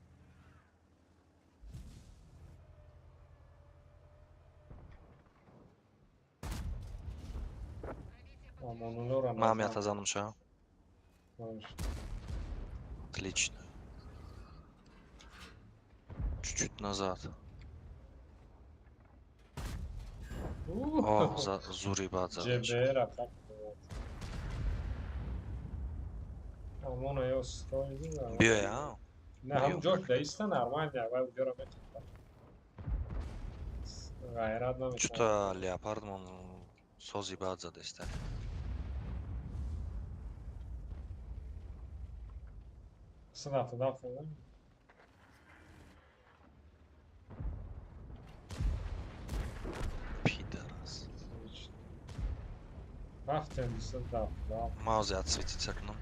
Амоно Мам, я тазаном ша. назад. Отлично. Чуть-чуть назад. О, зури бад задача. Джебера так вот. Амоно я стою. Бьё я? Не, हम जो дейста нормально, а вы берем это. Гайрат нам. Что леопардмон сози бад задеста. Сюда, туда. Пидорас. Рафтем сюда, да. Маузи отсветить с окном.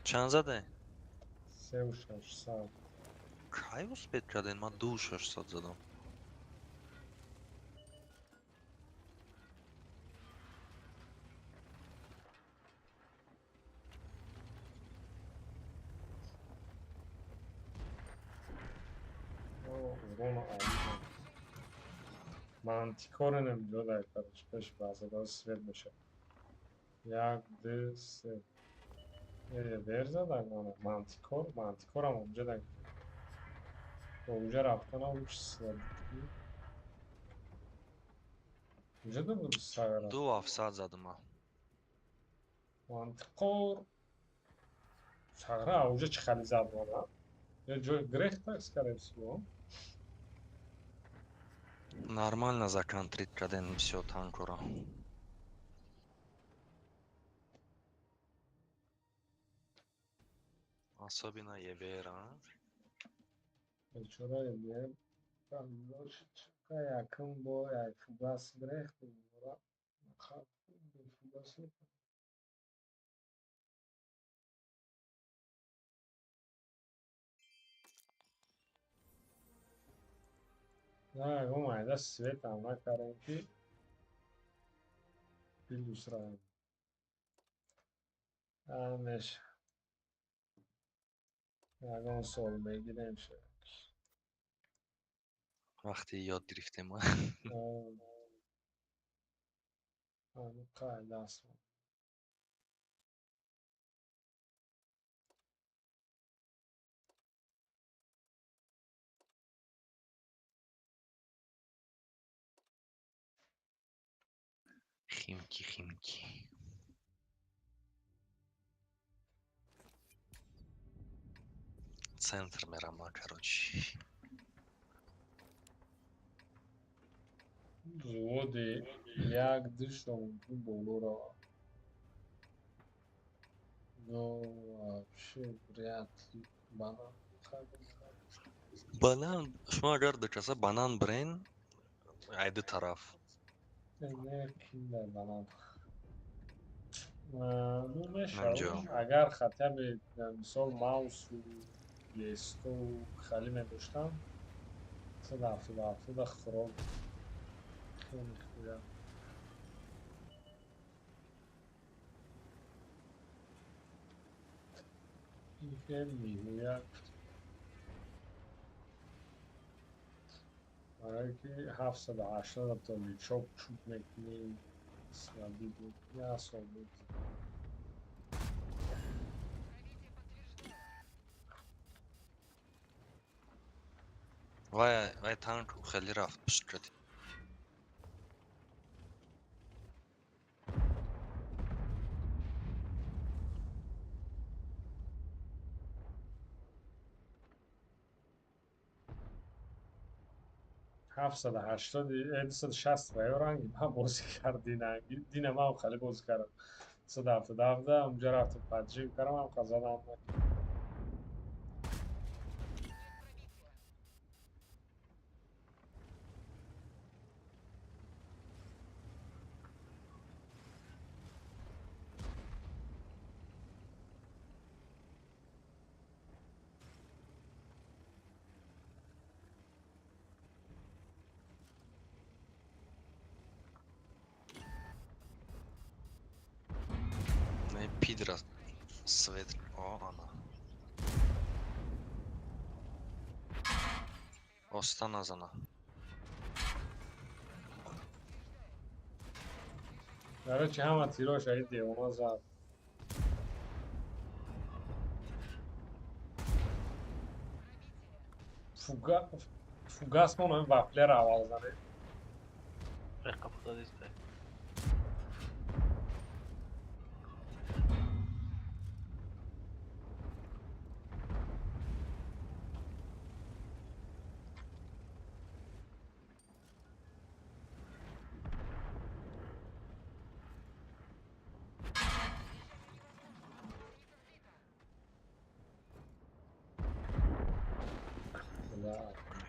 Чан задай? Севша, 60. Кай успеть, когда има душа 60 задам? О, урона алdım. Мантикоренем джодай, короче, пеш база, да свет беше. Як дес... верза да гана, мантикорам اونجا да. اونجا رفتن روش свет. اونجا да буду сагара. Ду афсад задам. Мантикор... Сагара, а уже чихали зад вона. Я джой грех так, скорее всего. Нормально законтрит, когда все танкура. Особенно Ебера. Вчера я якин бо як фугас грехтем фугас. Да, гумайда свет ама кардем ки билусраем. Амеш. ягон сол мегирем ше. وقتی یاد گرفتیم قاعده است. خیمکی خیمکی центр میرم короче Заводи як дышом болора. Но вообще вряд ли банан. банан шумо агар докаса банан брен айди тараф Не киндер банан. Ну Анҷо. мешавад агар хотя бы мисол маусу есто хали медоштам 177 хӯрок хеле хӯя. ин хеле меҳоят барое ки 780 толи чоп чуп мекунем свадиду як сол буд. вай танк хеле рафт пушт шуд 780 260 ранги ман бозӣ кардинам динамам хеле бозӣ кардам 177 унҷо рафтам паджи кардам ҳам казадам. пидра свет ана остан назана короче ҳама тирош аи девона зад. фугас монам вафлер аввал занем. Kapıda dizdi.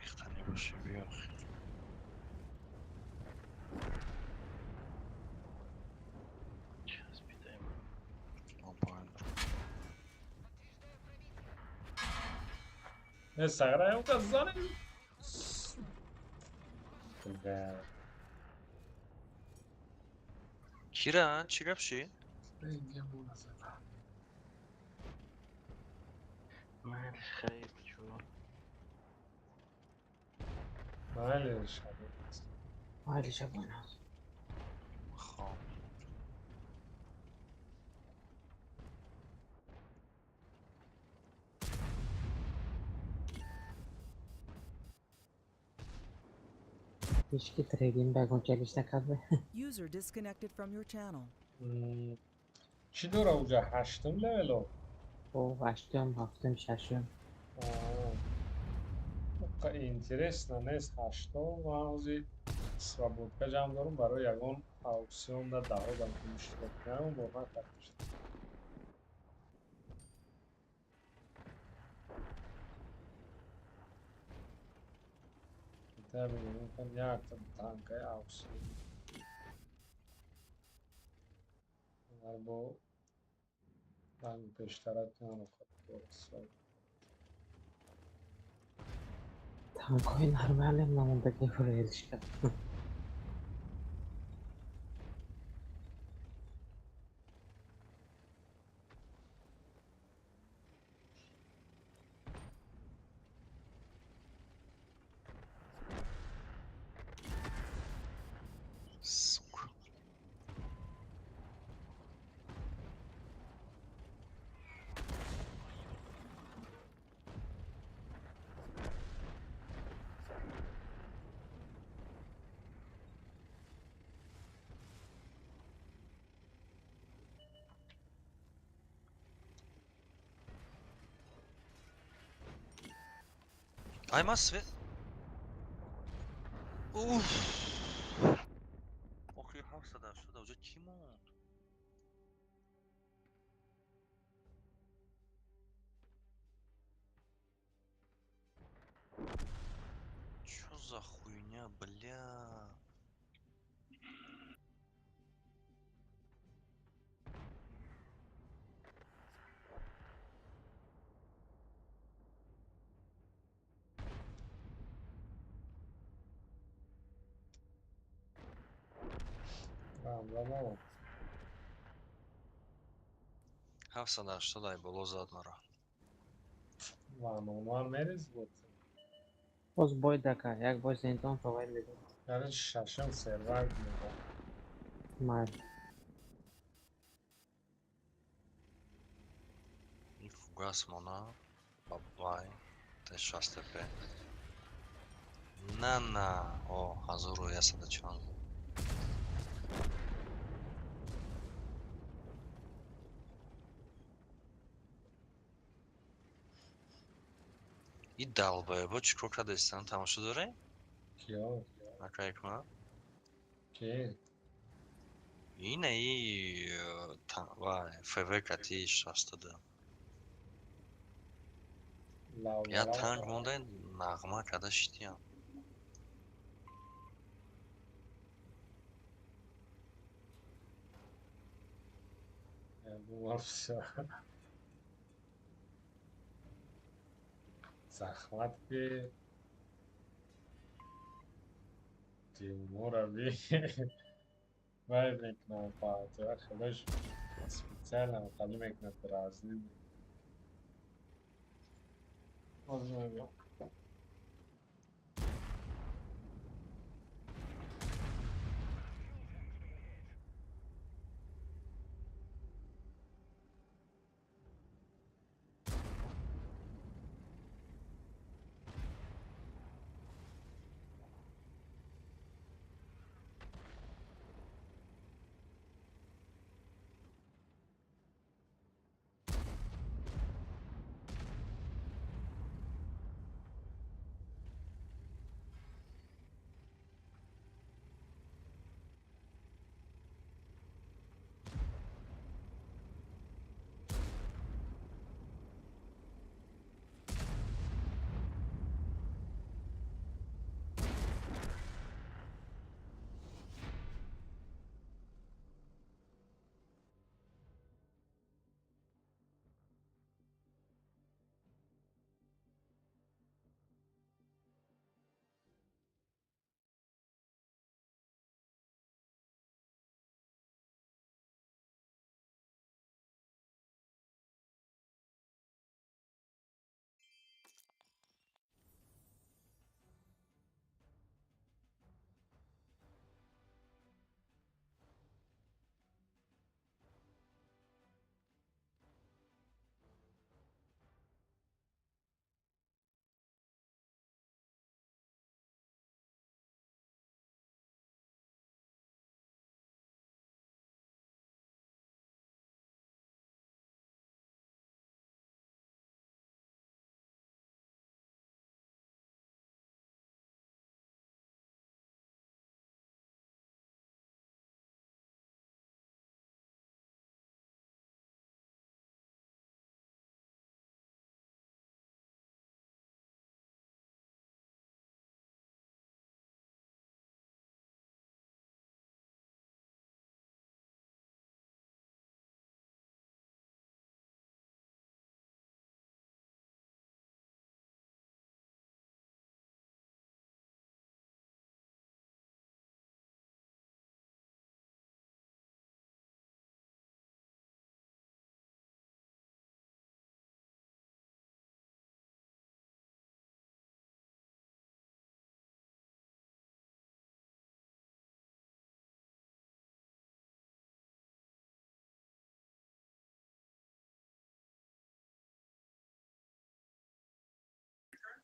ریختن نباشه بیا Сейчас питаем. саграем казанем. кира чӣ гап ши Мальш хайп, чё? майли Haydi şabana. хоб Hiç ki trading bag اونجا نکرده. User disconnected from your channel. чӣ дора уҷа 8 левело. او هشتم هفتم ششم. интересно нест 8 ман ҳозир свободка ҷамъ дорам барои ягон ауксионда даҳодам ки иштирок кунам бо ман кардаш. Tabii ben yaktım tankayı avsın. Bunlar bu tank peştaraktan okuttu. Tank oynar benim namındaki buraya erişken. Сука. Ayma свет. Уф. Ох, ехался да, сюда уже Тимон. Чё за хуйня, бля? Bravo. Hafsada şuday bolo zadmara. Var meriz bu. Boz boy така, як boy Zenton provide video. Yani şaşım server diyor. Mal. Нифуга смона. Бабай. Ты сейчас теpe. На. О, Азуру я сада чан. И далбоебо чикро крадестан тамошо дore? Kiyo. Акайкма. Ki. Ина и вай ФВ кати шастада. Я танк мондай нағма када шитиям. Bu var все. Захватки. Тимура Ви. Вайбник на паузу. Хабаш специально калимек на дразни. Возможно.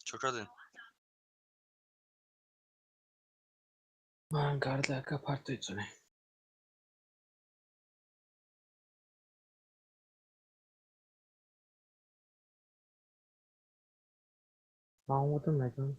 Чё краден? Man garda partiyacını. Mahmut'un mekan.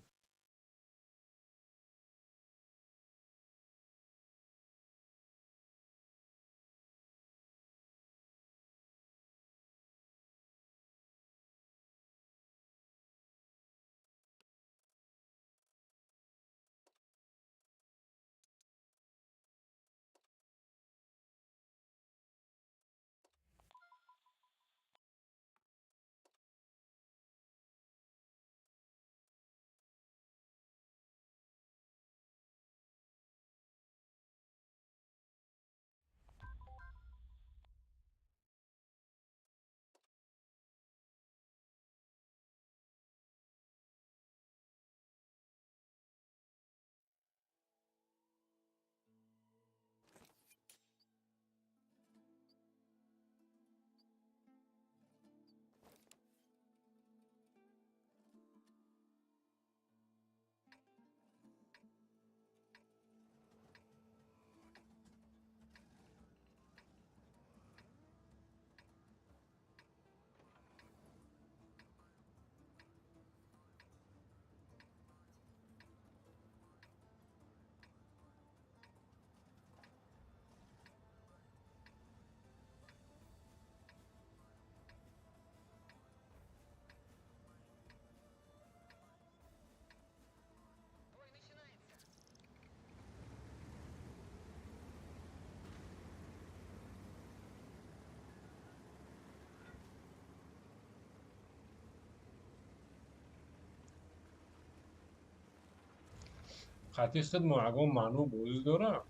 خطی خدمه اگه منو بوز دارم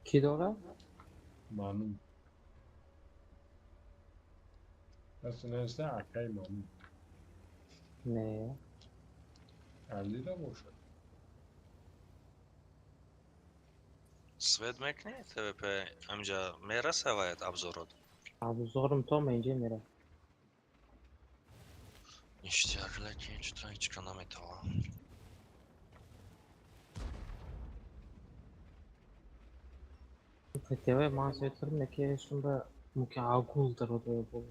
Ki dora? منو بس نشته اکای منو Ne. علی را باشه Свет мекне ТВП амжа мера савает обзорот. Abi zorum to mence mera. Ништяк ки чутра ҳичка наметава. FTV man söylerim ne ki şunda mükaguldur o da bu.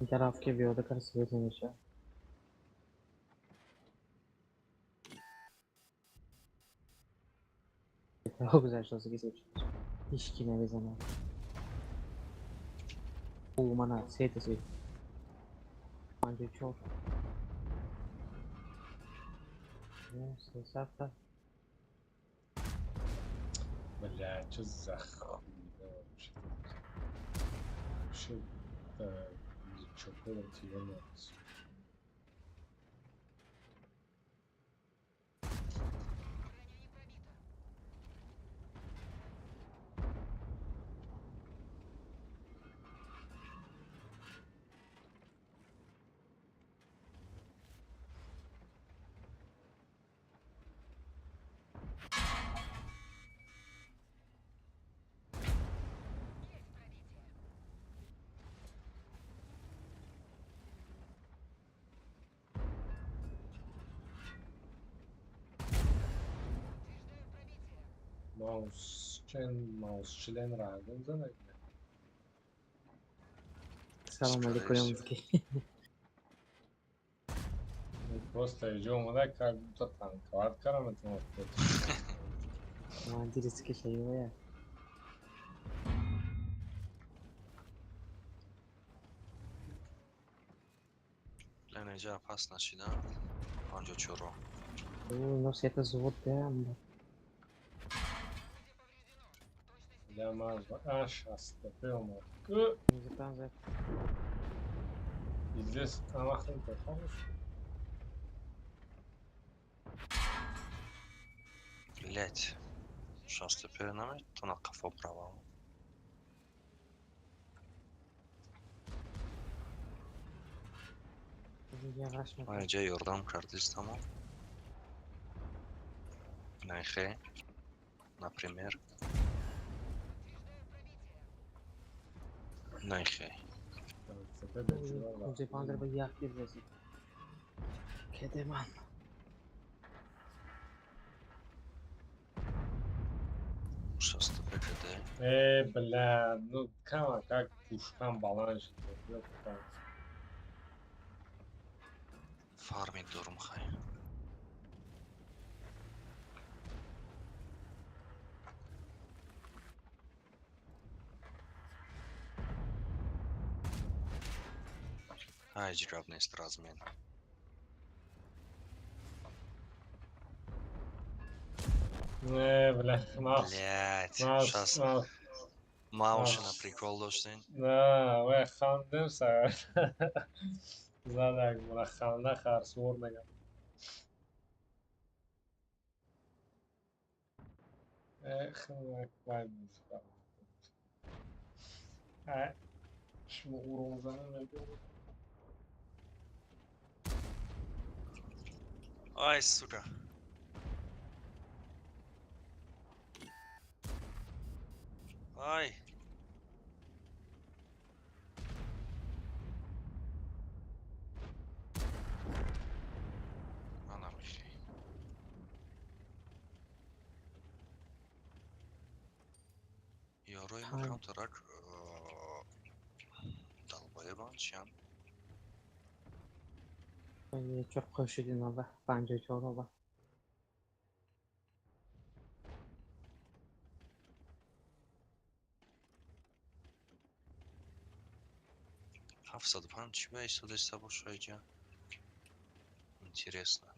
Bir taraf ki bir oda karısı verilmiş ya. Çok güzel şansı geçmiş. Hiç kine bir zaman. Bu mana seytesi. Bence çok. Ne sesafta. بله چه زخمی داشت میشه چوکو و تیره نرس ماوس چلن رایدن زنه Selam aleyküm ki. просто اینجا اومده که تا تنکارد کردم اتماع Ama dirisi şey o ya. Ленеджа пас нашида. Анжа чоро. Ну сета звук да. для маз аш астепе اومد Музыкант за. İdris anahtarı takamız. Блять. Сейчас теперь намет, то на кафе право. Yavaşma. Ayrıca yardım kardis tamam. Найхе. Например. Найхе. Kunci pandır bir yak girmesi. Kedeman. Сейчас ты ПКД. Бля, ну как пушкам баланс. Ёпта. Фармить дурм хай. Ай, жрабный стразмен. Бля, Блять, сейчас Маушина прикол доштин. Да, вай хандем са. Задаг, була ханда харсвор мегам. Вай музыка. Шмо урон занем. Ай, сука. Ай. Ana bir şey. Yoruymuş Time. kontarak dalbayıbançyan. Ben çok koşuyordum abi. Bence çok abi. Hafsad панч вейсу десь sabuşayca. Интересно.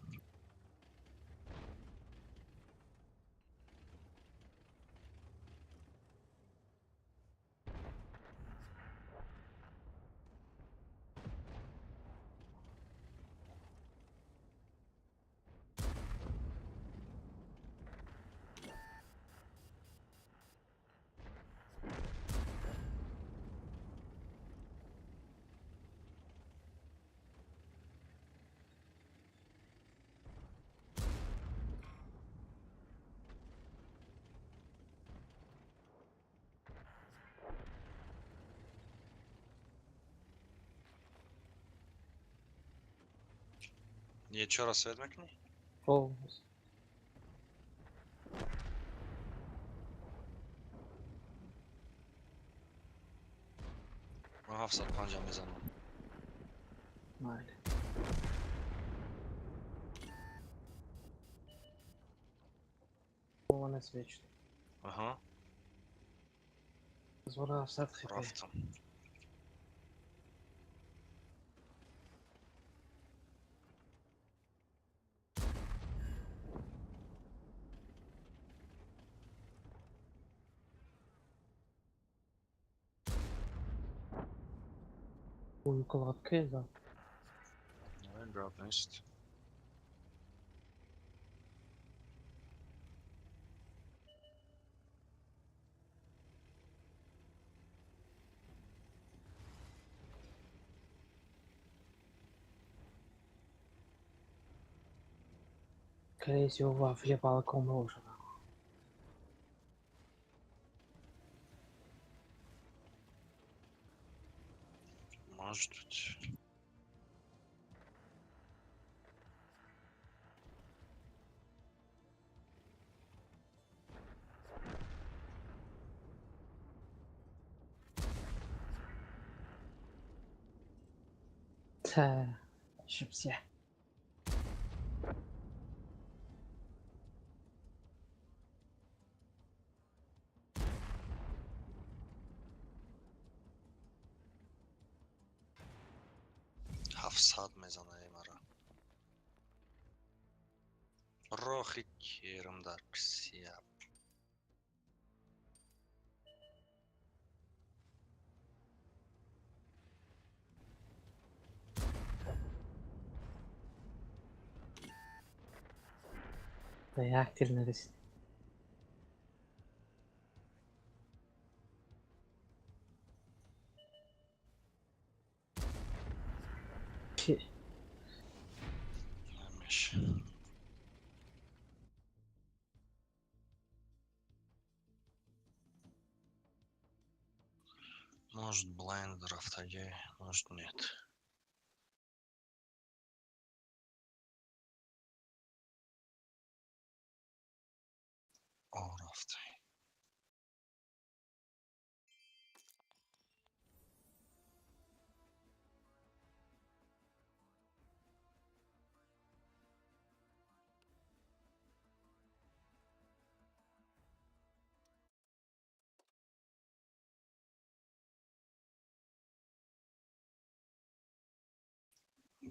Еще раз vermek mi? Olmaz. Hafsad panca mezanı. Aynen. Ovo nas već. Aha, Zora sad hipe. raftım. Uykuladı keza. Evet, drop ist. Скорее всего, вообще балкон уже. Может быть. Te. Ошибся. Hafsad mezanı emara. Rohit yerimdar psiya. Dayak neredesin? Ki. Neymiş? Может, блайнд рафтаге, может, нет. О, рафты.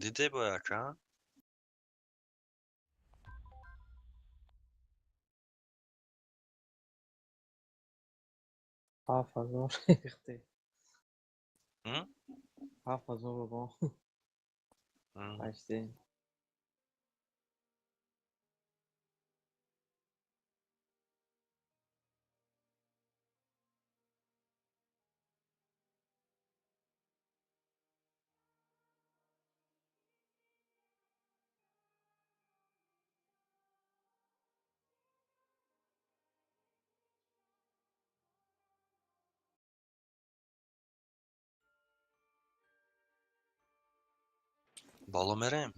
Диде бояка? حافظ اختي Hm? حافظ بابا Hm. عشتين Боло мерем.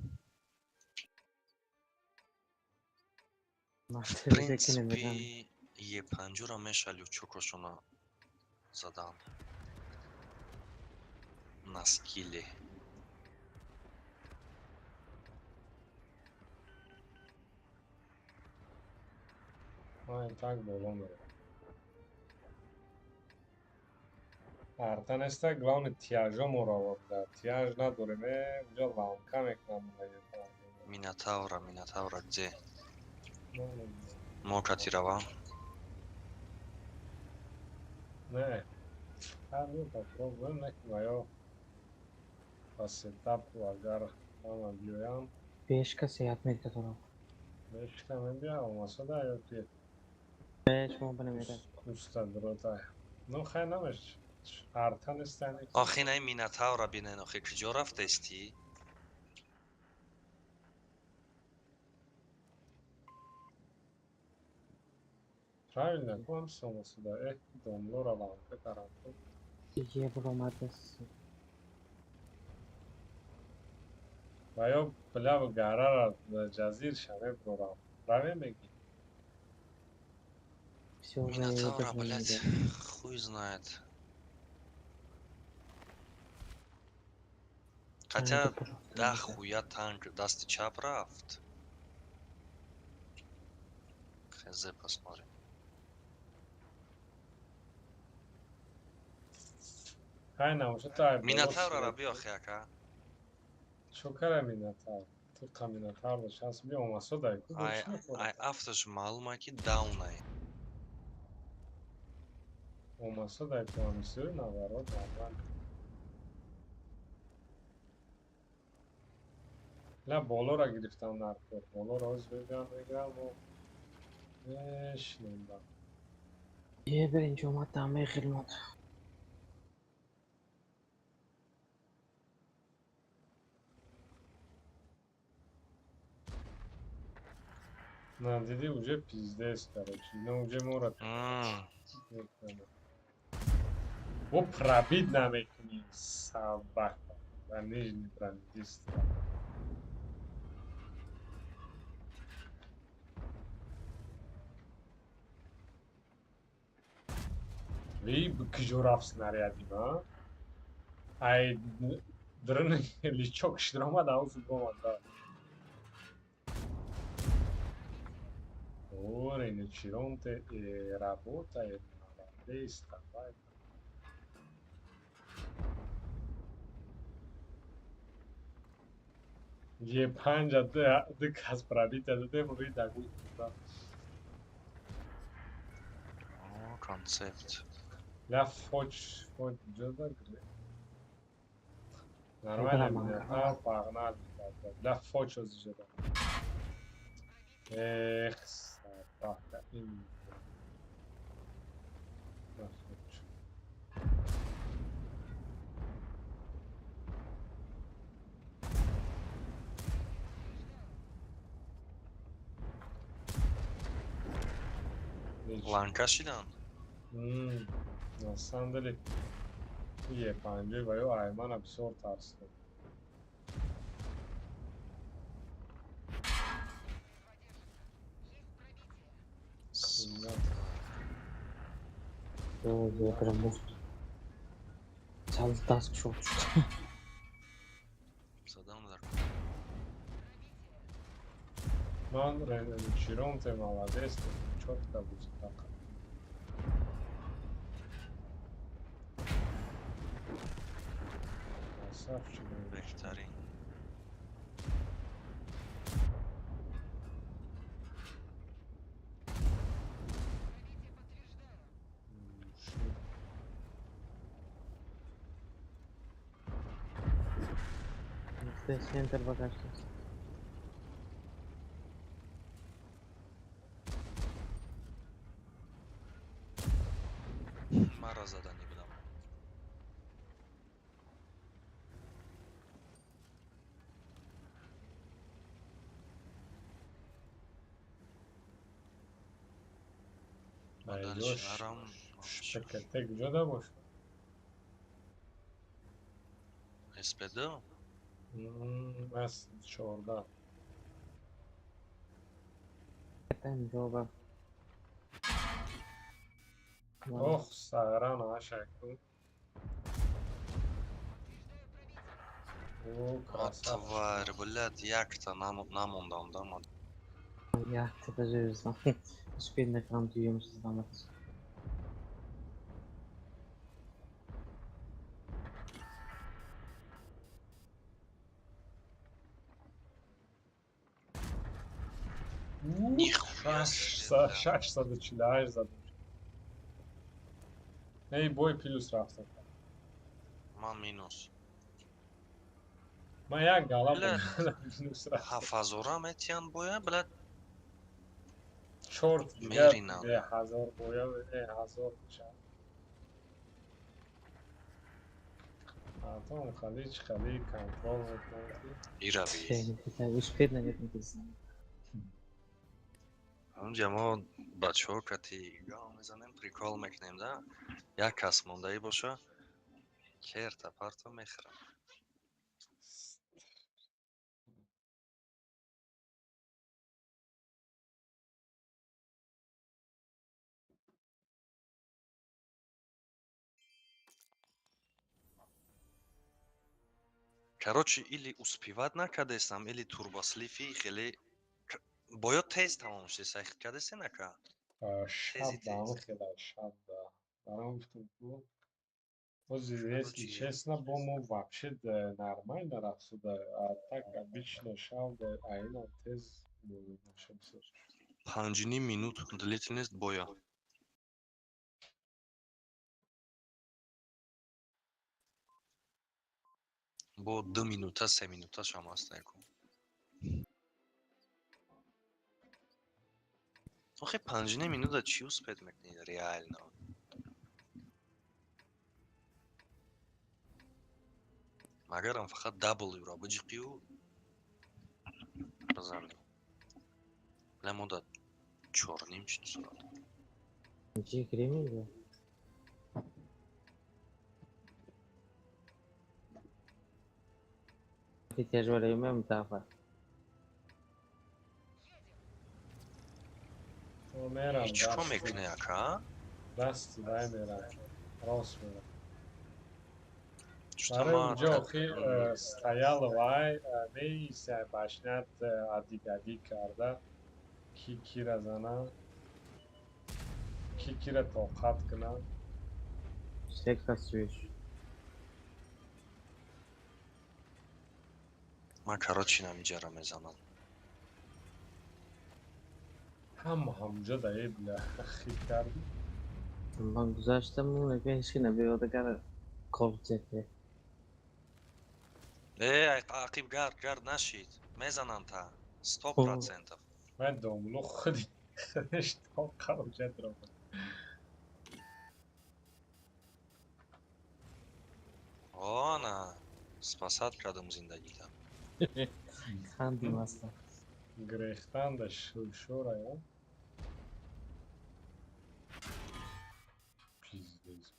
ما В ترجع كنا مرام принципе, е панҷура мешалив чукрушуна задан. На скилле. Ай, так боло мерем. Артанеста главный тяжо моро аварда. Тяж надорем, унҷо ланка мекунам. Минотавра где? Мокати равам? Не. Ҳамин попробуем некунам, ё ба сетапу агар ҳама биёям, بيش كسيات ميت كتورم бешка мебиям, масода ё ки بيش مو بنا ميرم уста дуротай. Ну, хай намеш. Артанеста не. Охи най минотавра бинен, охи куҷо рафтаистӣ? Правильно, кунам масода. Домлора ланка тарафу. يجيب روماتس Ва ё пилав гарара ҷазир шаве бурам. Равем меги. все Минотавра, выдержано блядь, мне хуй знает. Хотя, да хуя танк дасти чап рафт. Хз, посмотрим. Хай намоша тай. Минотавра биё хяка. Чо кара минотавр? Ту ка минотавр шанс биё масода. Ай автош маълума ки даунай. Масода кунам сӯ наворот аввал. لا بالора гирифтам наркор. Болора ҳоз мегирам ва мешинам. یه برنج اومد دمه خدمت На, диди, уже пиздец, короче. Но уже мора мекунам. О, пробить намекунӣ, собака. Ба нижний бандист. Ви куҷо рафт снаряди, а? Ай, дрон личок шидромад, аузу бомад, да. Ore, Cironte работа e testa, vai. Je panja de kas pradita de morida gusta. О, концепт. La foch joda gre. Нормально меня, а погнали. La foch os joda. Эх, собака. La foch. Ланкашидан. На самом деле, یه پنجه و یه ایمان بسیار ترسناک. О, я прям может. Çalış task çok çıktı. Задамдар. من چیرم ته молодец четко будет так. Красавчик. بهترین. İşte center bakarsın. مرا زدنی بودم. Найдешь Дальше шпекете где باشه. اسپدو از 14. Ben cevap. اوه سهران عشقو. اوه красавчик. тварь, блядь, як-то намондам, да, мод. Ya tepeceğiz lan. Hiçbirine kan duyuyormuşuz lan. Нихуя себе, 648 زدم. ای بوی پیلوس رفتم. من مینوس. من یک گالا بله. پیلوس رفتم. حفظورم اتیان بویا، بلد. چورت دیگه میرینم. به 1000 بویا به 1000 میشه. آتون خلیج کنترل میکنی. ایرا بی. Şey, hiçbirine gitmesin. اونجا ما بچه ها کتی گام میزنیم پریکال میکنیم ده یک کس مونده ای باشه کرت پرتو میخرم. Короче, или успевать накадесам, или турбослифи, или боёд тез тамом шуди, сахи кадесе нака. شب دارم خیلی شب دارم گفتم Если Короче, честно, по-моему, вообще нормально рассуда. А так обычно шалда, а иначе тез начнется. 5 минут длительность боя. Бо 2 минута, 3 минута шам аст яку. Охе 5 минута чи успеть мекни реально. Магарам фақат W-ро биҷиқию бизани. Бля мода 4:30 чӣ сурат. Ничего кремень. Ты тяжелый мем тафа. Мерам Чико мекуне яка? дасти дай мерам. Раз мерам. Что Баре ма унҷо охи стоял вай меиса башнят адигади карда ки кира зана ки кира тоқат куна. Всех касуешь. ман короче намиҷара мезанам. ҳамҷо даи бля хит карди. Ben güzelleştim bunu gençliğine bir oda kadar korkacak. ақиб гард нашид. Мезанам та 100%. Ман домло худиш тоқа уҷат ро. Она спасат кардам зиндагида. Kandım asla. Грехтан да шура я. Пиздец.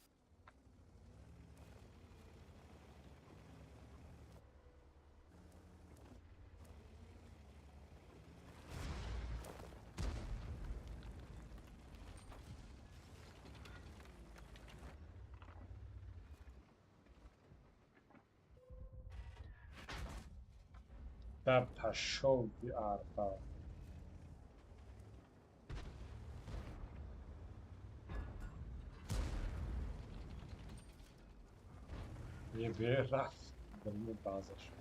Да пошел ты, арпа. Ебе рафт. Верну базаш.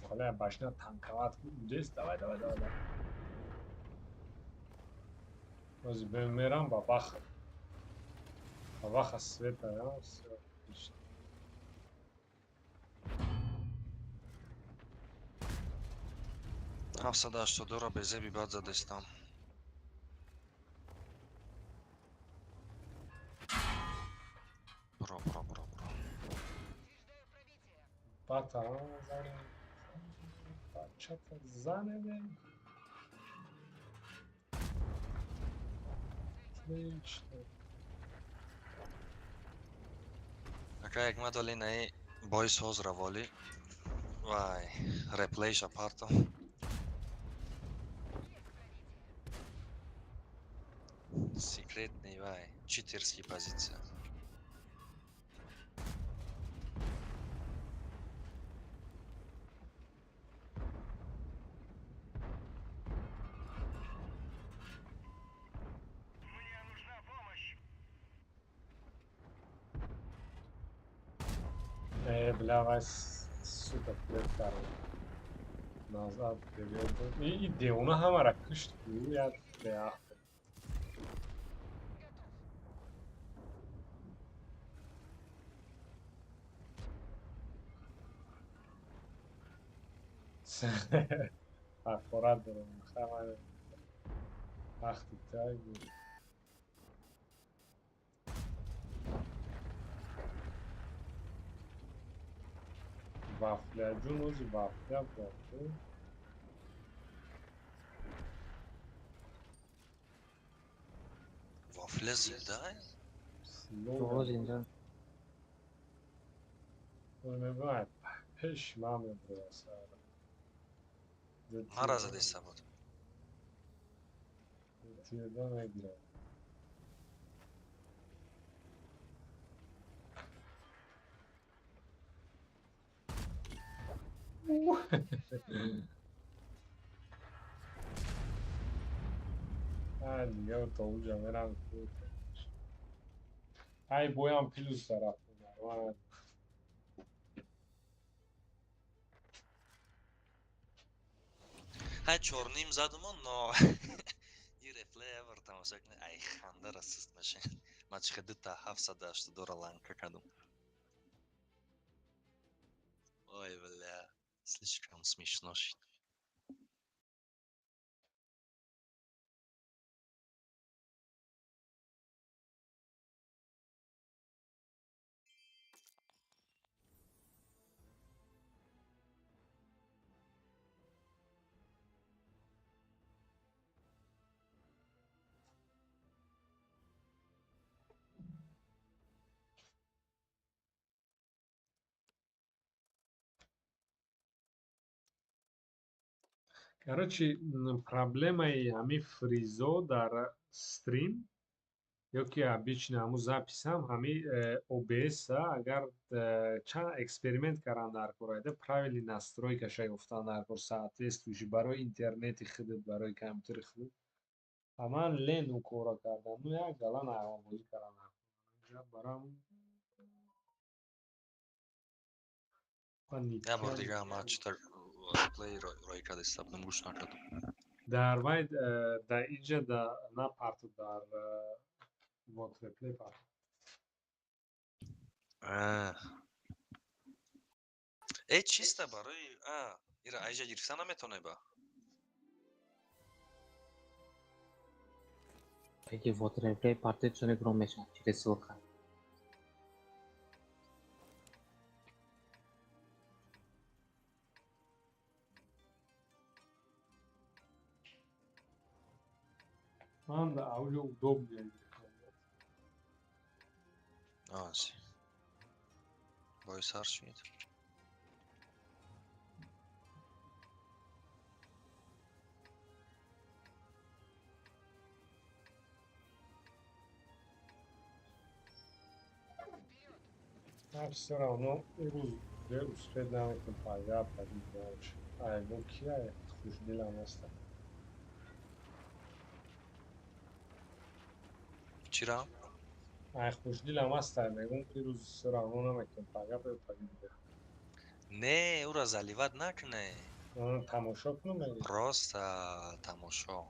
Коля башня танковать. Здесь давай. Ози бемерам бабаха. Бабаха света, а? Все. Отлично. Hafsada što dora bez ebi bad za destam. Bro. Bata, zane. Pačata, zane, ne. Отлично. Така як ма дали не бой созра воли. Вай, реплейша парто. Секретный, вай, читерский позиция. Бля, вас, сука, плетар. Назад приведу. И иди, она хамара кышт, я бля. Аккурат дурам, хамара. Ах ты тайгу. Вафля, джунуз, вафля. Вафля зиндай? Doğru zindan. Унывает. Пеш, мамы, бросара. Мара за деста буд. Тирдан играл. دیگه تا اونجا برم ای بویم پیلوز طرف بودم Хай чорним задумо, но и реплей евер тамошак не ай ханда расист меше. Мачха дута Hafsada что дора ланка кадум. Ой, бля, слишком смешно. короче проблема и ами фризо дар стрим ёки обычно ҳамун записам ҳами OBS-а агар чанд эксперимент кардам дар кораида правили настройкаша ёфтам дар кор соответствующий барои интернети худут барои компютери худут ҳаман лен ӯ кора кардам ну як дала наҳвобозӣ кардам барам Я бор дига ама читар реплей ройка дестап нумгуш накадум. дар вай дар инҷа на парту дар вот реплей парту чисто барои ира айжа гирифта наметонеба. اگه واتر ریپلی پارتی چونه گرام میشن چیره سلخه Да, уже удобнее. Ази. Боис аршмид. Все равно успеть наметон пайга поднимаешь. Айбо кия хушдилам аста. Чира? Ай хушдилам аста, мегум пирӯз все равно наметон пайга падида. Не, ура заливат накне. Тамошо кунам мегум. Просто тамошо.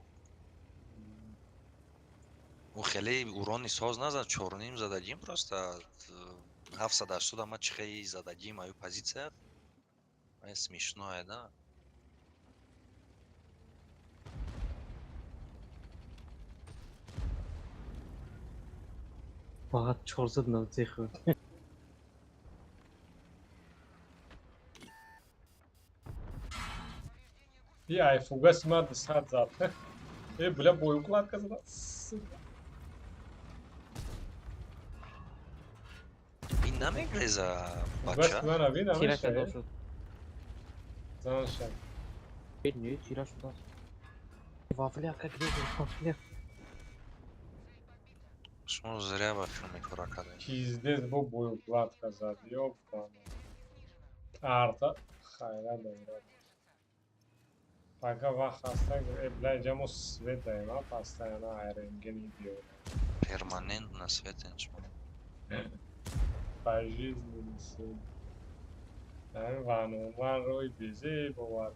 У хеле урони соз назад 4.5 зададим просто 780 ама чихе зададим аю позиция. Смешное, да? فقط 490 خود И ай фугас мад сад зад. Бля, боеукладка зада. Ин намегреза Фугас бача? мана видам چیره شده мешай. شد Занша. نه چیره شده وافلی اکا گریزی وافلی Шмо зря во филме кора кардем. Пиздец, бо боеукладка зад. Ёбана. Арта хайра дора. Пока вақт хаста, бля, ҷамо свет даем, постоянно айренгени биёр. Перманентно светенчмо. Пожизненный свет. Ван рой безе бовар.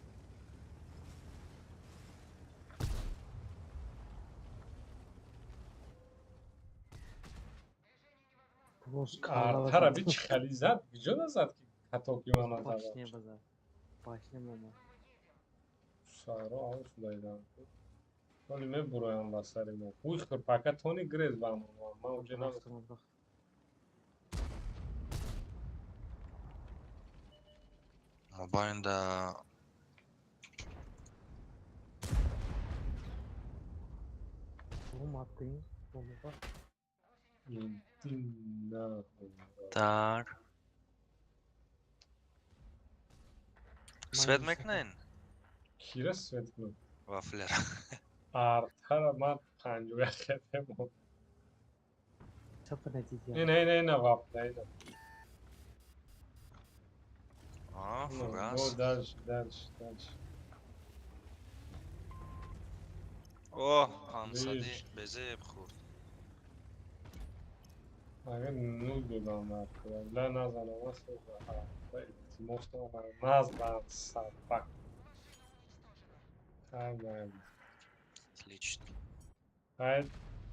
Артара бич хали зад, биҷо назад ки ҳатто ки ман назад. пашне базар пашне мома Саро аус дайдан. Тони мебуроям ба сари мо. Уйхр пака тони грез ба ман. Ман уҷа нагуфтам. Мобайнда уматин момаба Интина. так. Свет мекнен. Кира свет кунад? Вафлер. Артара ман 50 хетем. чапа натиҷа Не, вапнайда. Фугас. Дальше. О, хамсади безе бхурд. Агар нул додам наркуя. Бля, назанам аст. Илтимос кунам. Наздан сабак. Хайм. Отлично. Хай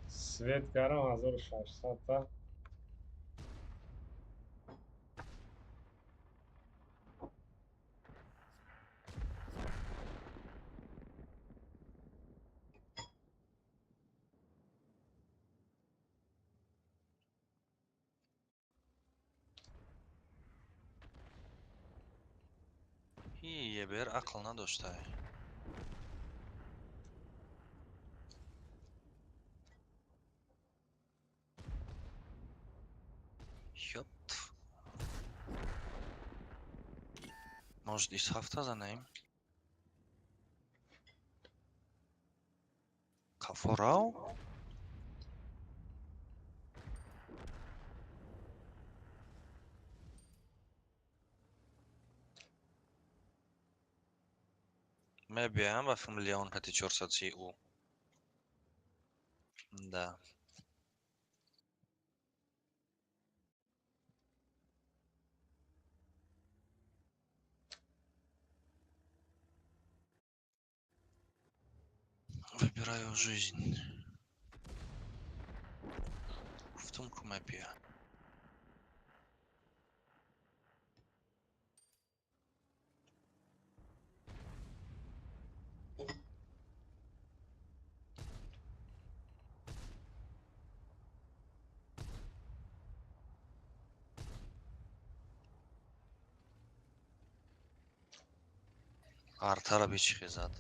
свет гарам 1600 та. Е бер ақл надоштай. Ёп. Может, из хафта занем? Кафорау? Мебиам во филм Леон хати 400 у. Да. Выбираю жизнь. В том кумепия. артара бичихи зад.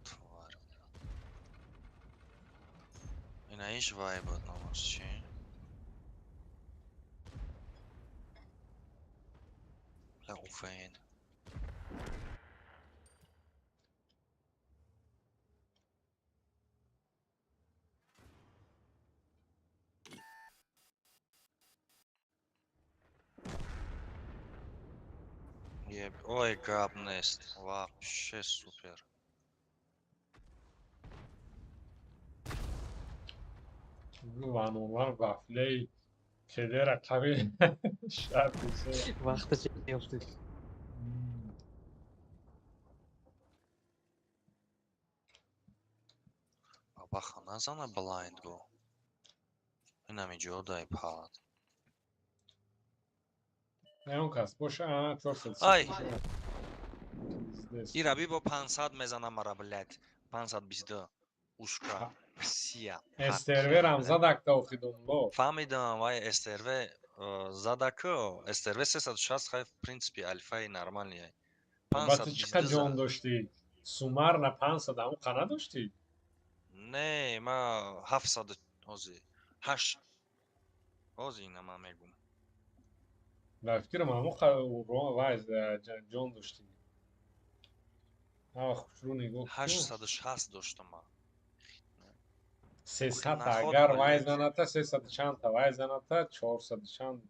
Тварь. Ина иш вай буд номас чи? Бля, уфен. Ой, габнест. Вообще супер. Ваномар вафлей кедера қави шартише. Vaqticha yopdik. Бабаха назана blind go. Инами ҷодай пад. Эон кас боша 400. Ай! Ира бибо 500 мезана мара, блядь. 522. Ушка. Псия. Эстерверам задак тавхидунло. Фамидам вай STRV задаку. STRV 360 хай в принципе альфаи нормальный. Албатта чиқа 522 ҷон дошти? Сумар на 500 аму қана дошти? Не, ма 700 ози. 8. Ози ина ма мегум. Дар фикрам аму вай ҷон дошти. Ава хушрӯ нигоҳ кун. 860 доштам ма. 300 находам, агар вай блядь. заната 300 чанда вай заната 400 чанд.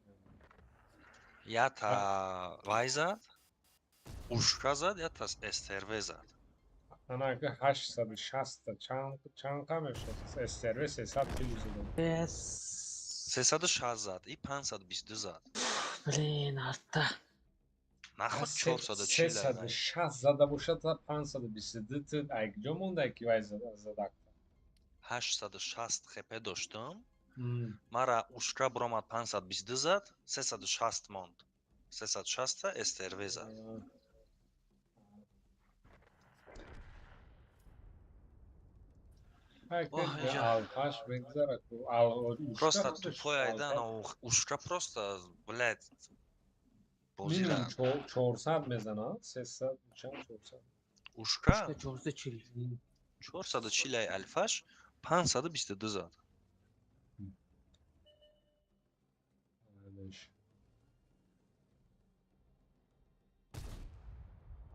Ята вай зад. Ушка зад, ята STRV зад. Ана агар 860 чанқа мешад. STRV 300 кило зад. Yes. 360 зад. И 522 зад. Блин, артта. Наход 440 лай. 360 зада бошад 522 айкҷо монда ки вай задак. 860 хп доштам. Мара ушка буромад 522 зад. 360 монд. 360 STRV зад. Алфаш бегзара. Просто тупой айдан, ушка просто, блядь, бозира. 400 мезана, 300 чанд 400. Ушка 440. 440 ай альфаш, 522 зад.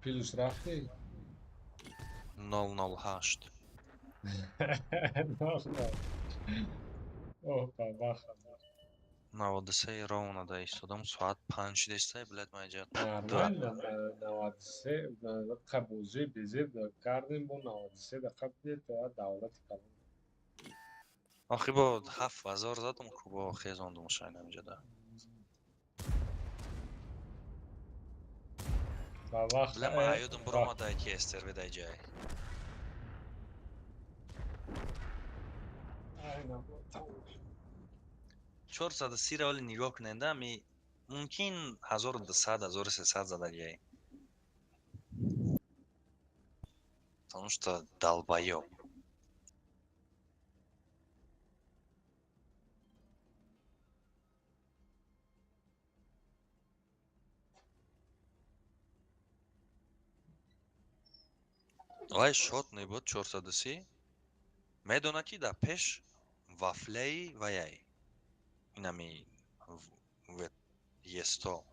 Плюс рафти? 008. Опа, баха. Наводисей ровно да истодам, соат 5-6, блядь, майҷад. Нормально, 93 қабузӣ безед кардем бо 93 дақиқа бидед давлати калон. Охи бо 7000 задам, кубо хезондум шайна миҷада. Ба вақт Бля, ма ҳаёдам буромадай ки STRV дай ҷай. айна 430 оли нигоҳ кунанда ми мумкин 1200 1300 задагиай. Потому что долбоёб. Вай шотный буд 430. Медона ки да пеш вафлеи ваяй. Инами есто.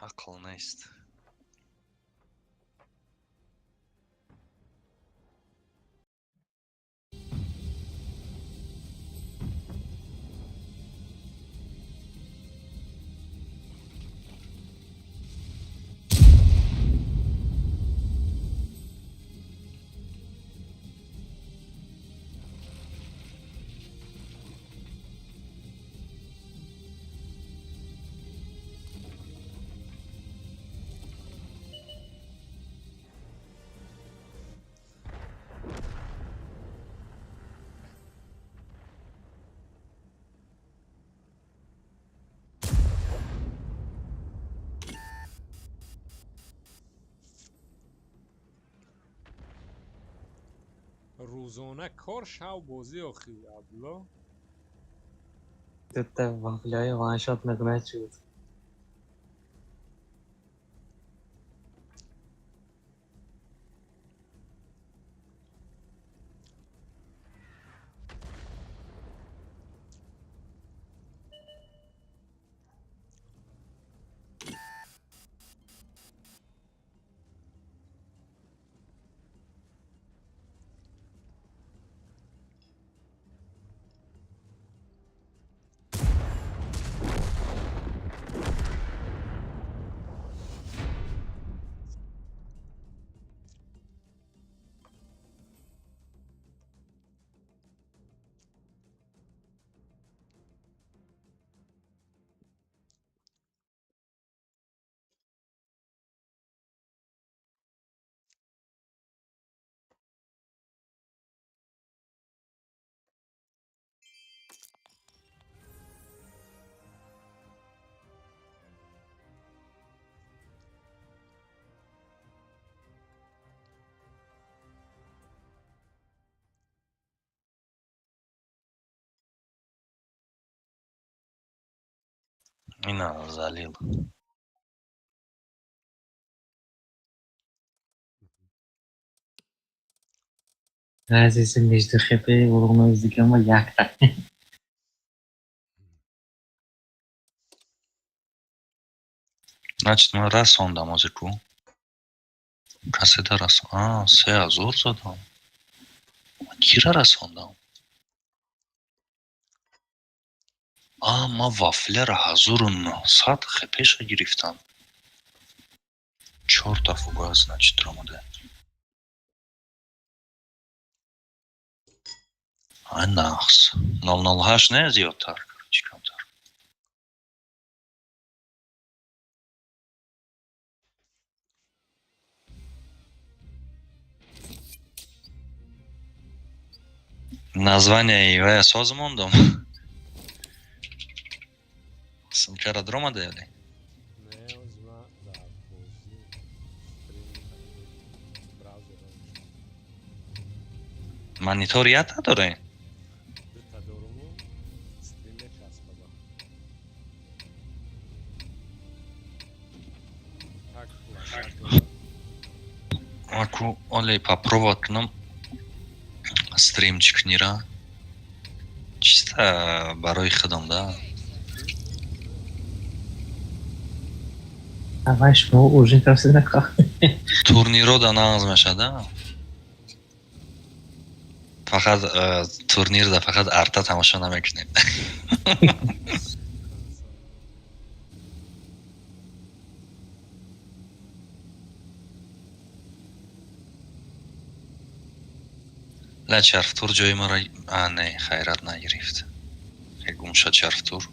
Ақл нест. рӯзона кор шав бозӣ охи Абдулло. Тут вафляй ваншот нагнать шуд. Ина залил. Разница между ХП и урона языком якта. Значит, мы раз он да музыку. Кассета раз. А, се азур задам. Кира раз он да. А, ма вафлера hazurun. Сад хпеша гирифтам. Чёртов угаз, значит, ромаде. Ай нахс. 008 не зиотар. Чикамтар. Название его созмондом. Самчара дромаде или? Ne, on zna da vozi stream browserom. Мониторията дори. Dictadorul stream čas baba. Tak, kulak. Ако оле попробовать нам стримчик нира. Чисто барой ходом, да. Давай, что уже кажется такое. Турниро да назмаша, да. Фақат турнирда фақат арта тамошо намекунем. لا چرفتور جای ما را نه خیرات نگرفت. گم شد چرفتور.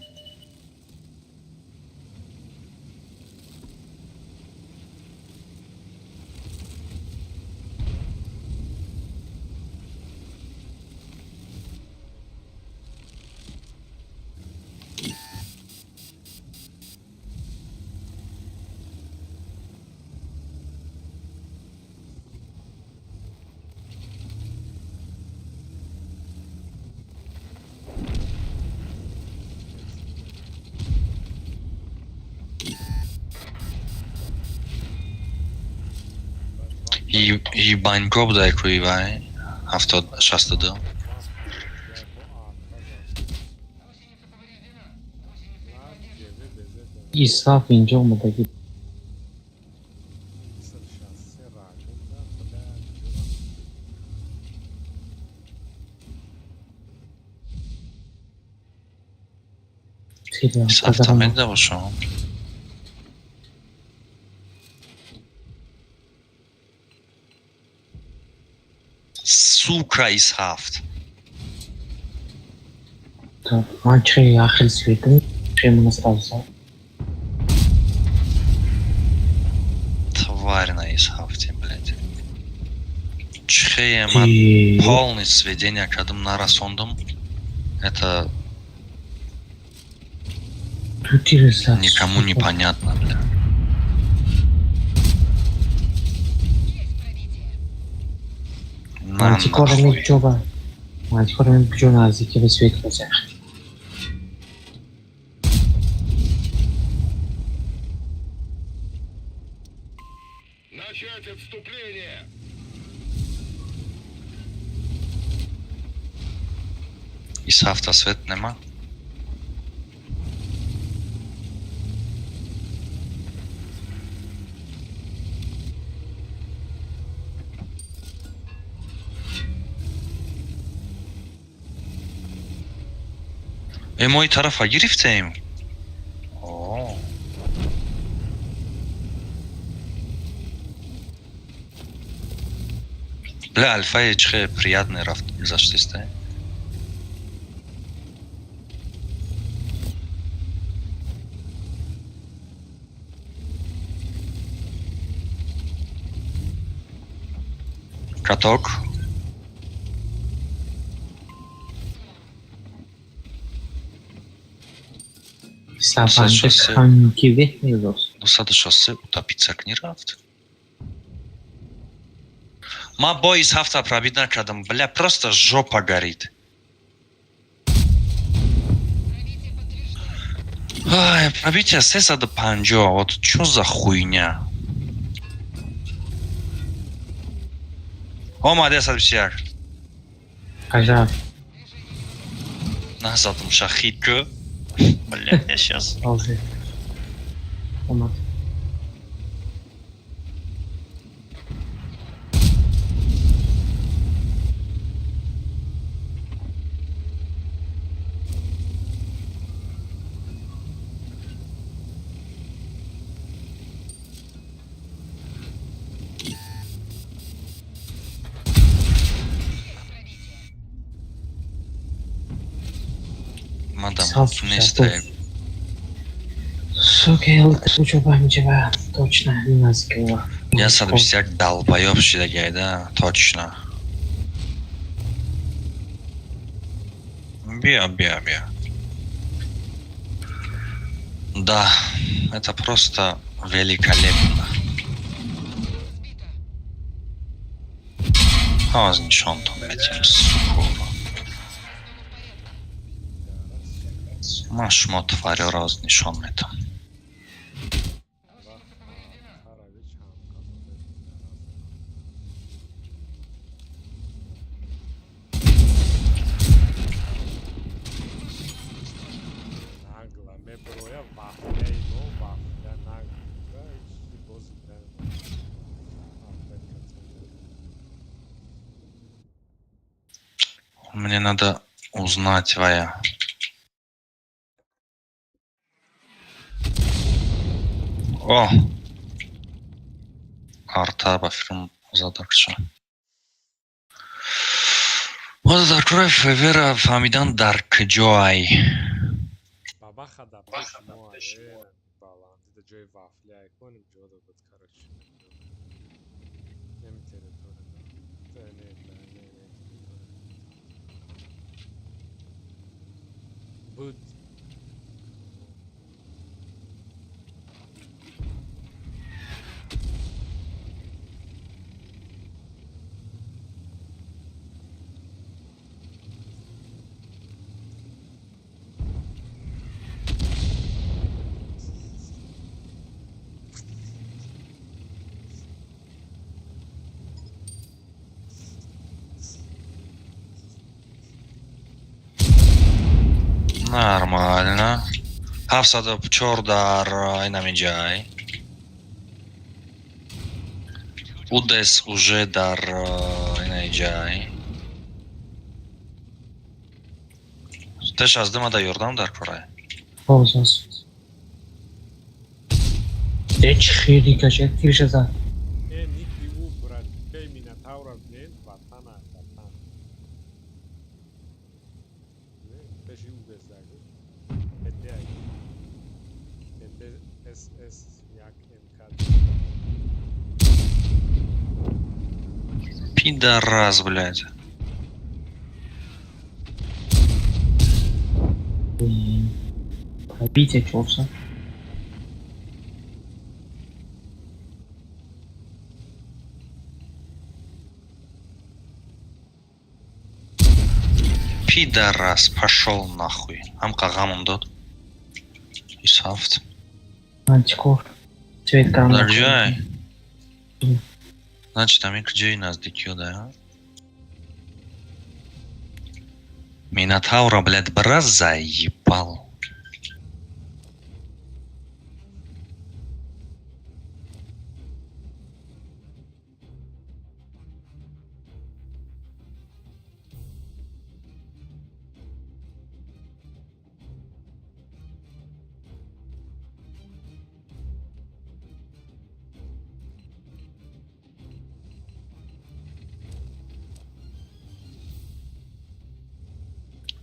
Ебань гоп дай куивай. 62. İsraf ince olmadaki Сафтамент да бошам. Сука из хафт. Мальчик яхал светом, чем он сразу. Тварь на из хафте, блядь. Чхеема полное сведение к одному нарасондам. Это никому не понятно, бля. Мантикорами чоба. Мантикорами пчёна языки в свет глазах. Начать отступление! Из хафта свет нема. Мой тарафа гирифтем. О. Бля, альфа ечхе приятный рафт заштисте. Каток. Сафанчик ханки вехмилос. Досада шоссе утопицак не рафт. Ма бой из хафта пробить накадам, бля, просто жопа горит. Ай, пробитие 350, вот чё за хуйня? Омаде 121. Ажар. Назад шахидку. Блядь, я сейчас. Алжир. Алматы. Мадам, Сразу не сейчас стоит. Сука, учебаем тебя. Точно, не нас кило. Я 150 долбоёб щедагай, да? Точно. Биа. Да, это просто великолепно. Разнишон там этим, сука. Маш мод тварю разнишон это. Nagla me broja vaflja i no vaflja nagla i pozitivno. Мне надо узнать твоя. О! Артаба фильм задакша. Вот это кровь Вера Фамидан Дарк Джой. Babaha da peki moa era balandı da joy vaflja i konim joda kod karač. Nem teritorija. To je ne. Bud. Нормально. Хавсада Чордар Инамиджай. Удес уже дар Инамиджай. Ты сейчас дыма да Йордан дар Корай. Pauzas. Deci xeyli kaçak tirşeza. E niki u brat pej mi na taura ne vatana. Ne peji u bezdagu. Ede ay. Ede SS jak MK. Пидорас, блядь. Пробитие чёрса. Пидорас, пошел нахуй. Амка гамом дот. И софт. Антикор. Цвет камня. Подожди. Значит, там и нас дикью, да? Минотаура, блядь, браз заебал.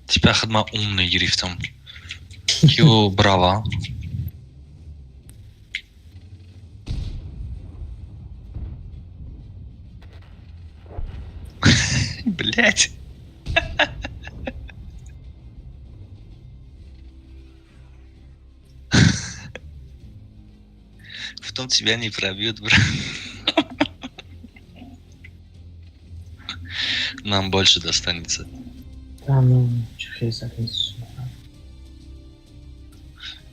Тебя ходма умный грифтом. Кио, браво. Блять. Потом тебя не пробьют, брат. Нам больше достанется. Да, ну, чехей закрыть.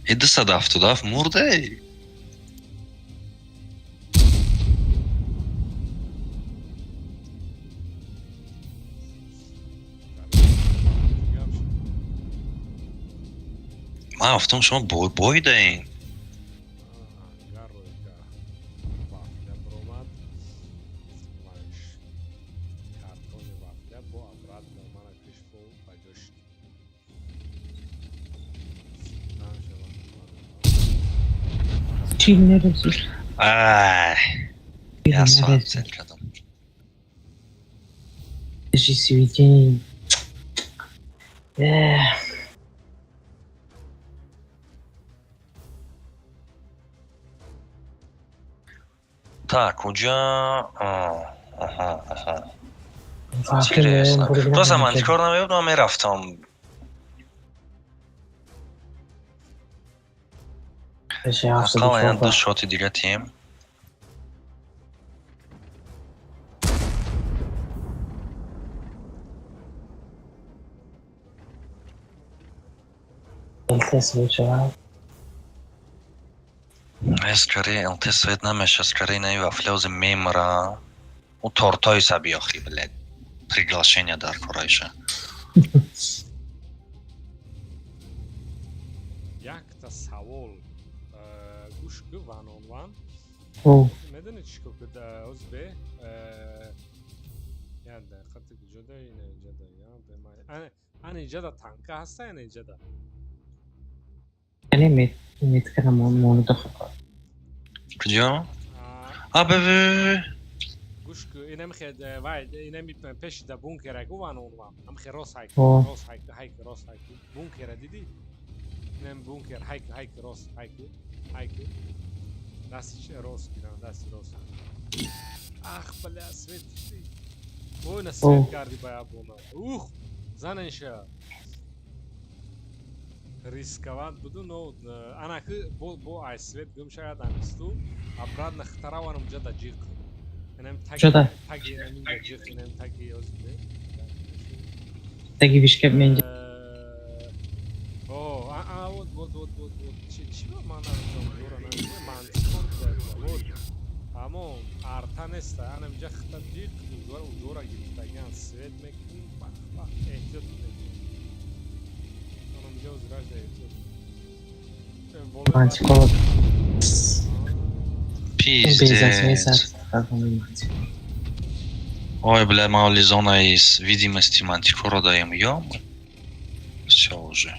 Иди садаф тудаф мурде. Ман гуфтам шумо бойдаин. Гаройга вафля бромад. Манш картони вафля бо обратно мана кишфо баҷошт. چی نرسید؟ Я соат сел кардам. چی سویتی؟ Так, куҷа? فاکر Интересно. Просто мантикор намебудам, мерафтам. Ақалан ду шоти дига тим. Скорее, ЛТ свет намеша, скорее на вафлёзы мемора. У тортой сабиохи, блядь. Приглашение дар Курайша. Якта савол гӯш кӯ ванонван. او Медонӣ чӣ кор куд узбе? Я дақиқати куҷода ина инҷада я бемай. Ан инҷада танка ҳаста яна инҷада? یعنی میتکنم مونو دخل Куҷа? Бе. گوش کو اینم خد وای اینم پیش دا بونکر کو وانونوام ام خ راس هایک آه. راس هایک هایک راس هایک بونکر دیدی اینم بونکر هایک هایک راس هایک هایک دستش راس بیرون دست راس اخ بلا سویت او نسویت کردی باید بونا اوه زننشه рисковать буду, но она бо ай свет гум шаят амисту обратно хтараванам жада ҷиқ инам Жада. таги инаминда ҷиқ инам таги озбе تگی بیشکب منجا о вот чи ба мана зора на мантикор вот амо арта неста анам ҷа хта ҷиқ зора гирифтаган свет мекуним бах эҳтиёт мантикор Пиздец. Ой, бля, мало ли зона из видимости мантикора даем. Ём. Все уже.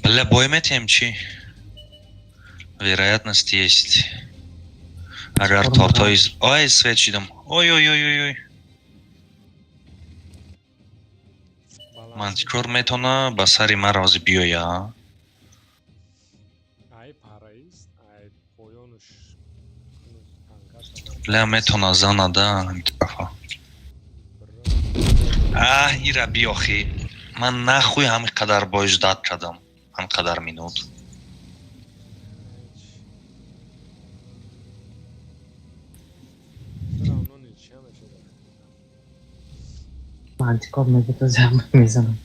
Бля, бойметем чи? Вероятность есть. Агар тортой из... Ой, свечидам. Ой. Мантикор метона ба сари ма рози биёя. ай параист ай поёнуш Бля, метона занада ҳамитарафа. Ира биёхи. Ман нахуй ҳаминқадар боиш дад кардам. ҳаминқадар минут. мантикор мебуду зам мезанам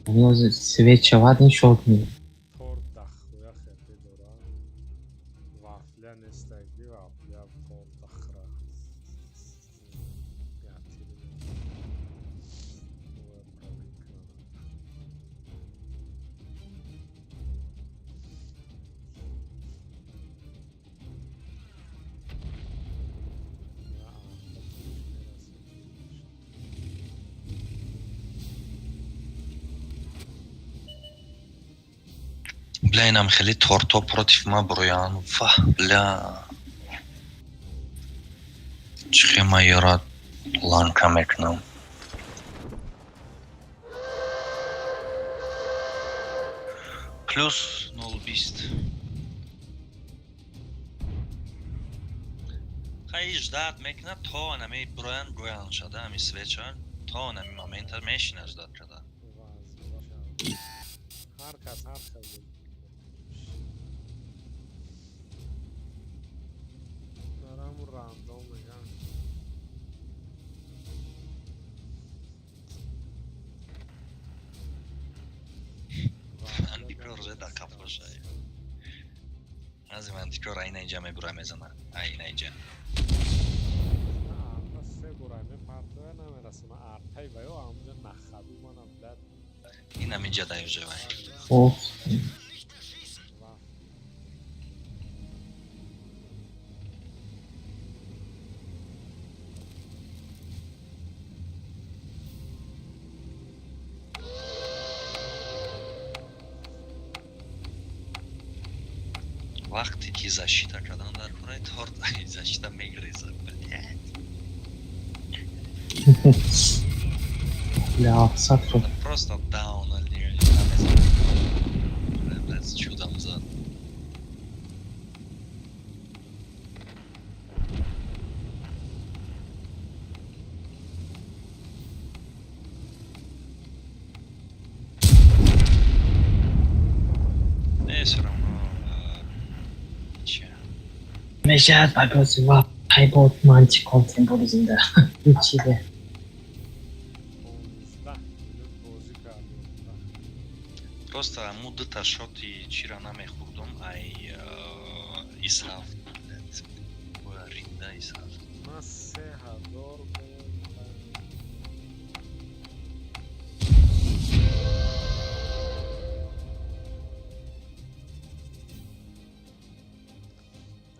نیاز سویت شود این شد می торт дахуя хепе дора вафля нестаги вафля торт дахра Бля, инам хеле торто против ма броян. Ва, бля. Чхе ма ёра ланка мекунам. Плюс 0,20. Хай ждат мекунад то нами броян гоян шада ами свеча. То нами момента мешина ждат када. ҳар кас дараму рандом меган Уже да капошай. Аз мантикор айнаинҷа мебурам мезана. Айнаинҷа. Арта се бурай мепартоя намерасона артай ва ё амҷа нахаби мана блад. Ин ҳаминҷа даёҷавай. О, Ва Вақте ки защита кардан дар кунай, торт защита мегрезад. бля, сатро. Просто даун алир намезад. Блядь, чудом зад. Не, всё равно. Че? Мешаят бабёси ва хайбот мантикон символизмда. Ичиде. 15 минут бозӣ кардем. Просто аму дута шоти чира намехӯрдум, ай исраф. Ринда исраф. Ман 3000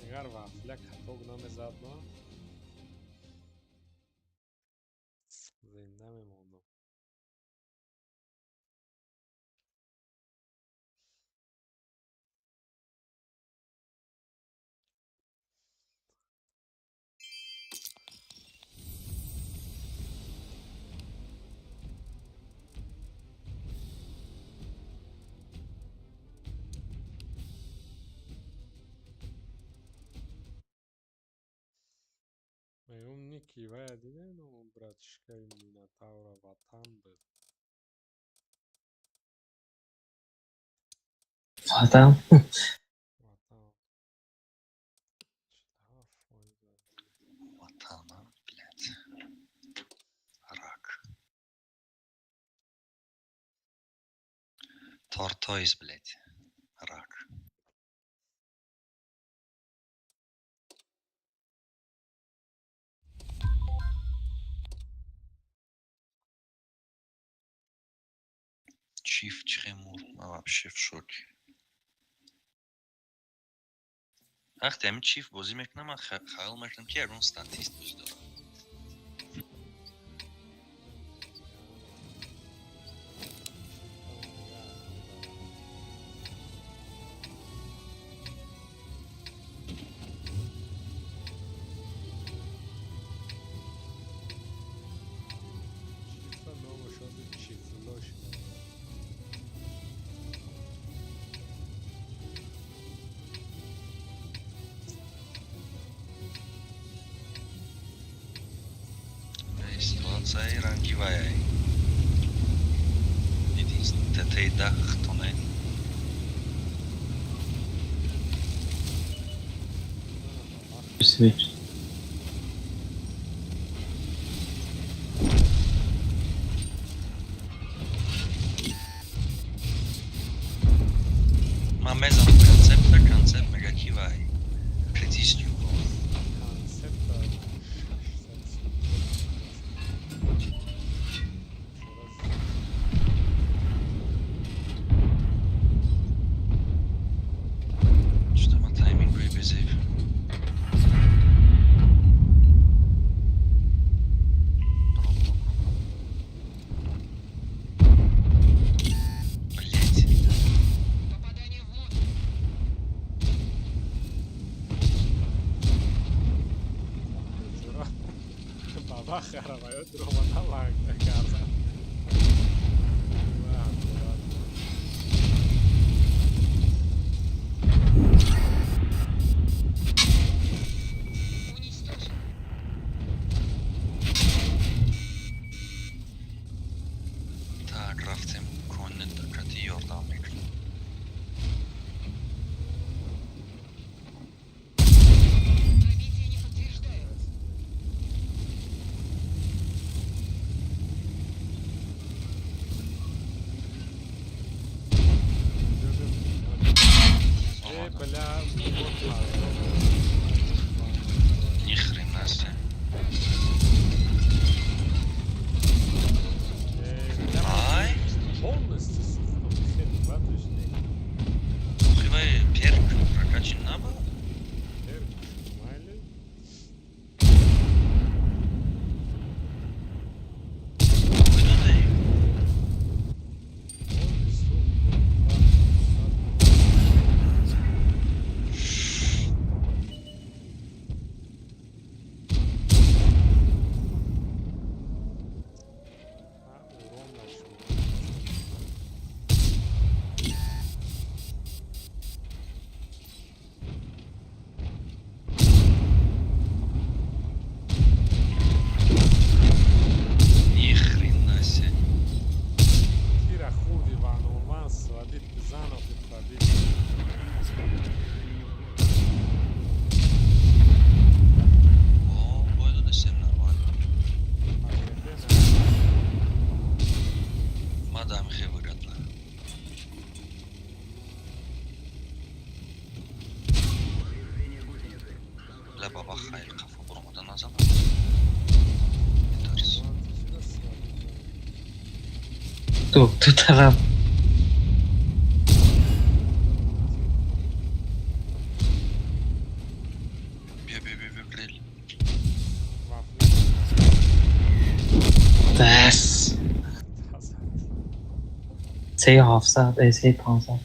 агар вафля каток намезад ман зинда мемондам. Меюм ники вая дидену братишкаи Минотавра ватан был. Ватан. Ватан. Чита фойда. Ватана, блядь. Рак. Тортойз, блядь. Рак. Чиф чхемур. Вообще в шоке. Вақте ҳамин чиф бозӣ мекунам, ман хаёл мекунам ки ягон статист бозӣ дорам. Чифа ному шоди чифлош. Ситуацияи рангиваяй. Единственное, тетей дах, то не. Свеч. Ман мезанам концепт мега кивай. Притисню. Концепта 600. Что ман таймингуи безев. Блять. Чура. Баба хараваё дромада лангда карда. Так, рафтем конне дакати ёрдам мекунам. бля, вот ладно. Ни хрена себе. Ай, Полностью сухом хет, ладушный. ухивай перк прокачан на было? Майли. Выдай. Урон нашел. Ни хрена себе. Tira худи ван уман сводит занов и пробит. О, бойду да всем нормально. Мадам хевыратна. Бля, баба хайр кафа бурмадан назад. Тарис. Ту тарап. Бе, блин. Дас. Say 700 say 500.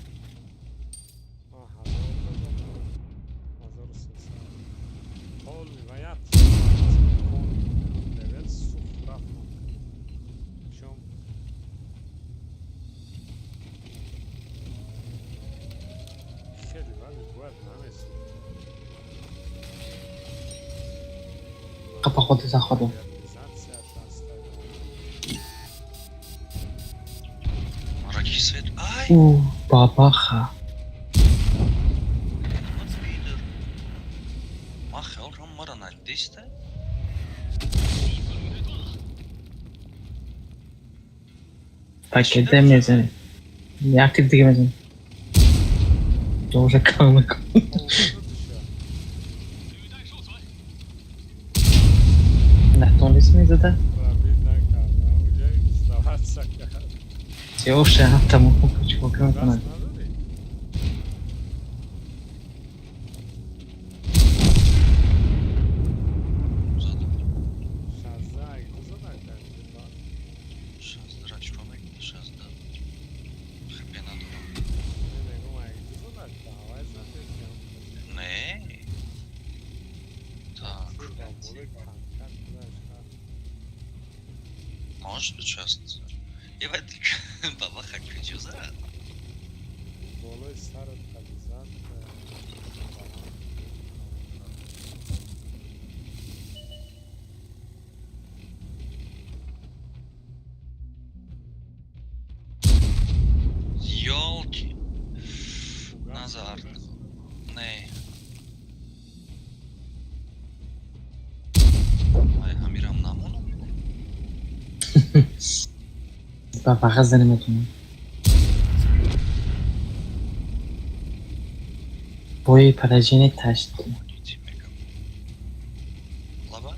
Капа ходы заходу. Мараки свет. Ай! Бабаха. Вот видер. Махел роммара наддейсте. Pakete میزنی yakıt دیگه уже kalmak. На том ismi zaten. Все уже там почему как Сейчас драч помог, сейчас да. Хп надо. Не. Так. Может быть, сейчас. И в этой баба хочу за. Ёлки. Назар. Не. Ай, Хамирам намону. Баба غزل نمیتونه بوی پراجین تشدید Лаба?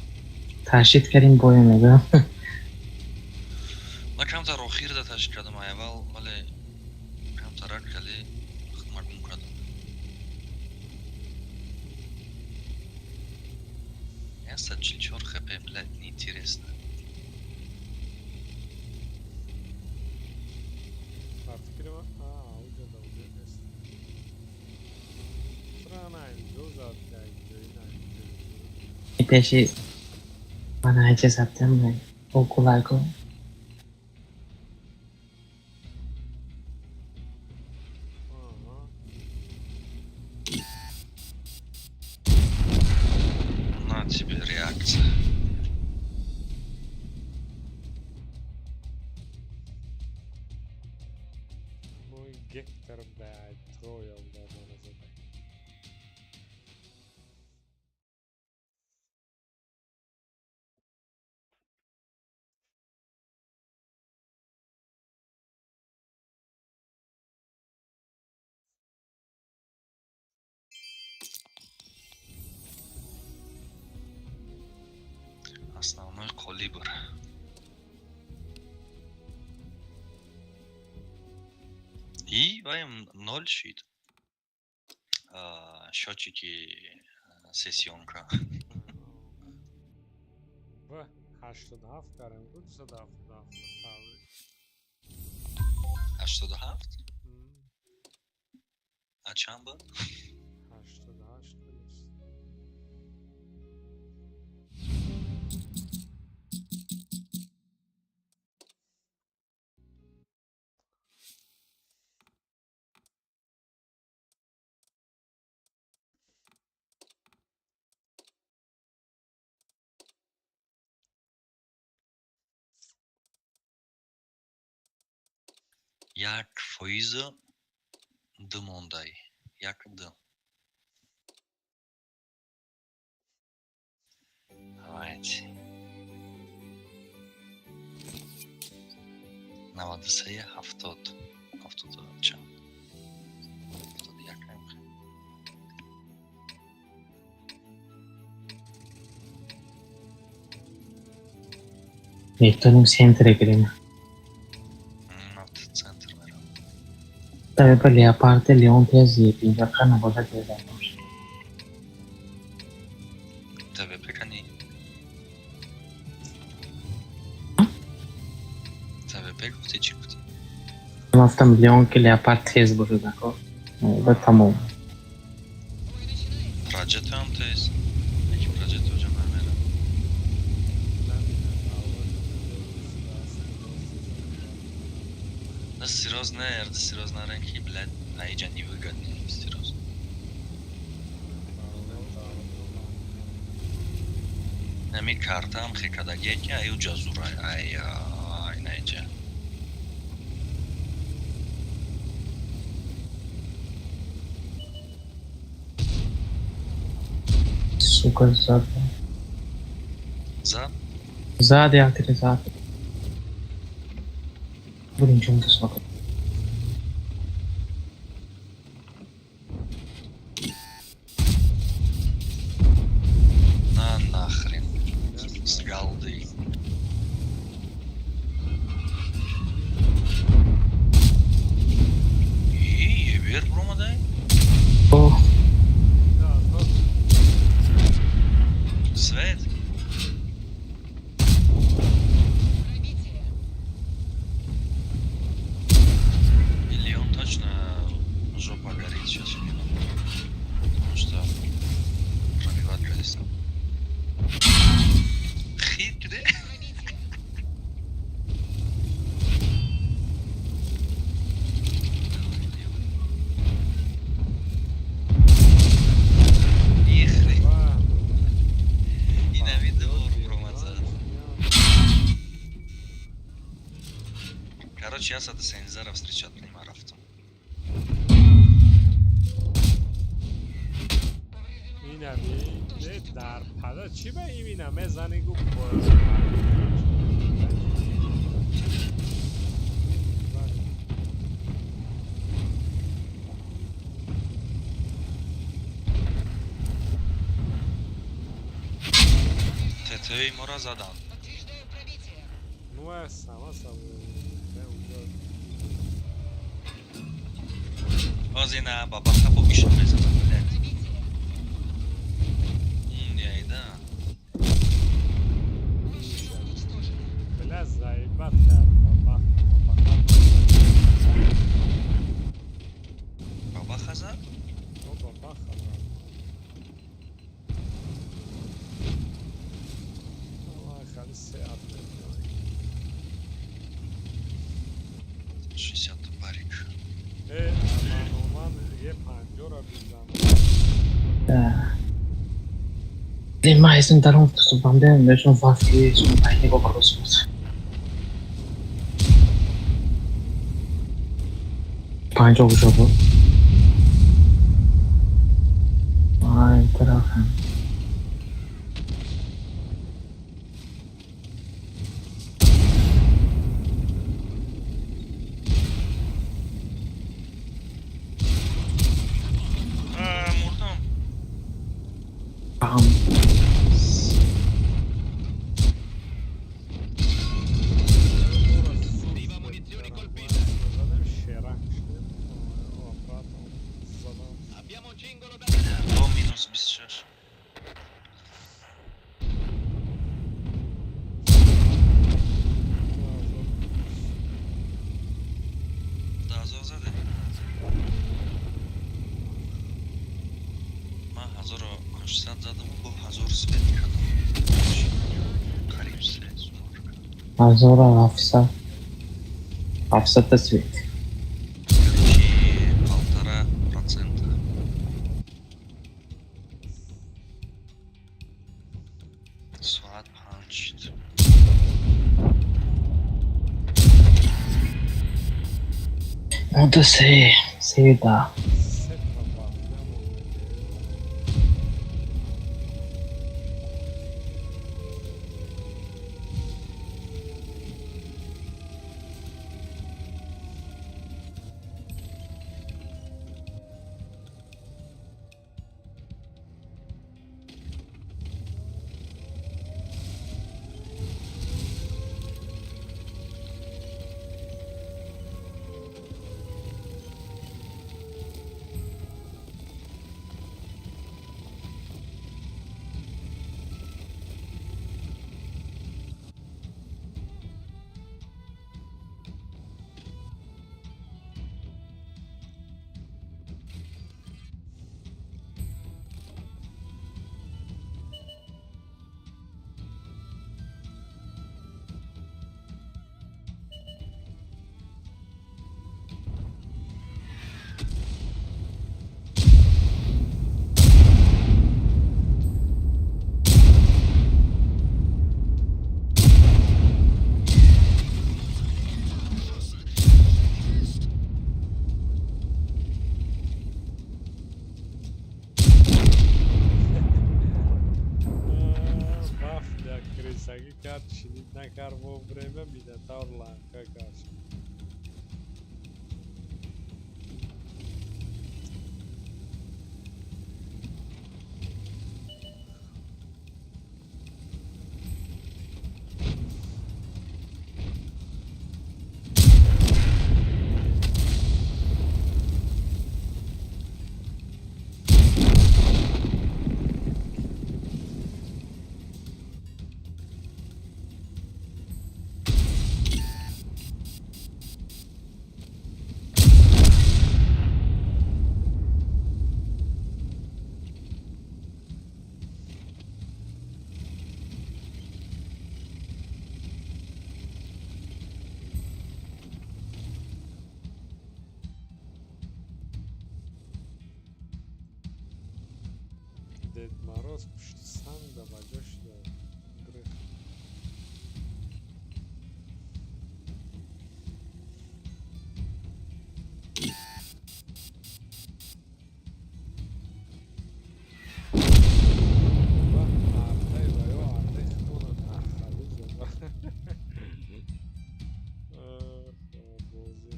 تشدید کردیم بوی میگم ما камтар охирда ташкил кардам аввал, вале камтарак кали хизматим кардам. Я 104 хп, блядь, неинтересно. این پیشی من هیچ سبتم نه او کلای کن На тебе реакция. Мой Гектор, блядь, троял, да, Основной калибр. И ноль щит. Счетчики сессионка. و 87 قرار بود 277 تبریک 87. چند بود؟ 88 درست یک فایز دو مونده. یک دو. Right. 93 70 70 چند 71 Victorim sempre grima. نفت центр میرم. Tave pe lea parte Leon te zip, inverca na boda de zanos. تبه بکنی. تبه بگفتی چی گفتی؟ Gaftam Leon que lea parte tez boju dako. Ve tamam. پراجت هم تیز. یکی پراجت رو جمع میرم. ده سیراز نه یار ده سیراز نرنگی بلد ای جنی وگدنی سیراز. نمی کارتام خیکادگی که ایو جزورای ای نیجه. Super zad. زد؟ Zad ya tere zad. Burin juntos só. На нахрен. С голды. И вверх промадай. Oh, Свет. Или он точно жопа горит сейчас. Потому что пробивать колесо. Хитрый. Ихры. И на видео промазал. Короче, я с этой Сензера встречать не марафтом. می‌بینی در پدا چی به این بینم میزنی گو تتوی ما را زدن. نو هستم بازی نه بابا خب ایشون بزنم بلد. نیایده. بله زیبت کرد بابا خزر؟ بابا خزر خیلی سیاد نمیدونی 60 باریک. من اومد یه 50 را بیزم demais tentaram subandem, mas não vai ser isso, não vai nem com crossbows. Pancho o jogo. Ai, caraca. مردم. Pam. با مینوس 26 1000 زده من 1800 زدم و با 1000 سپید کردم قریب سه 1700. 700 свет. короче 1,5%. Сват панчит. Ну да sei da. Set baba. Ne oldu? Вафля, крысаги, карточник на карво время меня тарла, какаш. Дед Мороз пушти санда бажаш да грех. Ва ардай ва ё ардай хона нахали зоба. Бози.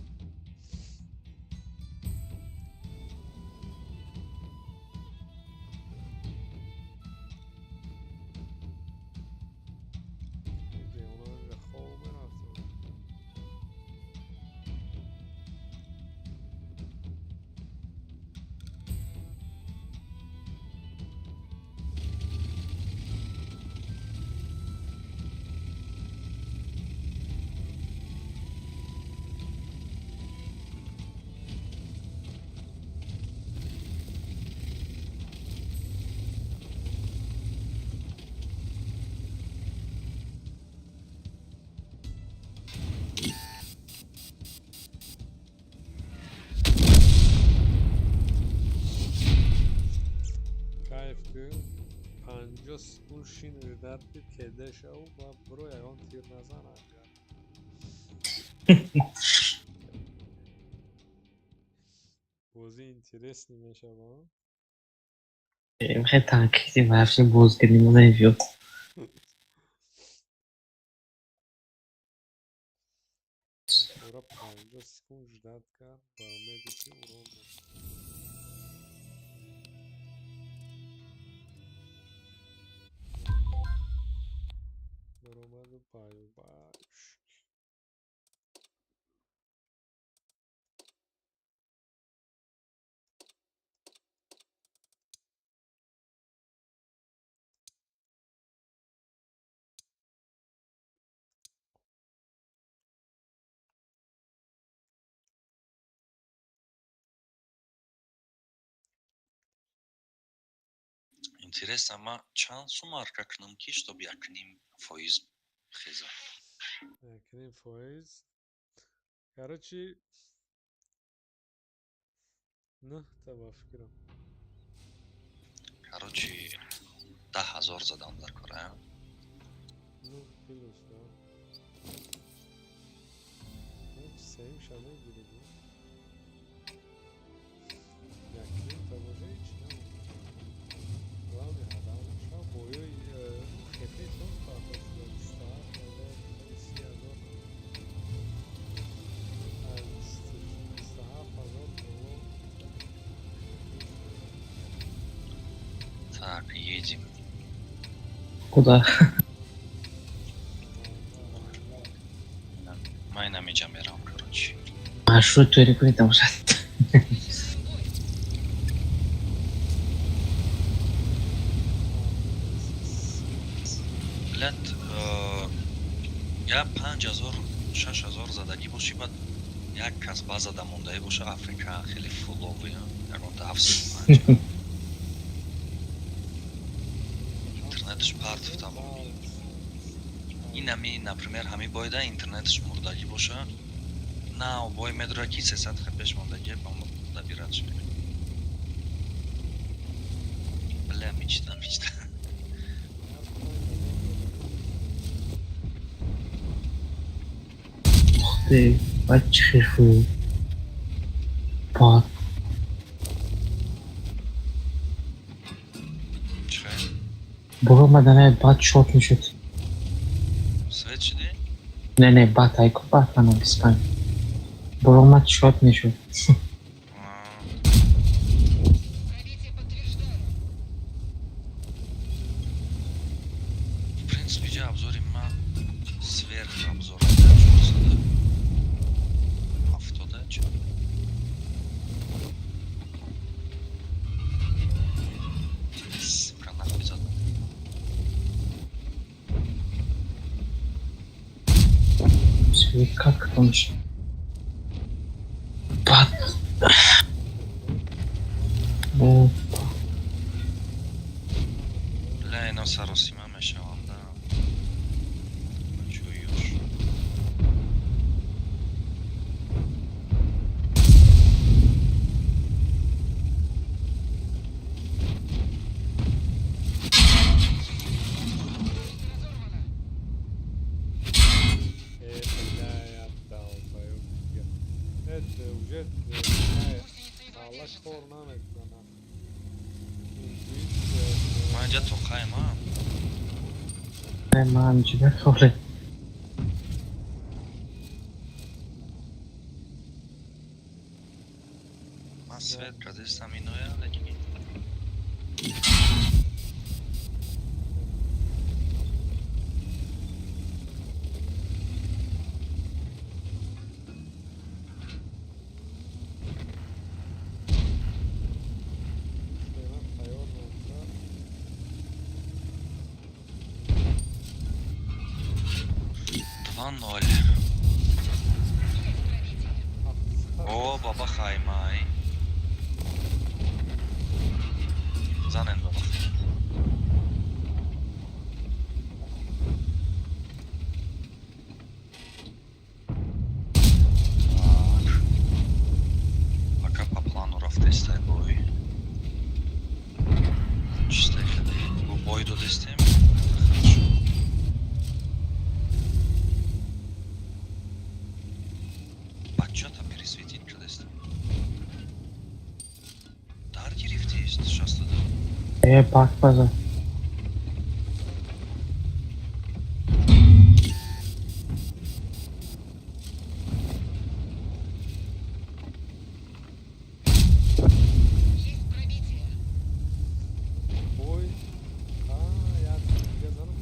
Иди, она же хоуме рафта. Кайф кун. 50 секунд шинури дарди педа шав ва биро ягон тир назан агар. Бози интересный мешава. میخوای تاکیدی ورشی بازگیری نمیاد. Ора 50 секунд ждать кар, ба умеди ки урон бошад. Баромаду паюбаш. Интересно, ма чанд сум марка кунам ки чтоб 1.5% хеза. Якнин фоиз. Короче, ну, та ба фикрам. Короче, 10,000 задам дар кора. Ну, плюс, да. Ну, сем шамо гирди. Якнин та боже ич на. Главный адам ша боёй хепе тон пахос стар, азар, 30,000. Az 27,000 долларов. Так, едем. Куда? Майна миджа мерам, короче. А что ты рекомендуешь уже? Блядь, я 5,000 6,000 задагӣ бошӣ, баъд як кас базада мондаи боша Африка хеле фуловӣ, ягон 7,5. Интернетш партов тамом. Инами, например, ҳами боида интернетш мурдагӣ боша. На, бой медра ки 300 хпш мондагӣ ба набирад шуд. Бля, мечта. Ух ты, бачхифу. Бат. Чӣ? Буро маданай бат шот мешуд. Свет шуди? Не, бат, айко бат манам бисман. Буро мат шот мешуд. В принципе, ҷа обзори ман сверх обзор 470 чӣ? Сука, нахуй задам. Свет как там же? Бат. О, Бля, ино саросима мешавам, да. Ҷӯёш. Бля, я долбоёб. Это уже халак хор намекунам. Ман инҷа тоқаем, а? ай ман ҷидар холе. Ман светка дестам иноя, лекин ноль. О, баба Хаймай. Занен баба. Так. Пока по плану рафтестай бой. Чистай ходи. Бой додестем. Хорошо. Бачата пересветить кадестем. Дар гирифтеист шастада. Бат база. Ой. Я занам.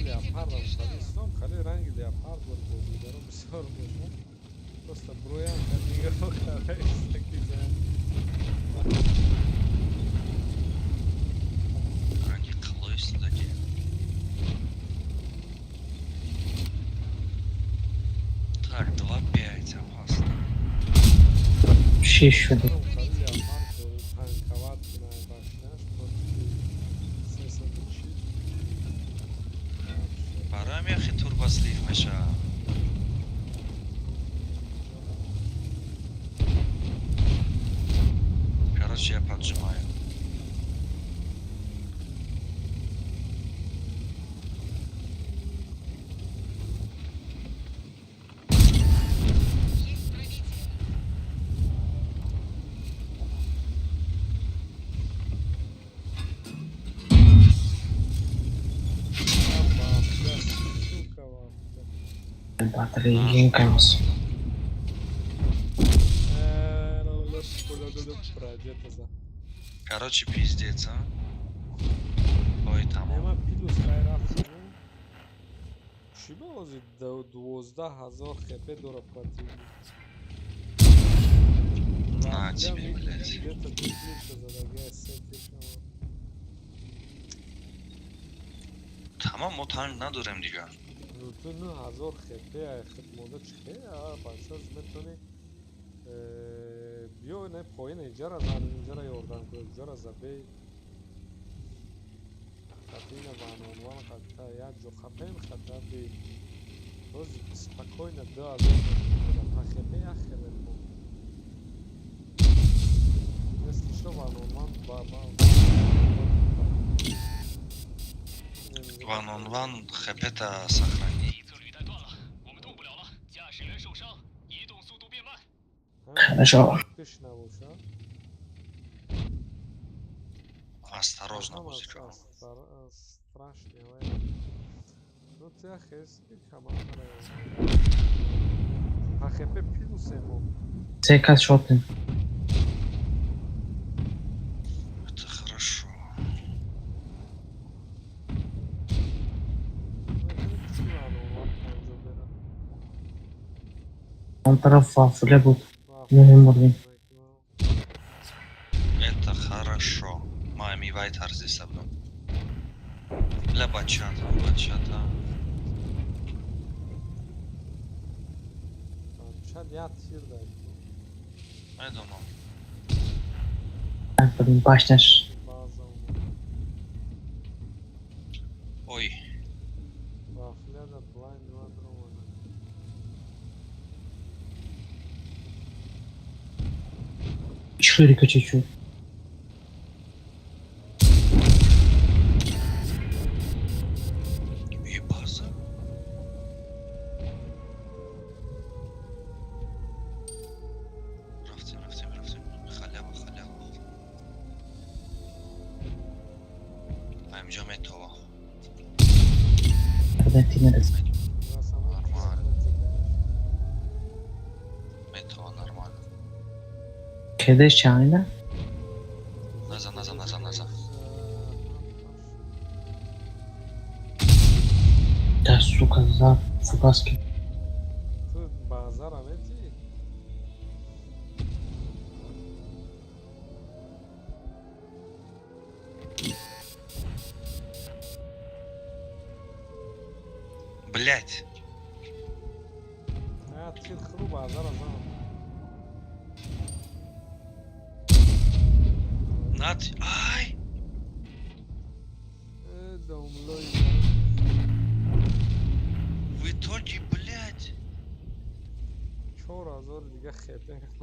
Leopard Afghanistan خیلی رنگ leopard بود بودارم بسیار خوشم. Просто броям нигеров харайс такие зан. Ранги қилоистадаги. Так, 2-5 опасно. Шиш шуды. Leopard Battery Jenkins. Где-то за. Короче, пиздец, а? Ой, там. Нема плюс хайраф. Чӣ бозӣ 12,000 хп дора противник? На тебе, блядь. Где-то дуплица задагия сетиша. Тамом мо тайм надорем дига. Ну ту 9000 хп ай хидмода чихе а бачаз метони биё не поин инҷара зан инҷара ёрдам кун инҷара забе хатина ванонван хата як ҷо хапем хата би роз спокойно 2000 по хп як хеле мо если что ванонван баба One on one хп-то сохрани. 内侧履带断了，我们动不了了，驾驶员受伤，移动速度变慢。 Хорошо. бешнавуша Осторожно, музыка. страшно ну ты ахес камера хп плюс ему Сейка шотный. Это хорошо. Он тарaf фуле будет. Мемори. Это хорошо. Мами вайтар здесь обдом. Для бачата, бачата. шад я тир дай I don't know. Потом башняш. база Ой, вафляда блайнд вадромана Ширика чуть-чуть. и база. Рафтим. Халява. Амджа метова. Аргентинец. Нормально. Метова нормально. Кедеш чайна. Назад. Да, сука, за фугаски. тут базар амети Блять. я тир хру базар азам Над. Ай! домлой В итоге, блять. 4000 дига хп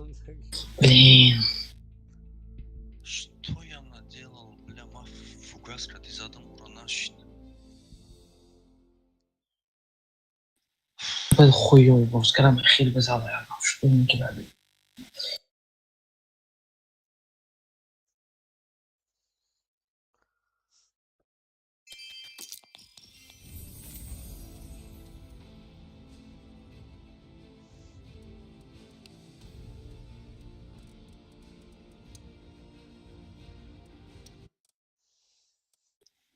Блин. Что я наделал, бля, фугаска, ты задом уронашь. Был хуёво. Скоро хиль базала. Что не кидали.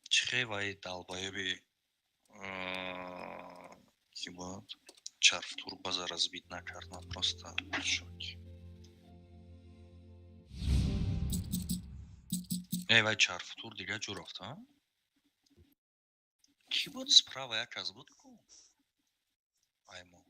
Чхевай долбоеби. Типа чарф турбаза разбить на карна просто в шоке. Эй, вай чарф тур дига журафт, а? Кибот справа як аз будку? Аймо.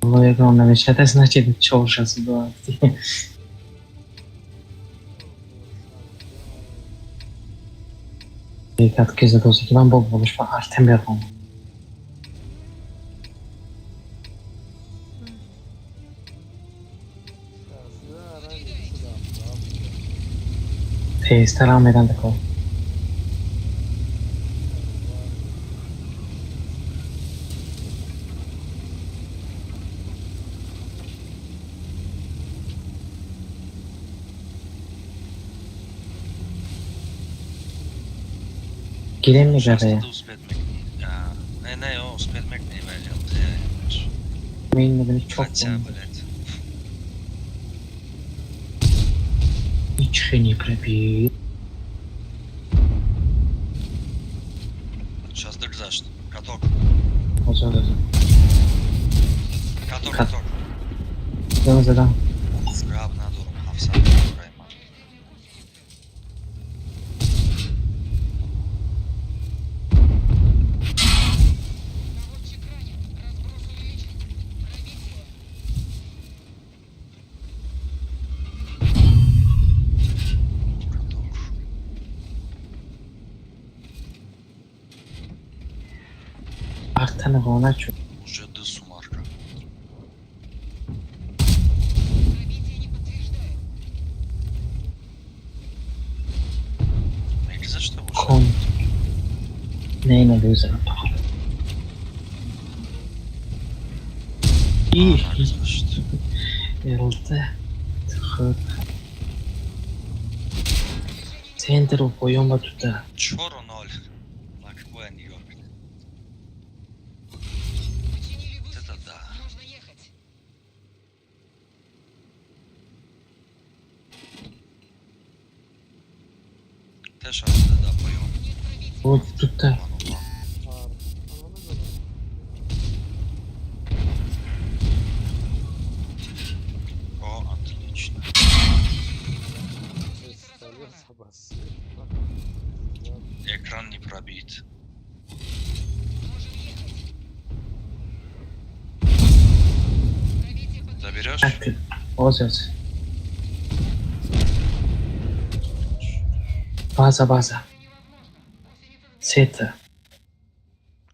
Было огромное. Это значит, что сейчас было. Kat kez dosyası ki ben bol buluşma Artem yapamam. Teyze devam eden de kol. Gireyim mi Часто bebeğe? да успеят мекни. Не, успеят мекни верил. Те, Main'le beni çok хотя, bulundu. блядь. Hiç не пробил. Сейчас дырзашь. Каток. O zaman Каток, Кат. каток. yalnız adam. Граб на дуру. Хавса. Прайма. Каток. Artanı ona çok. Уже дысу марка. Peki за что уже? Kon. Neyin oluyor İyi. За что? Yarıldı. Tıkır. Center o boyunma tutar. Чоро ноль. Лаквен ёб. Вот это да. Те шансы да поем. O tutar. О, отлично. Экран не пробит. Заберешь? Aktif. O söz. Baza. Seta.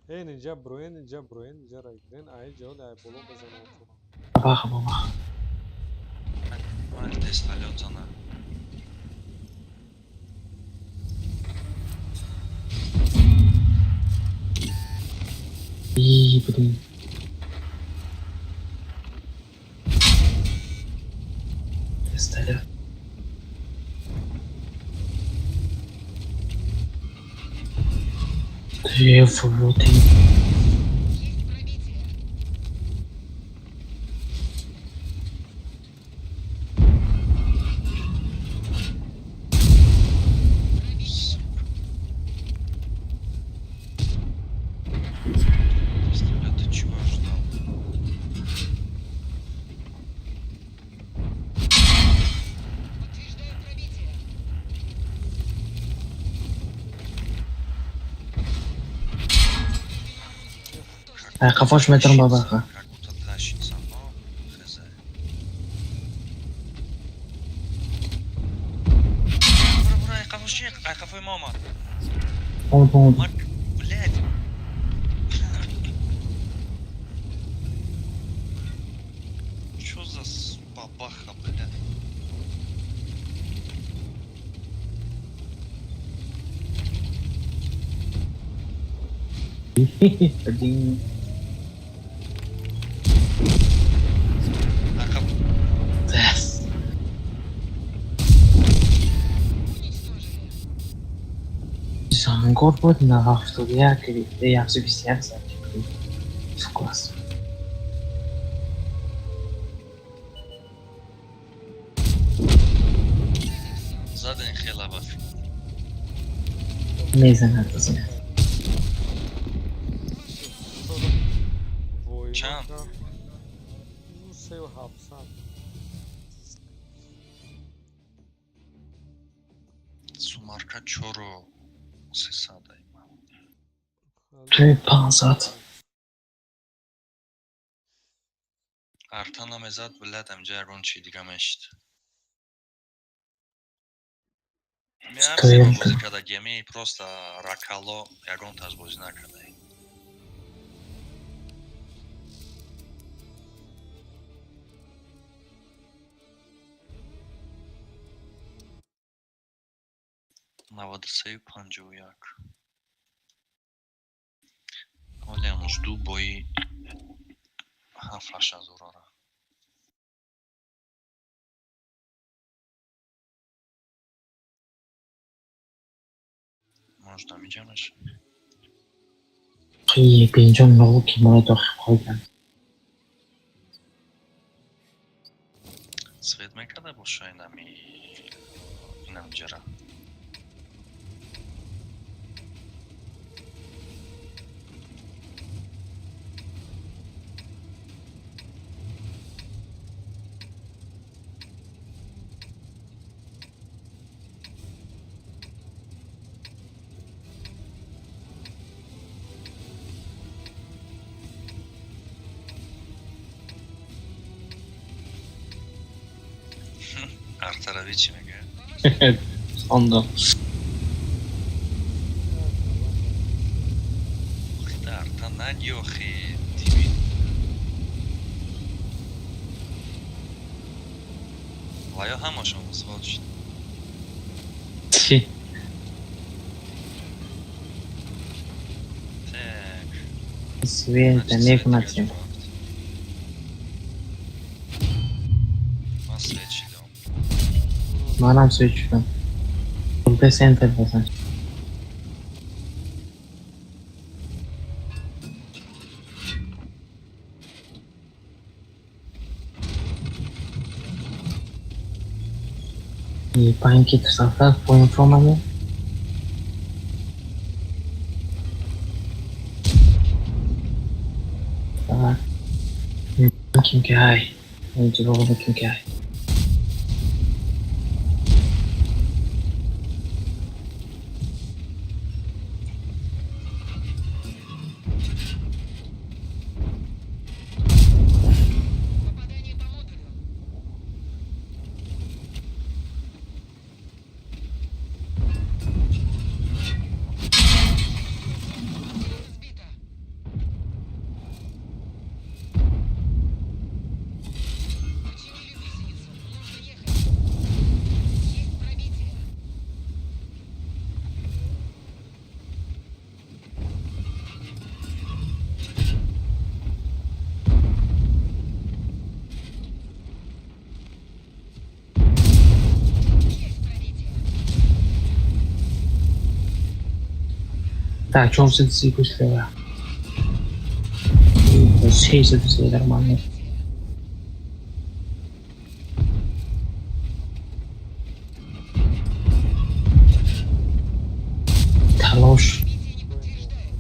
Ninja Bruen, Raigren, Ai Joe, Ai Bolo, Bezanato. Baba. Hadi test hallet sana. İyi bileyim. Testleri. Floating. Представляю, ты чего ждал? Kafoş metrem baba. Как будто тащится, но хз. Бра, кафушек, кафе мама. Pom. Марк, блядь. Чё за бабаха, блядь? Один. Тест. Zamgor بود na haftalıya kliple yapsı bir siyasi. Suklas. Задань хелабов. Neyse neredesin? Can. Não sei o rabo, sabe? Sumarka Çoro sesadayım. Tüy pansat. Артана мезад блядам ҷарбон чӣ дига мешид. Я Что всего это? возле когда геми просто ракало, я гон таз возле накада. Наводицею панджу як. Олем жду бої хафаша зурора. Може там ідемеш? Qui pinchon no qui me lo juegan. Свет ме kada бул шайнам и инам джера. Артаровичи мега. Onda. Да, артанан йохи тиби. Вайо хамашон сволочь. Си. Так. Света, не гнати. Масвечи дом. Manam switch'dan. Burada center basan. И паньки тусафа по информаме. Так. Kim Kai. Önce babada Kim Kai. Попадание по модулю. Сбито. Починили гусеницу. Нужно ехать. Есть пробитие. Есть пробитие. Так, что же ты после? Все это все нормально. Да ложь. Пробитие не подтверждает.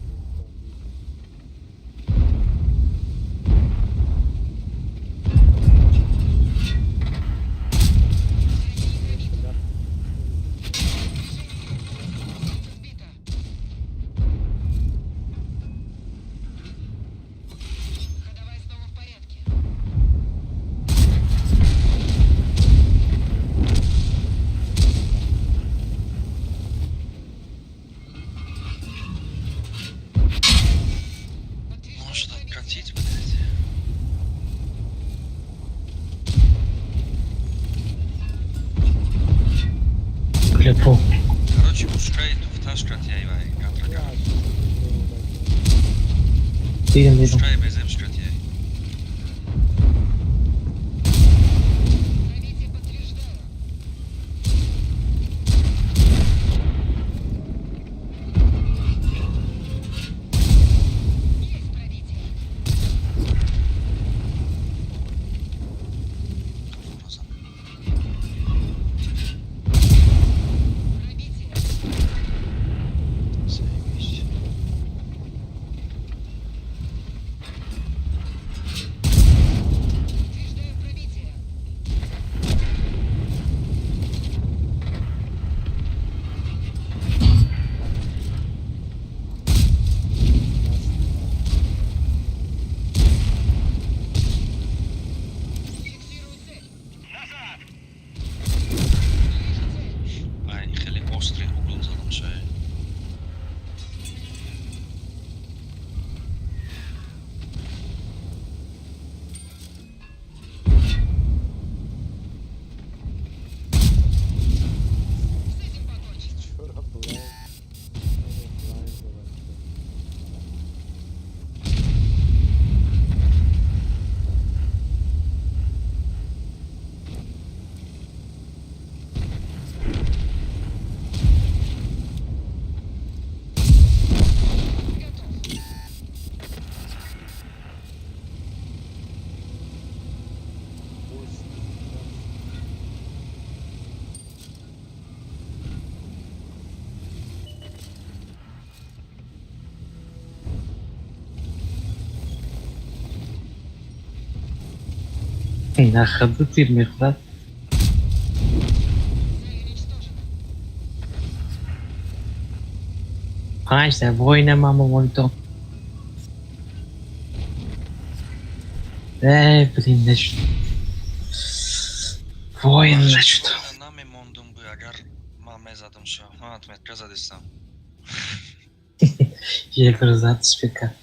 Сбито. Ходовая снова в порядке. Подтверждаю Может пробитие. откатить, блядь? Клепу. Короче, пускай вташкат я ивай, катрага. Видим, видим. Пускай без эмшкат я. Пробитие подтверждаю. Есть пробитие. Роза. Пробитие. Заебись. На ходу тир мехват. Конечно, война, мама, вон то. Блин, значит. Воин, значит. Нами мондум бы, агар маме задам шо. Отметка задистам. Егрзат спека.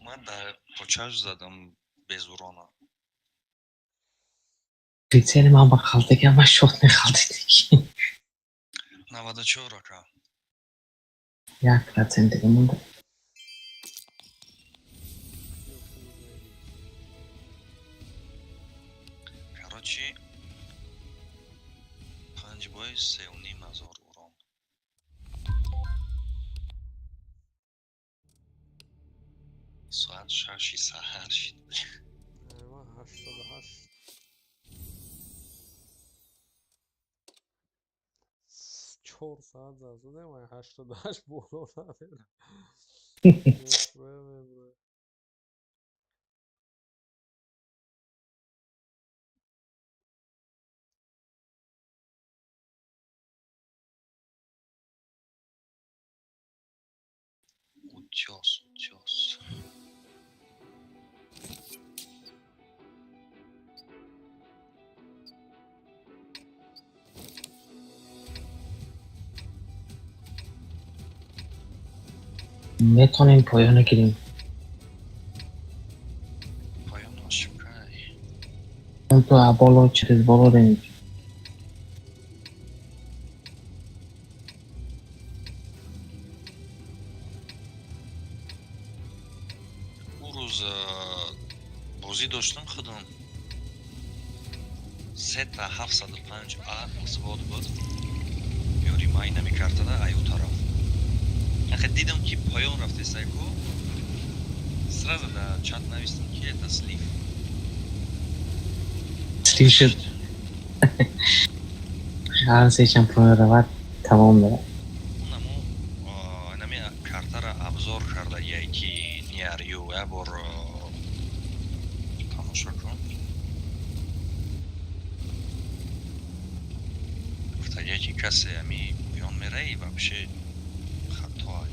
Ман да почаш задам без урона. Прицели мама халтыга, ама шот мехалтыги. 94 ака. 1% دیگه مونده. Короче, 5 бой 3,5 урон. Соат 6 саҳар шид. Ayva 88. 4 saat zazda ama 88 bolo نداره. Утёс. میتونیم پایان گیریم. Поём ошибкай. اون تو بالا через بالا رنج. Урӯз бозӣ доштам худам. 705А взвод буд. Ёри май намекардада аю тараф. Ахе дидам ки поён рафтесайку. Сразу да чат навистам ки это слив. Слышит. هر سه چمپیون رواد تمام داره. Унамо нами картара абзор карда яки ниарю я бор тамошо кун. Гуфта яки касе ами поён мераи вообще хатой.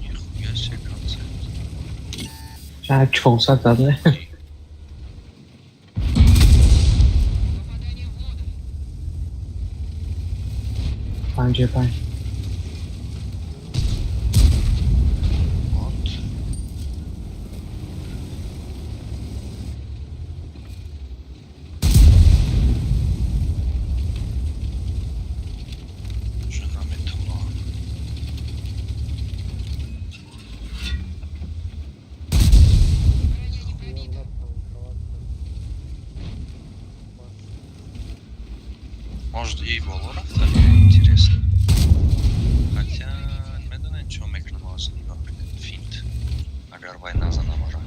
Нихуя себе концерт. شاید 400 داده. 55. Вот. Жена метула. Может и Волоров так интересно. Хотя не знаю, что мекнемоз нигах финт. Агар война за намора.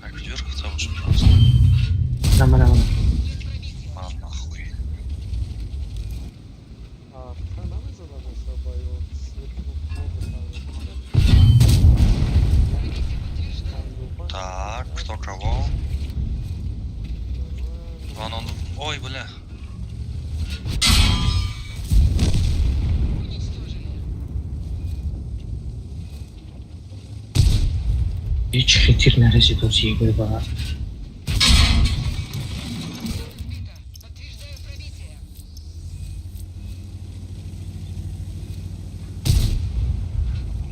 Актер хотел уже просто. نمونه Мам нахуй. А, та намезала به собою Так, кто кого? Он. Ой, бля. هیچ خطیر نرسید و چیه گوی بقید.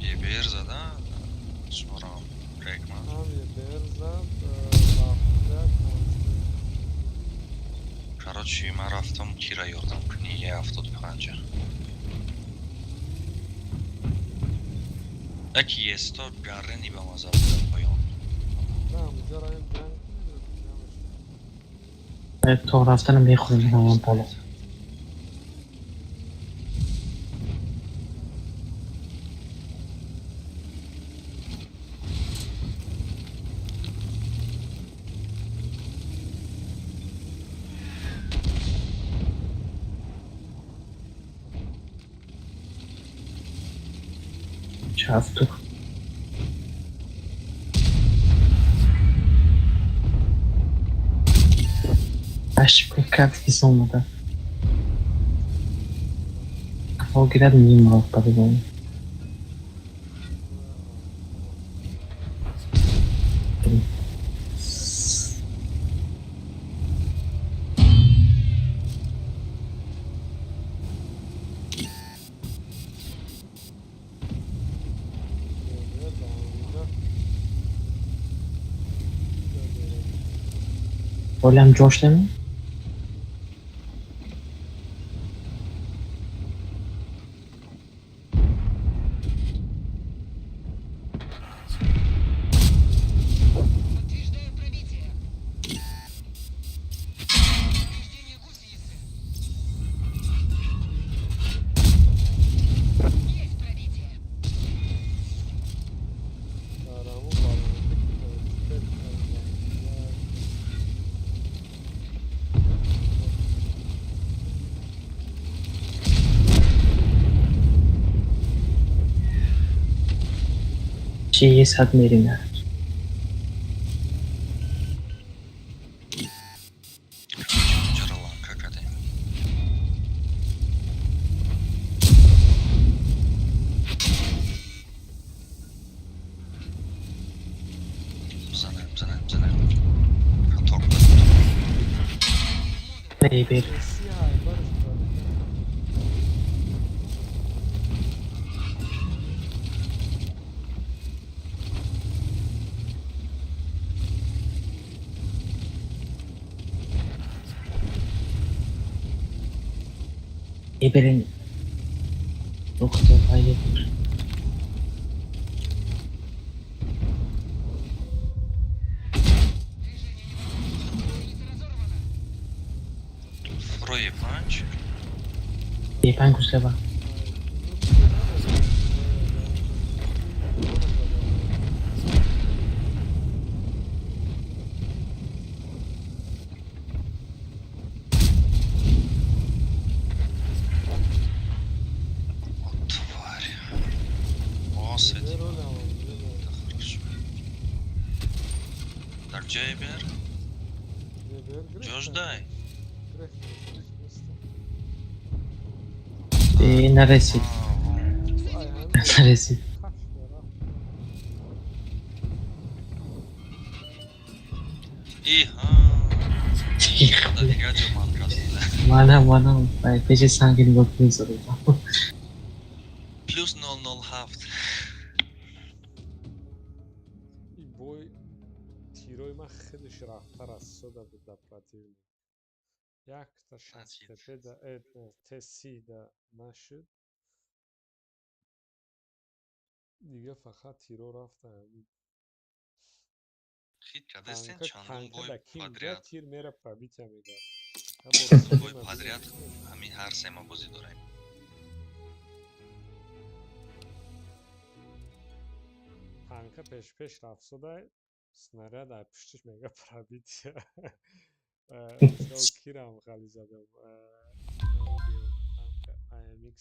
Ебер зада. Шмурам. Рекман. هم یه بر زد مفت Короче, мы рафтом Кира Йордан книги авто пханча. Аки есть то гарни ба маза поён. نه اونجا را این جنگ تا رفتن میخوریم همون بالا. 7 8 kartki są mu tak. Favorit miyim rahatladı beni. Golem Josh değil mi? Подтверждаю пробитие. Повреждение гусеницы. Есть пробитие. Şeyi satmayayım ya. Джералан, как это? Занайм. Хаток. Baby. Baby'nin doktor hayırdır. Фрой панч. Ben kusura bak. Тварь. Господи. Так, Джейбер. Жождай. Neresi? Neresi? Иха. Да фига манкасы. Bana. Peşe sanki bakıyor soruyor. Плюс 0-0 haft. این بوی تیروی من خیلی شرفتر از سودا بود در پراتیوی یک تا شست تپه دا تسی دا نشد دیگه فقط تیرو رفتن Хит кадестен танка чандон бой да ким да подряд. тир мера пробития меда Бой подряд. Ҳамин ҳар сема бозӣ дорем. танка пеш рафт суда снаряд ай пуштиш мега пробития кирам хали задам танка AMX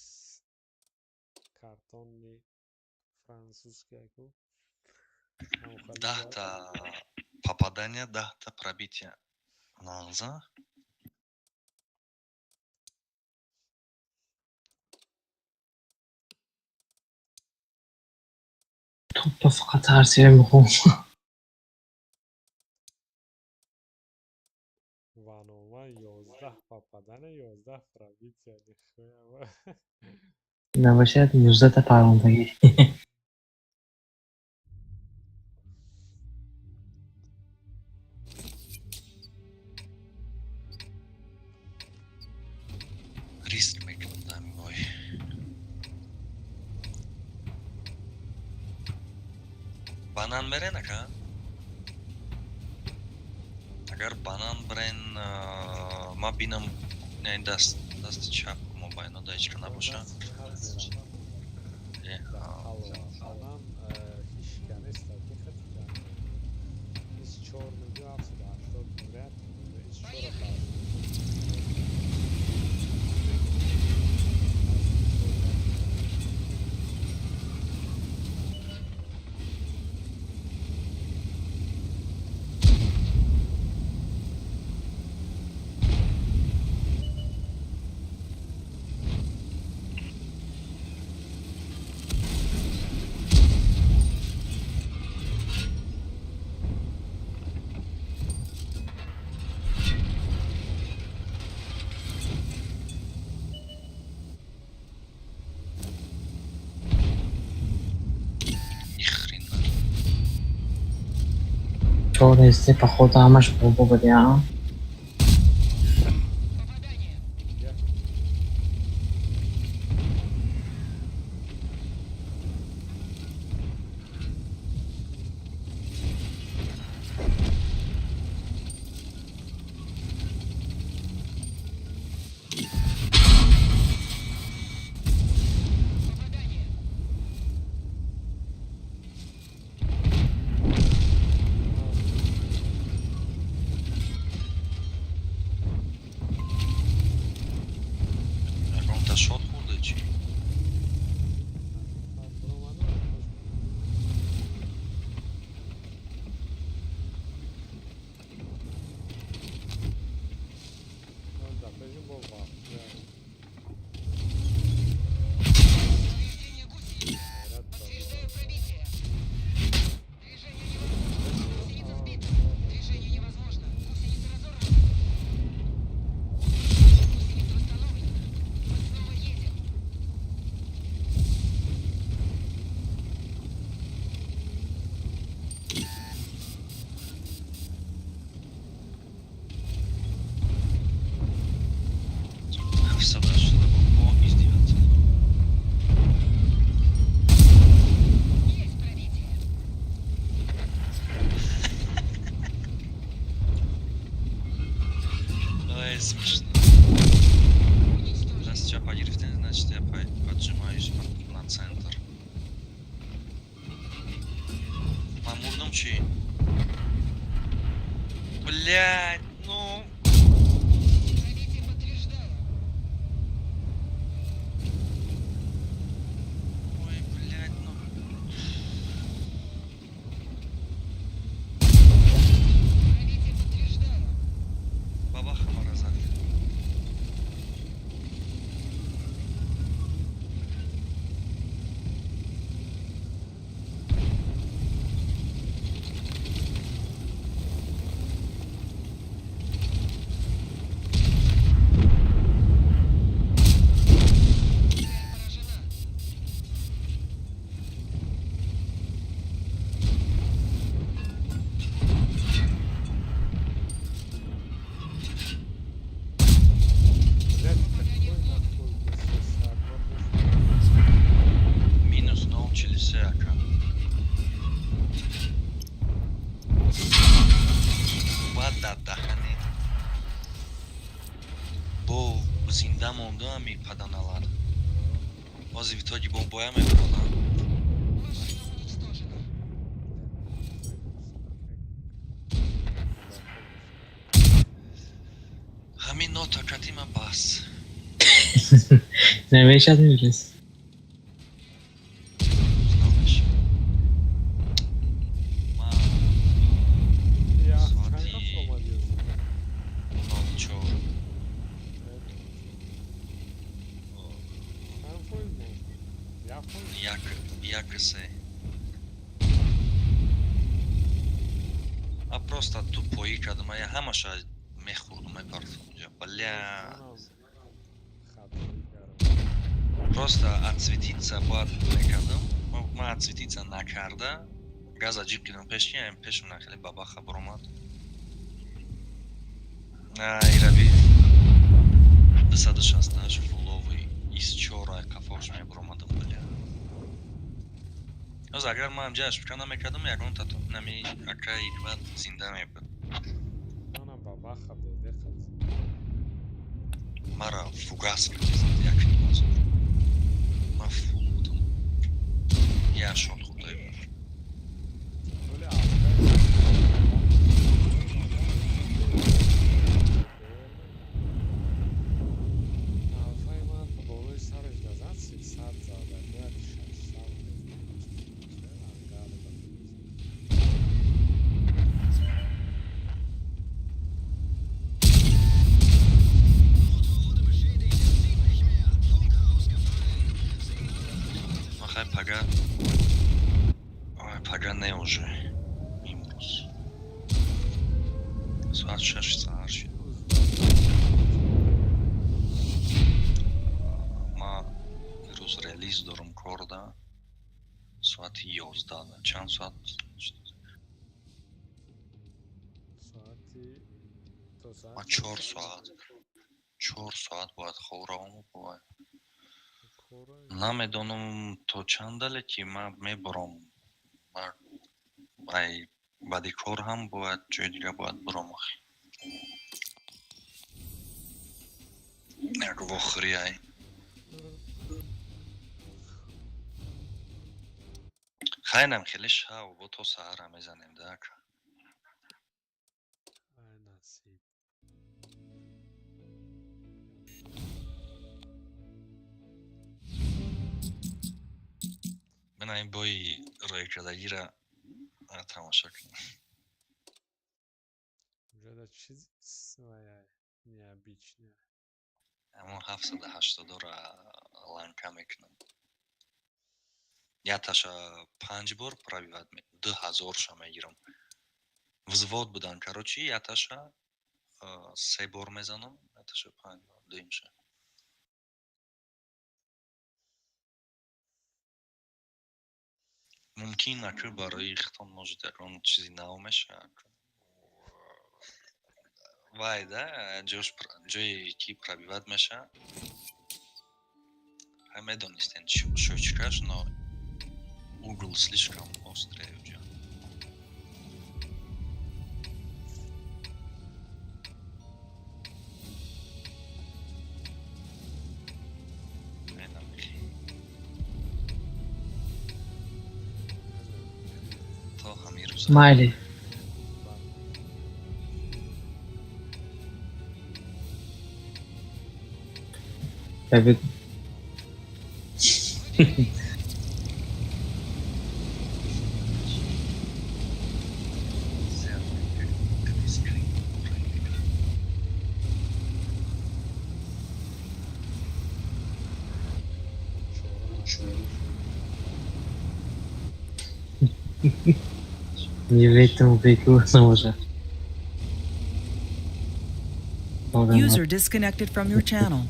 картонни французский ку 10 попадания, 10 пробития. Нанза. Topla fakat her şeye muhum. ванома 11 попадане 11 пробития нихуя Navaşet 100 da parondagi. Риск мекунам бой. Банан берен ака? Агар банан берен ма бинам даст чап мобайнода ҳеч кана боша. банан хишка нест из чёрного 780 ряд из чёрного 4 если походу ҳамаш бобо будиам. Аккаунта шот хурда чи? Собрался по издеваться. Ой, смешно. Раз тебя подирифтен, значит я поджимаюсь на центр. Мамурном чи? Блядь, ну... Ой, блядь, ну... Бабаха Маразак. Минус научились ака. Вода дахани. Бо зинда монда мипаданалар. Бази в итоге бомбоя мекунам. Ҳамин нотокати ман бас. Навешад мирес. Знамеш. Ман соати 04. Як се. А просто тупои кардам. Я ҳамаша мехӯрдум мепартам уҷа. Бля. Просто отсветиться бояд мекардам. Ман отсветиться накарда. Газа ҷиб кидам пешки, ам пешумна хеле бабаха биромад. Ираби 268 фуловый из чора кафош мебиромадам, бля. Оз агар ман ҷашн бикардам мекардам, ягон тату нами ака икбат зинда мебуд. Мара фугас кардид як нимоз. Ман фул будам. Я шот хурда буд. Махай пага. Ой, пага не уже. Имрус. Соат 6 саат шуд. Ма рӯз релиз дорам корда. Соати 11. Чанд соат? 2 ма соат 4 соат 4 соат бояд хӯравому бувай. Намедонам то чандале ки ман мебарам. Ай баъди кор ҳам бояд ҷои дига бояд бурам ахи. Як вохӯрӣ ай. хайрам хеле шав бо то саҳара мезанем да ака. ай насиб. Мен ин бои рӯйкардагира тамошо кунам. Уҷода чиз ай необычное. Ҳамон 780-ро ланка мекунам. Яташа 5 бор пробивать 2000-ша мегирам. Взвод будан короче, яташа 3 бор мезанам, яташа 5 бор дуимша. Мумкин ака барои хитон может якон чизи нав меша. Вай да ҷои ки пробивать меша. Ҳа медонистен щёчкаш, но угол слишком острый уҷа. То ҳамин рӯза Майли. Бебек. Не верь этому прекрасному уже. User disconnected from your channel.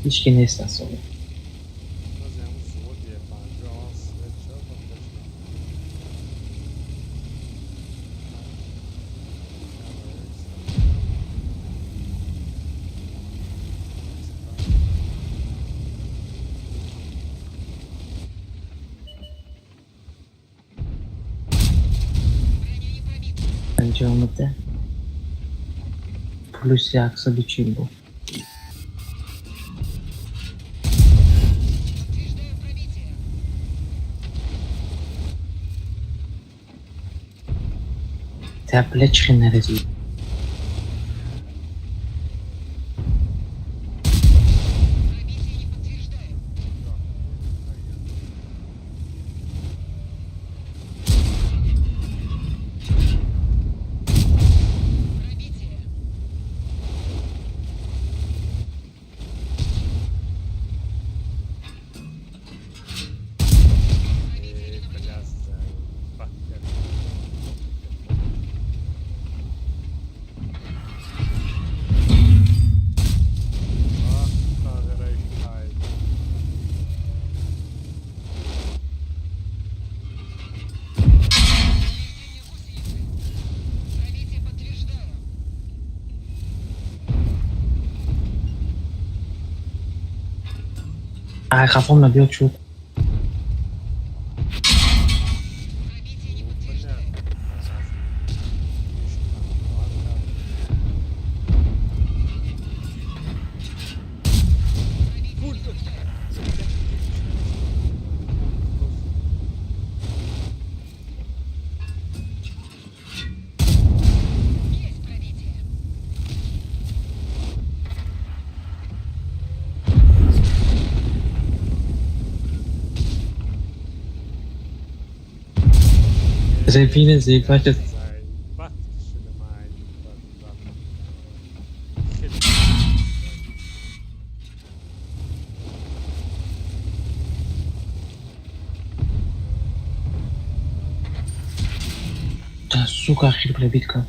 Hiç ki ne istersen olur. باز همون سعودیه 50 سوئد چرا باید Bence olmadı. Plus yaksa biçim bu. Теплички нарезали. Ай, хафом набил чуть. Зайпина, заебать. Да, сука, охер пробитка.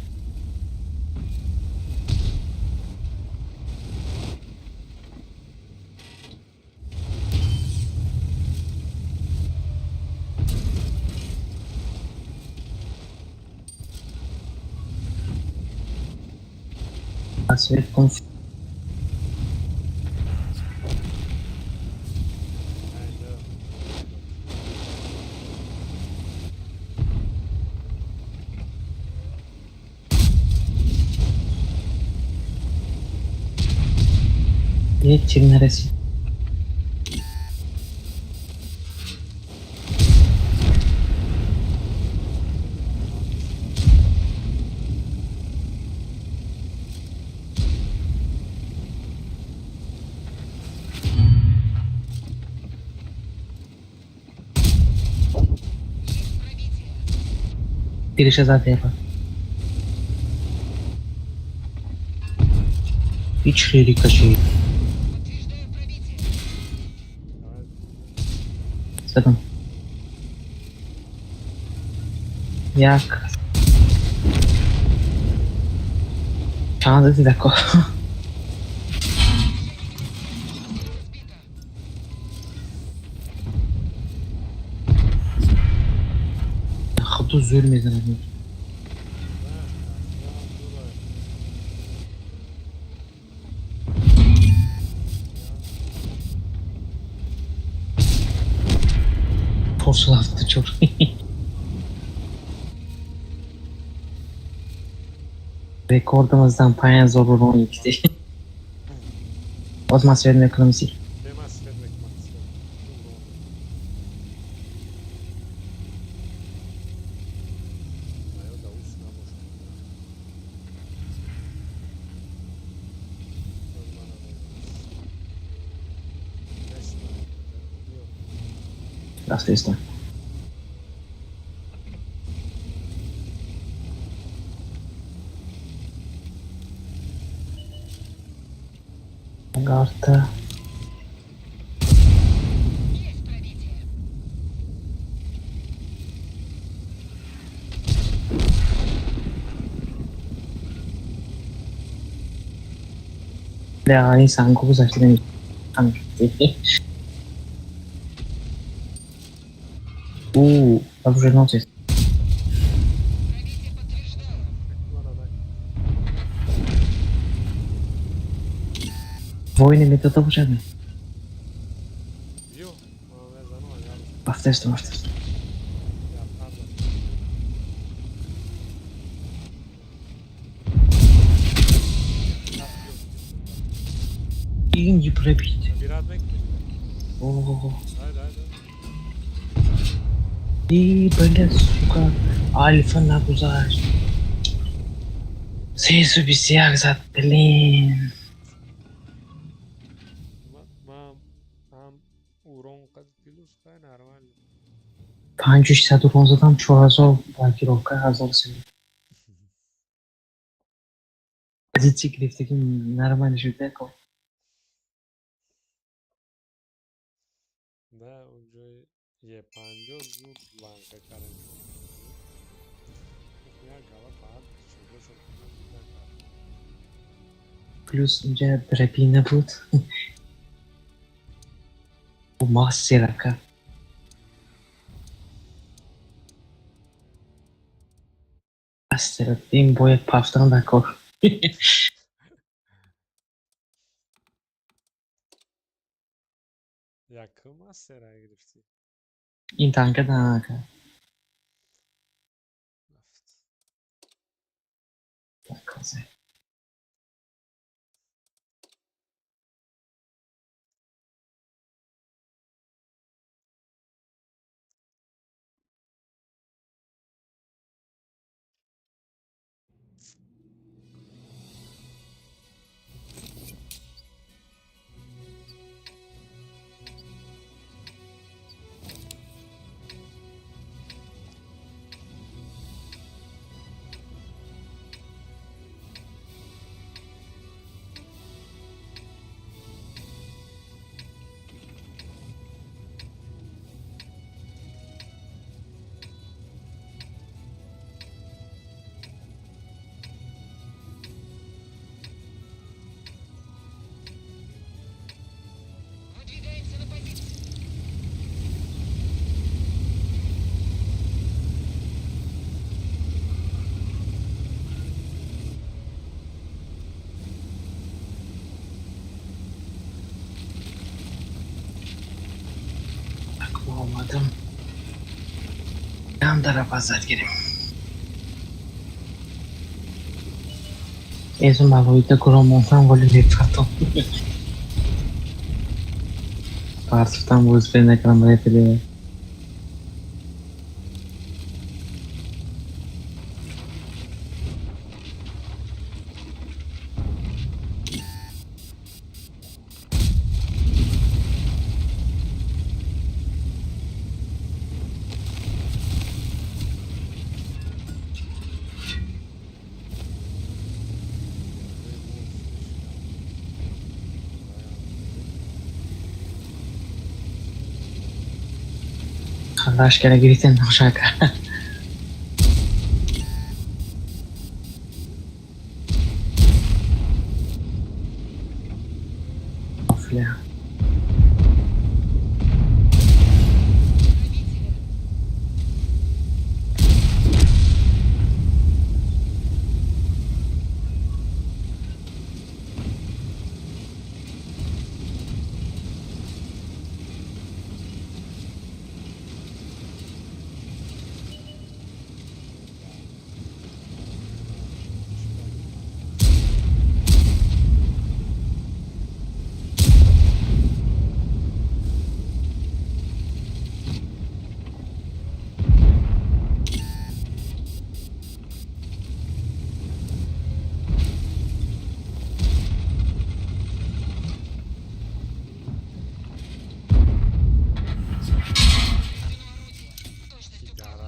Свет конф. Çin neresi? Girişe zaten yapar. Hiç lirika şey. Sakın. Yak. Çağında bir dakika. Hatta zulmedin abi. Porsulavdı çok. Rekordumuzdan payan zorlu 12'di. O zaman söyledim ekonomisi. Nема srednjeg maxa. Evo da usnamo što. Raz isto. Garta. Ya insan koku saçlarını dobrze nocy. Wojny mnie to potrzebne. Dio, ma vezano, ali ja Masz też to, masz też to. ja pardon. İnci prebić. Bir ad bekle. O. Haydi haydi. I będę suka alfa na guzaj. Sesu bir siyah zat blin. Mam urон qilishga нормально. 511 чуазов блокировка hazır senin. Позиции грифтeki нормально жутко. Да, уже je 50 zut lanka karen. Ya gala pad, şurada çok Плюс уже драбина будет. Bu mahsiraka. Astera din boya paftan da kor. yakın masera grifti. İntanka da naka. Cos'è? tarafa zat kirim. Eso me ahorita como un de pato. Parçadan bu üzerine ekranlara yapılıyor. Kardeş gene girsin aşağı. Of ya.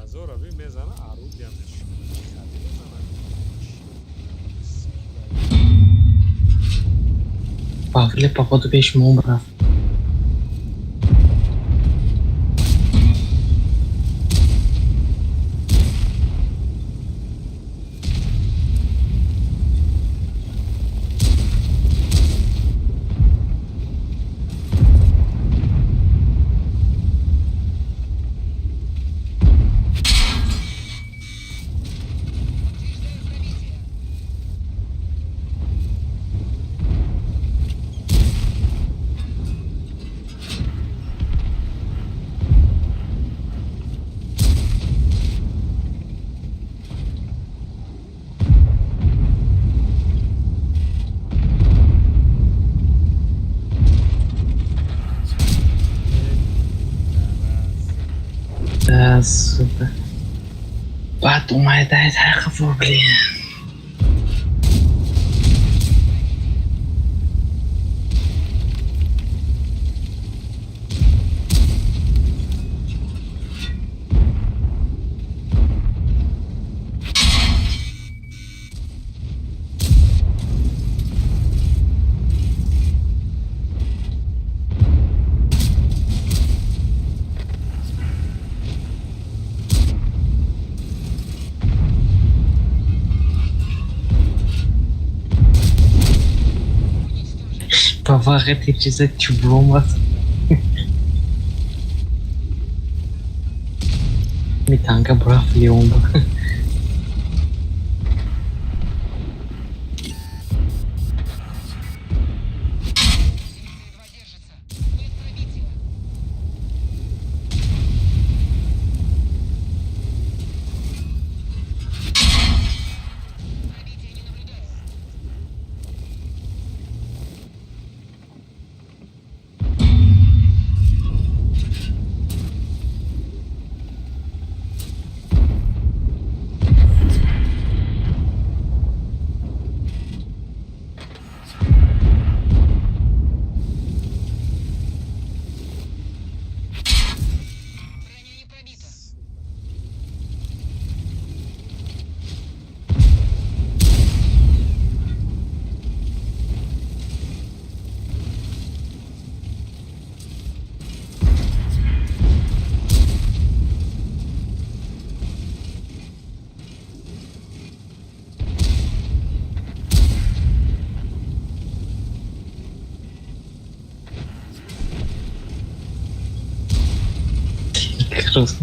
Разора ви мезана орудием. Павле, походу, вещь мумров. Да, сука. Подумай, дай так, блин. Arrête de dizer que bomba. Me tanca bravo yomba. Cruz.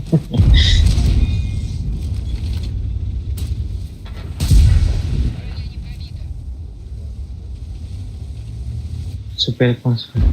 Super consuelo.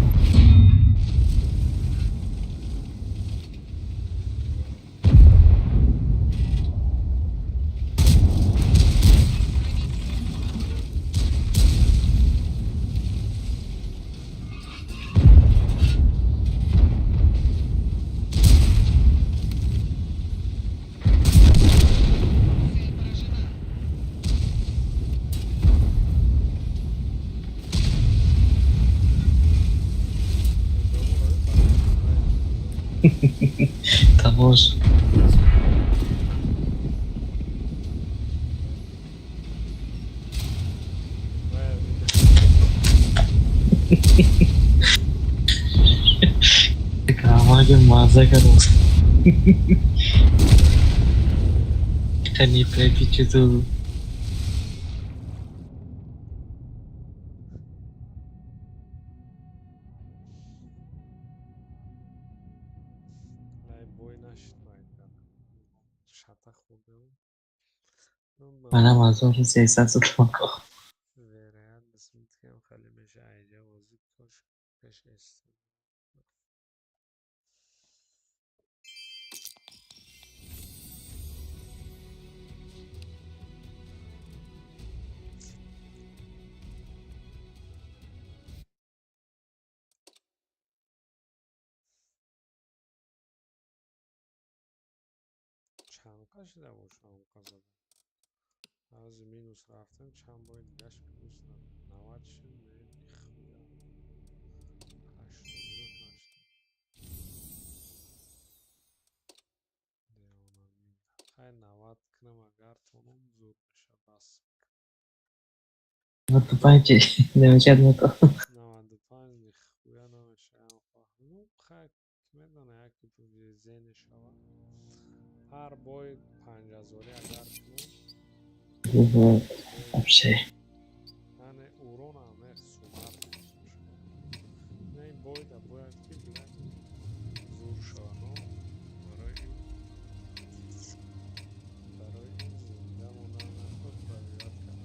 Того ж. आवाज़ मजा करो Tani predice tu بوی نشد باید شطح خوبه منم از اون رو 300 تومن Veriyen بسمتكم خلي مش عايجة وزكوش كش است چند کشیده باشم کازده از مینوس رفتن چند باید دیگهش پلوس داد 90 شد میری خویا 80 دیوانم میده خیلی 90 کنم اگر تونم زود بشه بس Вот тупанчик, замечательно то. 95 نی خویا نمیشه ну خیلی میدونه یکی تو زین شوا هر باید 5000 اگر کنم Вот, باید вообще. یعنی اورون هم سومر شما نه این باید که دیگه زور شانو برای این زنده موندن خود پرایوت کردن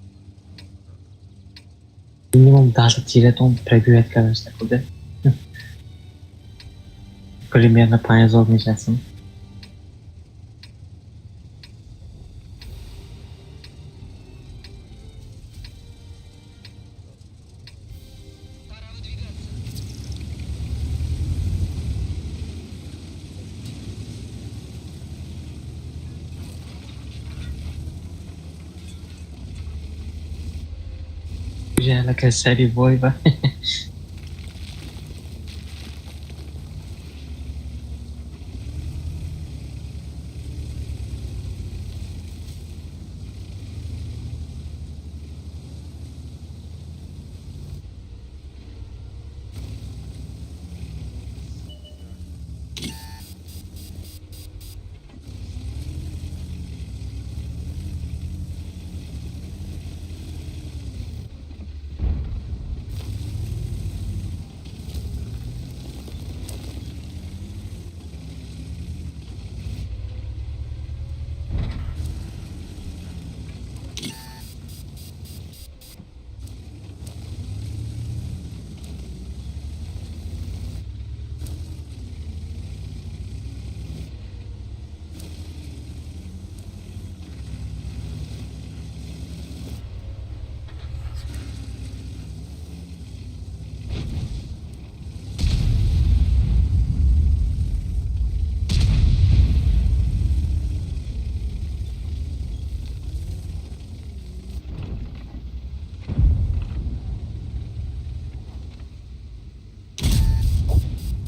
Минимум даже тиретон пребивает, конечно, куда. Примерно 5000 месяцем. Ya la que serie boy va.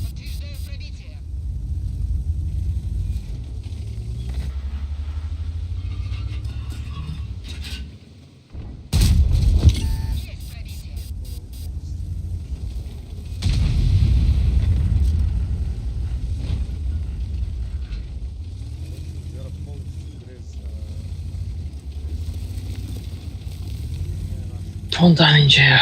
Подтверждаю пробитие. Есть пробитие. Вера полностью грез Ondan ince ya.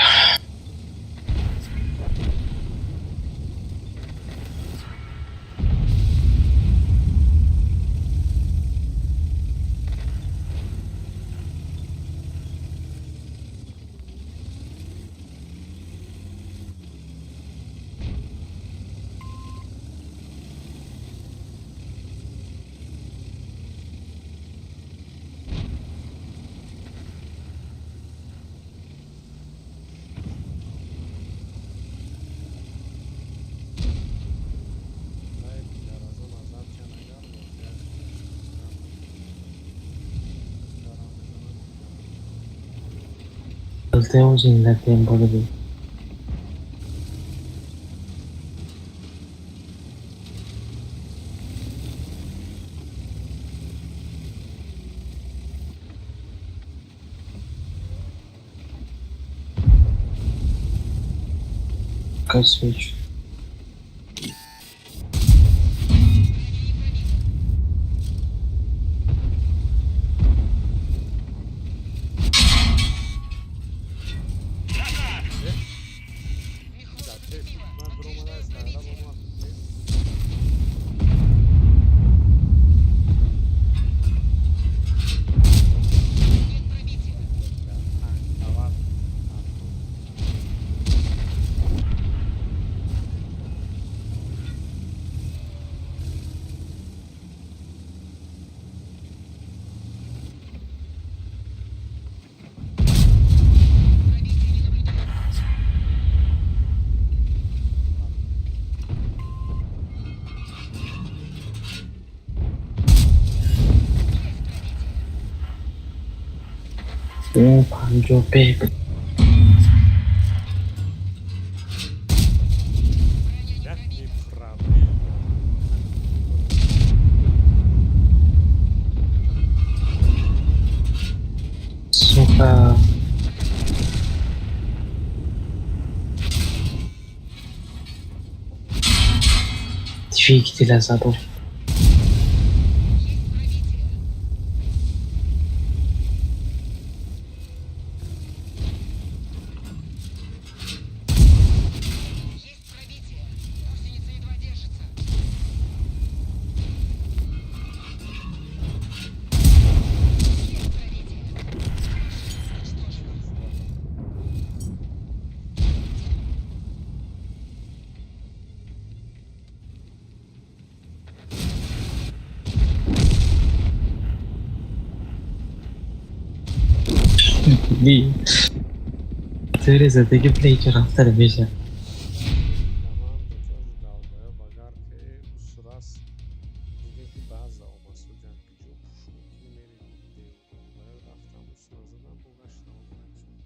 Saltemos sin dar tiempo de Пока свечу. О, панджо бейб. Я не правый. Сука. Двигателя забыл. Блин. Терезадagi pleyki raftar beshar. Команда тоже долбоёб, агарки сурас дигеки баъза омасудан биҷо шӯкӣ мерид девонае рафтам усназадам бугаштам омадшум.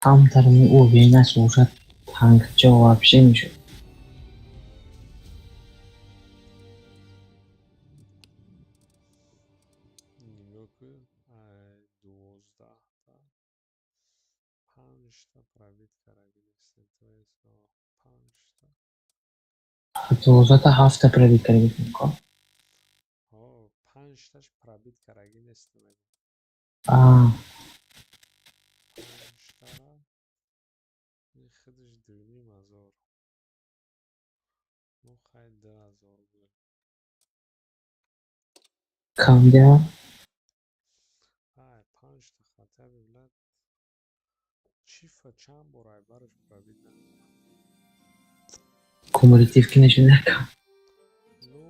Там тарми уверенно слушать танк чё вообще ничего. Нимёку 12 5 пробитка рагинистен, то есть 5 Дозата hafta пробит кардик мекон. 5 пробитка рагинистен. А, 5 این خودش 2500 ну хай 2000 بود. камдя. 5 хотя бы блядь чифа чанд бор ай бараш пробитан. Кумулятивки начинает. Ну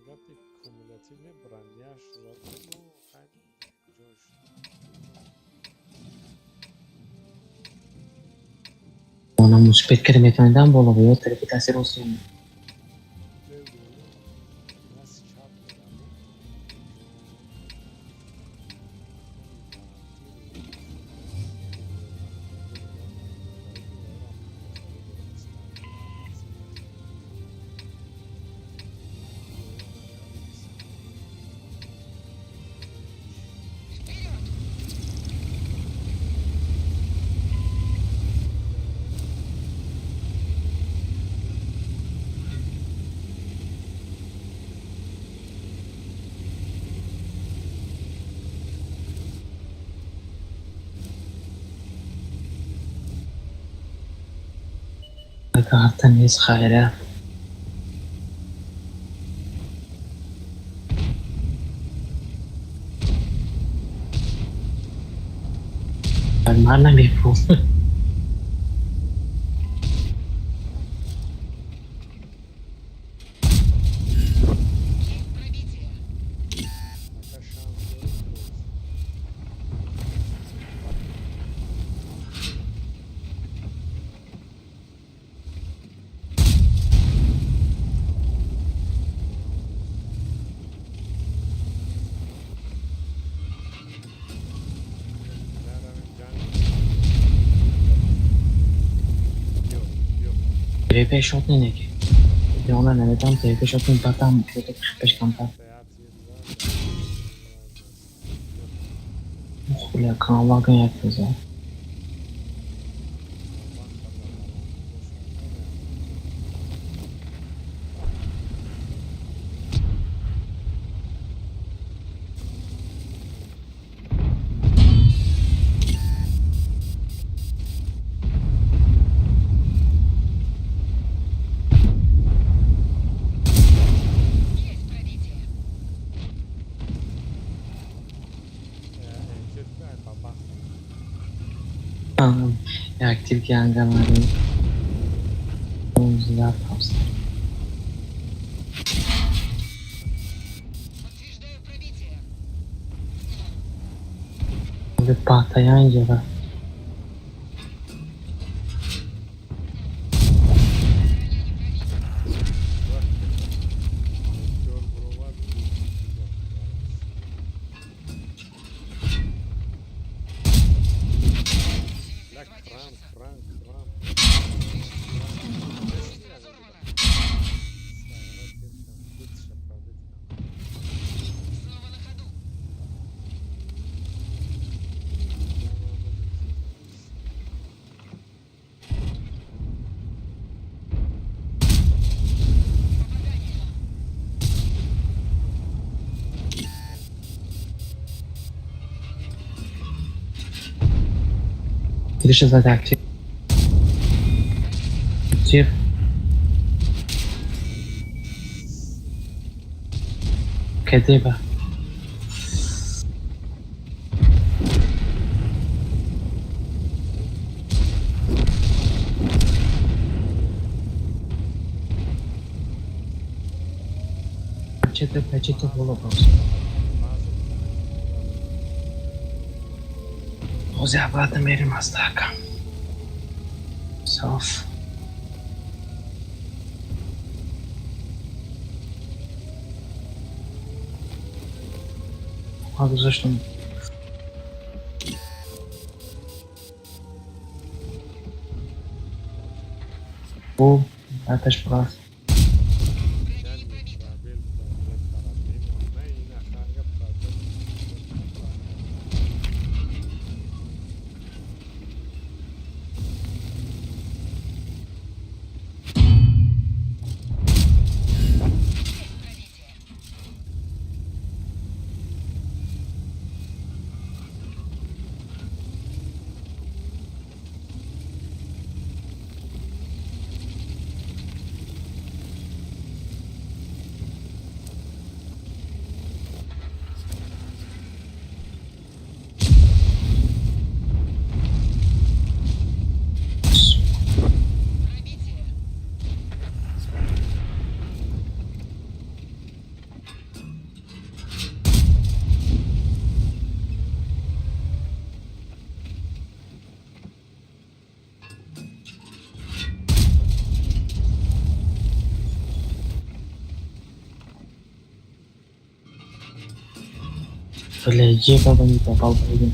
гапи кумулятивне броняш зато ну хай куҷош Ona musbet kelimelerden bol oluyor. Terapi tasir olsun. нас чап мекунем. Karta neyse hayra. Ben mana bir bu. Пока шанс есть. Bir 5 ot ne ki? Ja, ona ne tam te що там там буде пешкампа. Хуля kanallardan yapıyoruz ya. Ya aktif yangaları. Omuzlar tavsiye. Bir patlayan yere. Girişi zaten aktif. Aktif. Kediba. Peçete bulamaz. O ziyafata merim hastaka. Saf. Abi zresztą. Bu, ja też pracuję. Бля, ебало не попал, блин.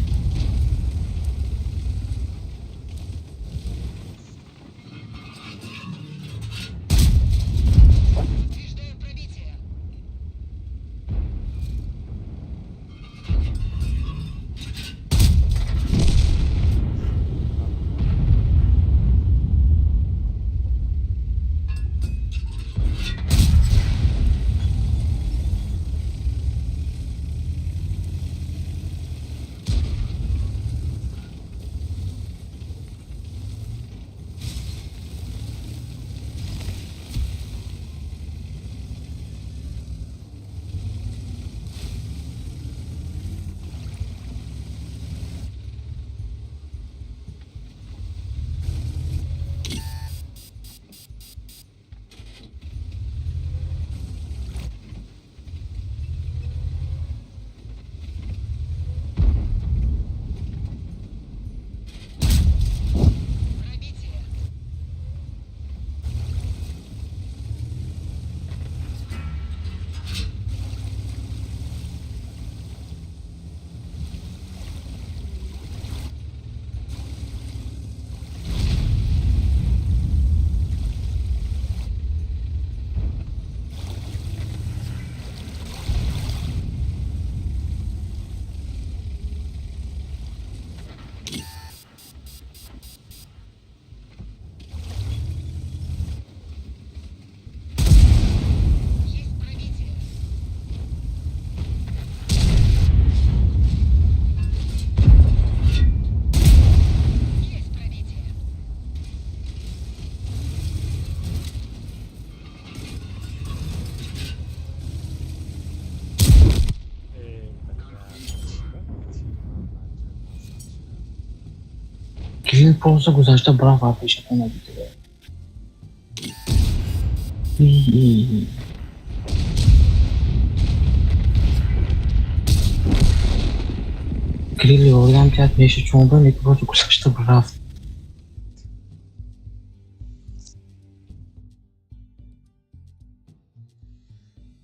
просто گذاشته برافت پیش کنه دیگه. گریلی آوردم کرد پیش چوبان یک بار گذاشته برافت.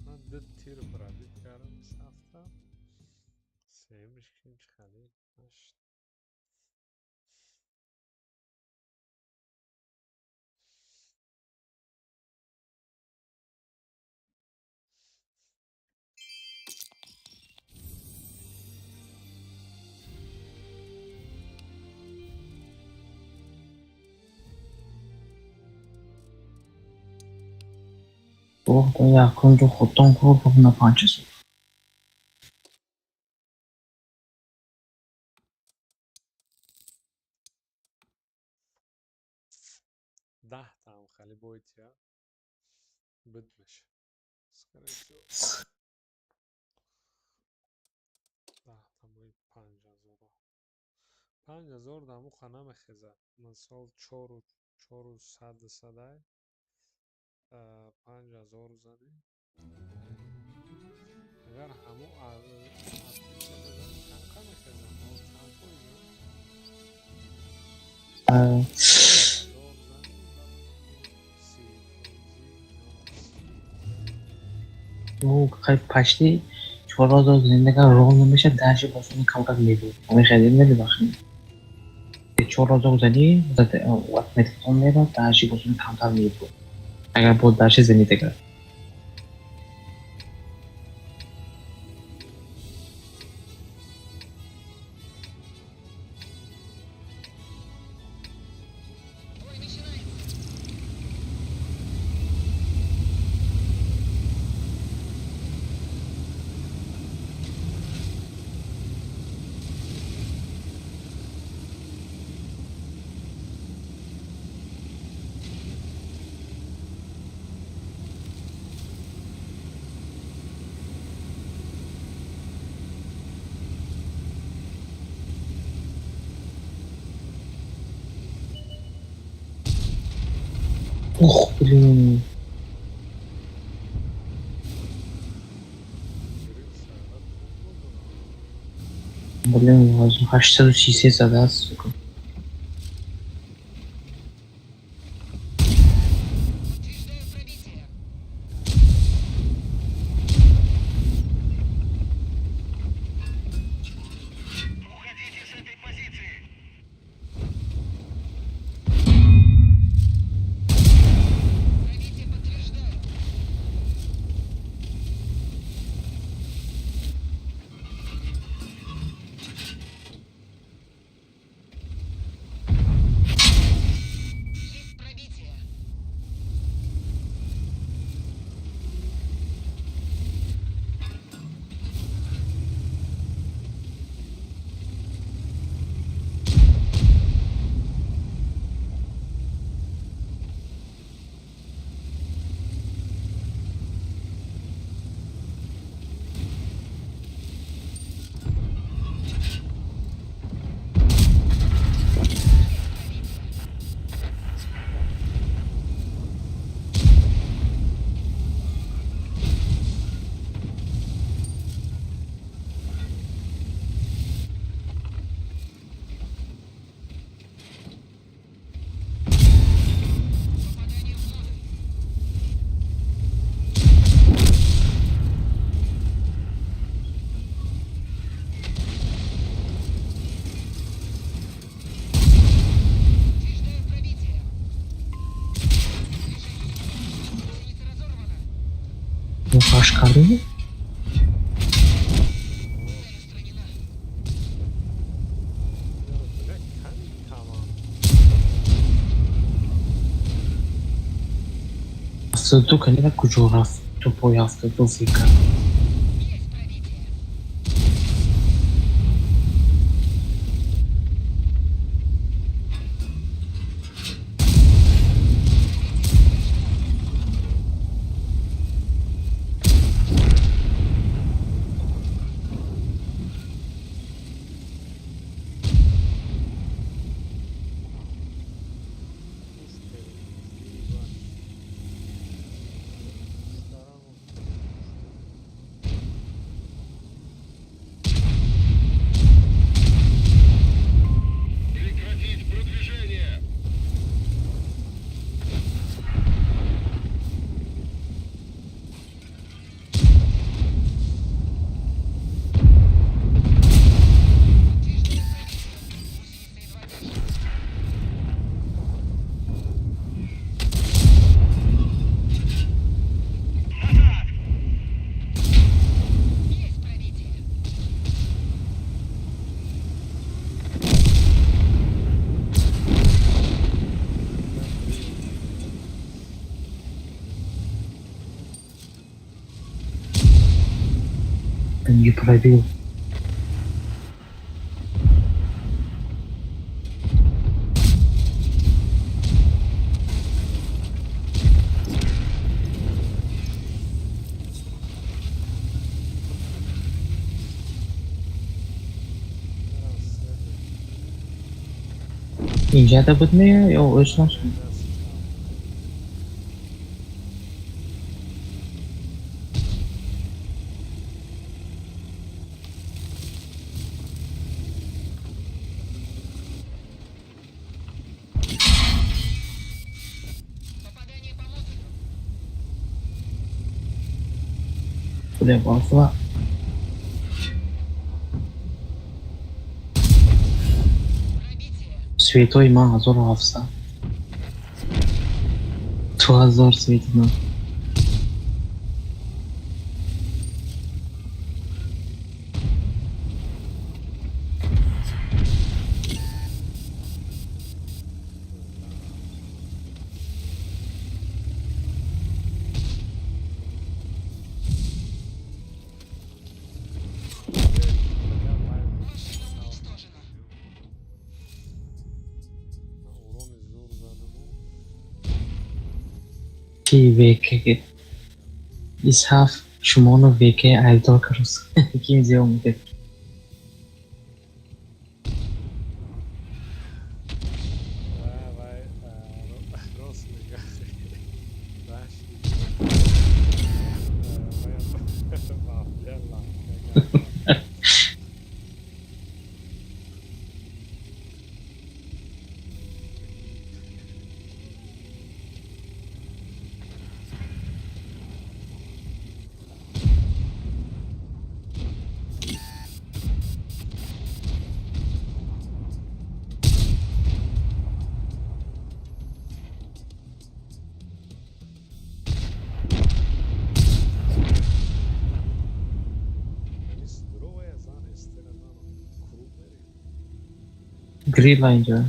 من دو تیر پرادیت کردم سفته سیمش کنچ خلید نشد. اوه تو یکم جو خودتون خوب بکنه پانچه سو. ده تا هم خالی باید یا بدمش سکرشو 10 تا باید 5000 دامو خانم خیزه مثال 4 صدای 5000 زدی اگر همو اتریشه بزنی کم میخیزه ما کم پویزن 5000 زدی سی اوه خیلی پشتی 4000 زنده رول نمیشه دهشی باشونی کمتر میبود. همه خیلی نمیدی بخشی. 4000 زنی زده وقت میتونم میره دهشی باشونی کمتر میبود. اگر بود دهشی زنی دیگر. اوه بلین گریل سرعت خوب بود بلین واسه 833 زده است. Паш карды? Böyle tamam. Haftada کنی کجا رفت تو پای هفته فکر не пробил. Ninja'da bitmi yo o'zini Udah apa? Святой Мазур Хавса. 2000 светина. Ki VK İshaf Shumono VK aydor karus. Kim diyorum ki? Vai, Rosliga. Rashi. Vai, bella. Здоровая зана, Стеллана. Крупный. Gri Ranger.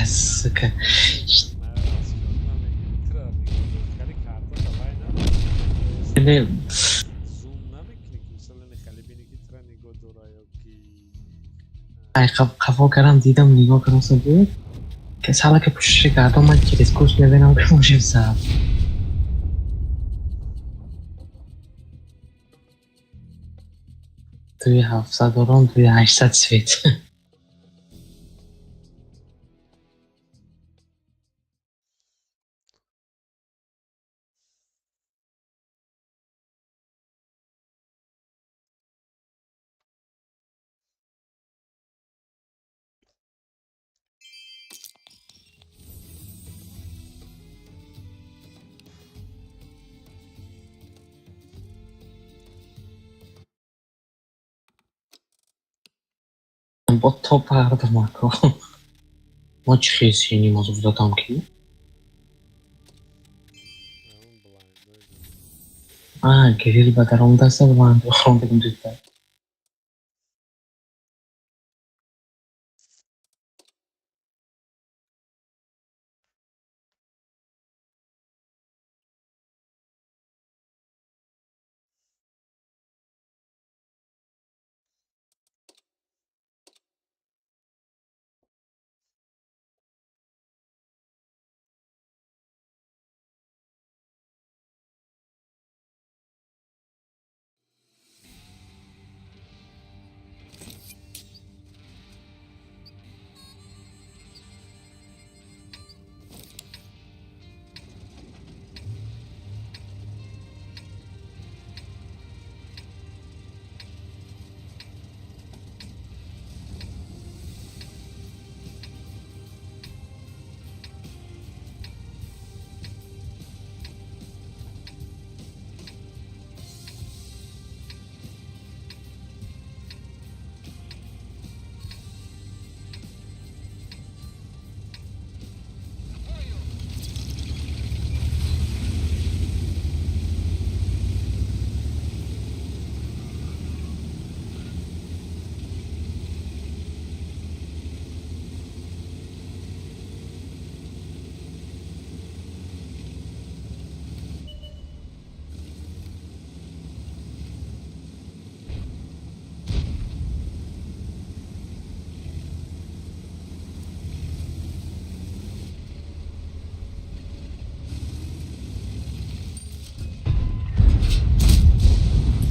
Suka. Ele ay kafo karam دیدم نگاه کردم بود که سالا که پشتش کردم من تلسکوپ میبینم که موشم سر توی 700 دارم توی 800 سویت با تو پرد ماکو ما چه خیلی نیمازو دادم کی گریل بدرم دسته بلند بخورم بگم دیده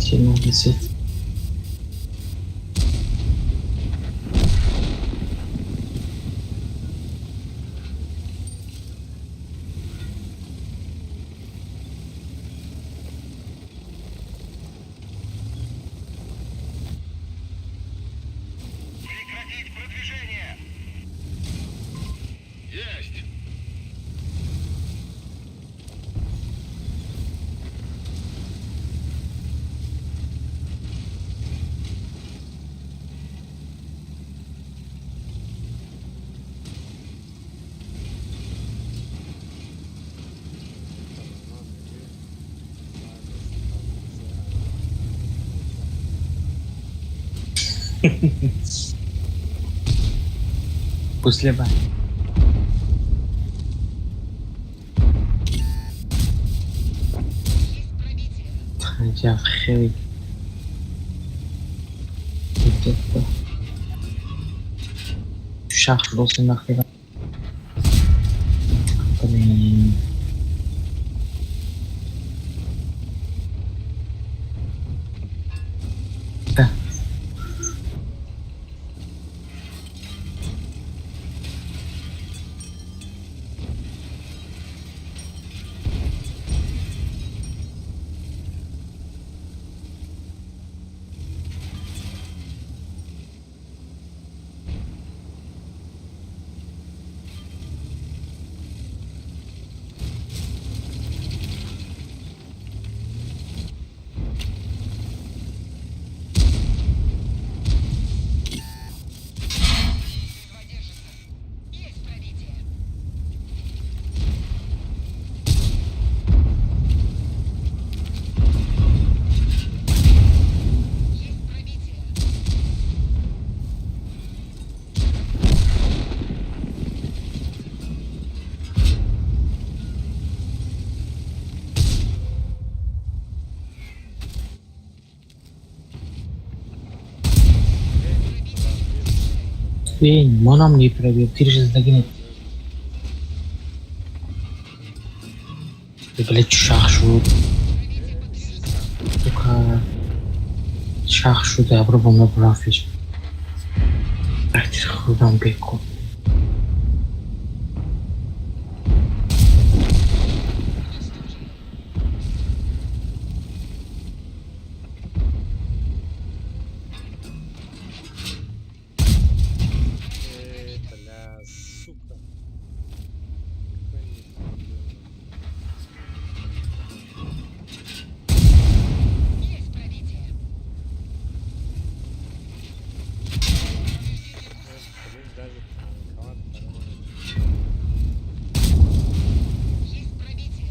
Сильно висит. Прекратить продвижение! Есть! Пусть либо. Я хрень. Где-то. Шах шурулся нахрен. Блин. Да. Есть пробитие. Есть пробитие. Фень, моном не пробил. Ты же сдагнет. Ты, блядь, шах шут. Пробитие подтверждено. Сука. Шах шут, я пробовал направить. Ах ты худом беку. Бля, сука. Какой нехуй. Есть пробитие. Блин, даже танковат, по-моему. Есть пробитие.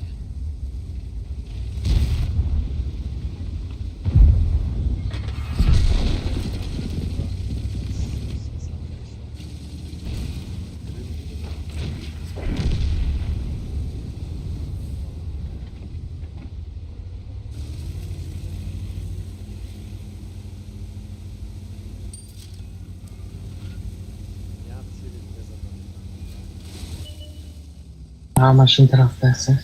Я целик не задам. А машин taraftarsa.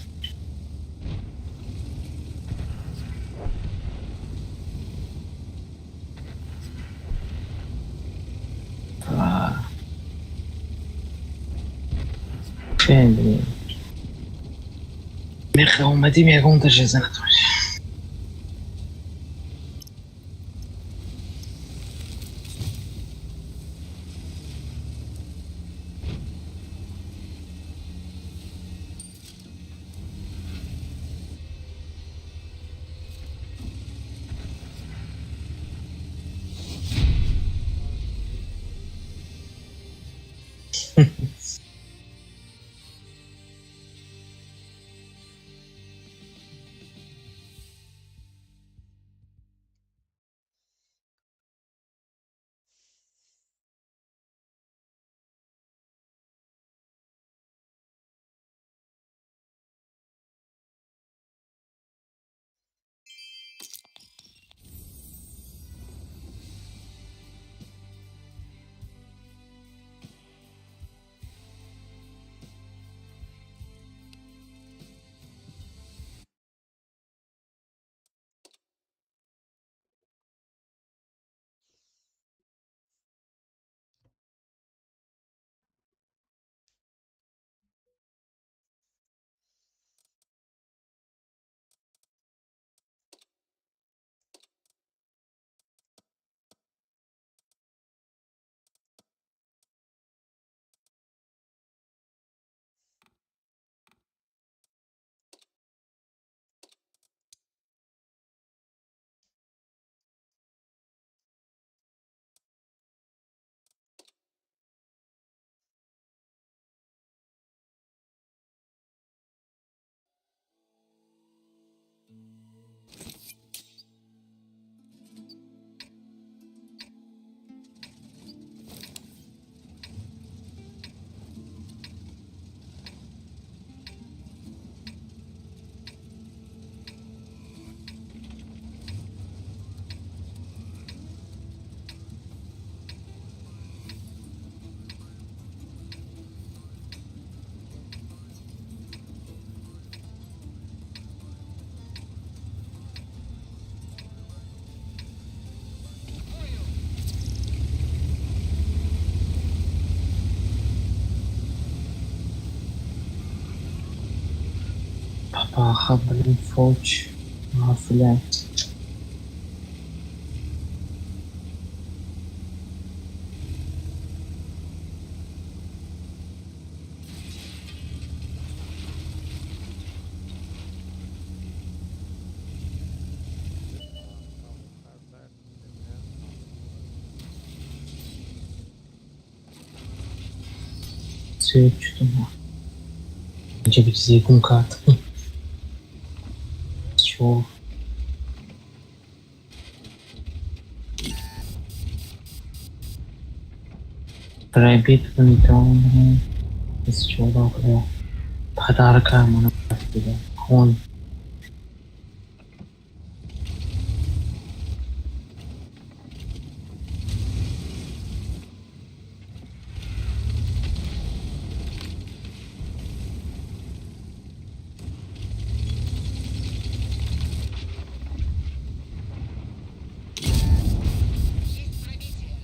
Fijn, blin. Mega اومدیم یک اون تجهیزه نتونی. Pacha, blin, foch. Wafle. Свет что-то. Где быть зайкунка? Чего? Пробит планетон. Из чего такое? Подарка монопастида. Он. Есть пробитие.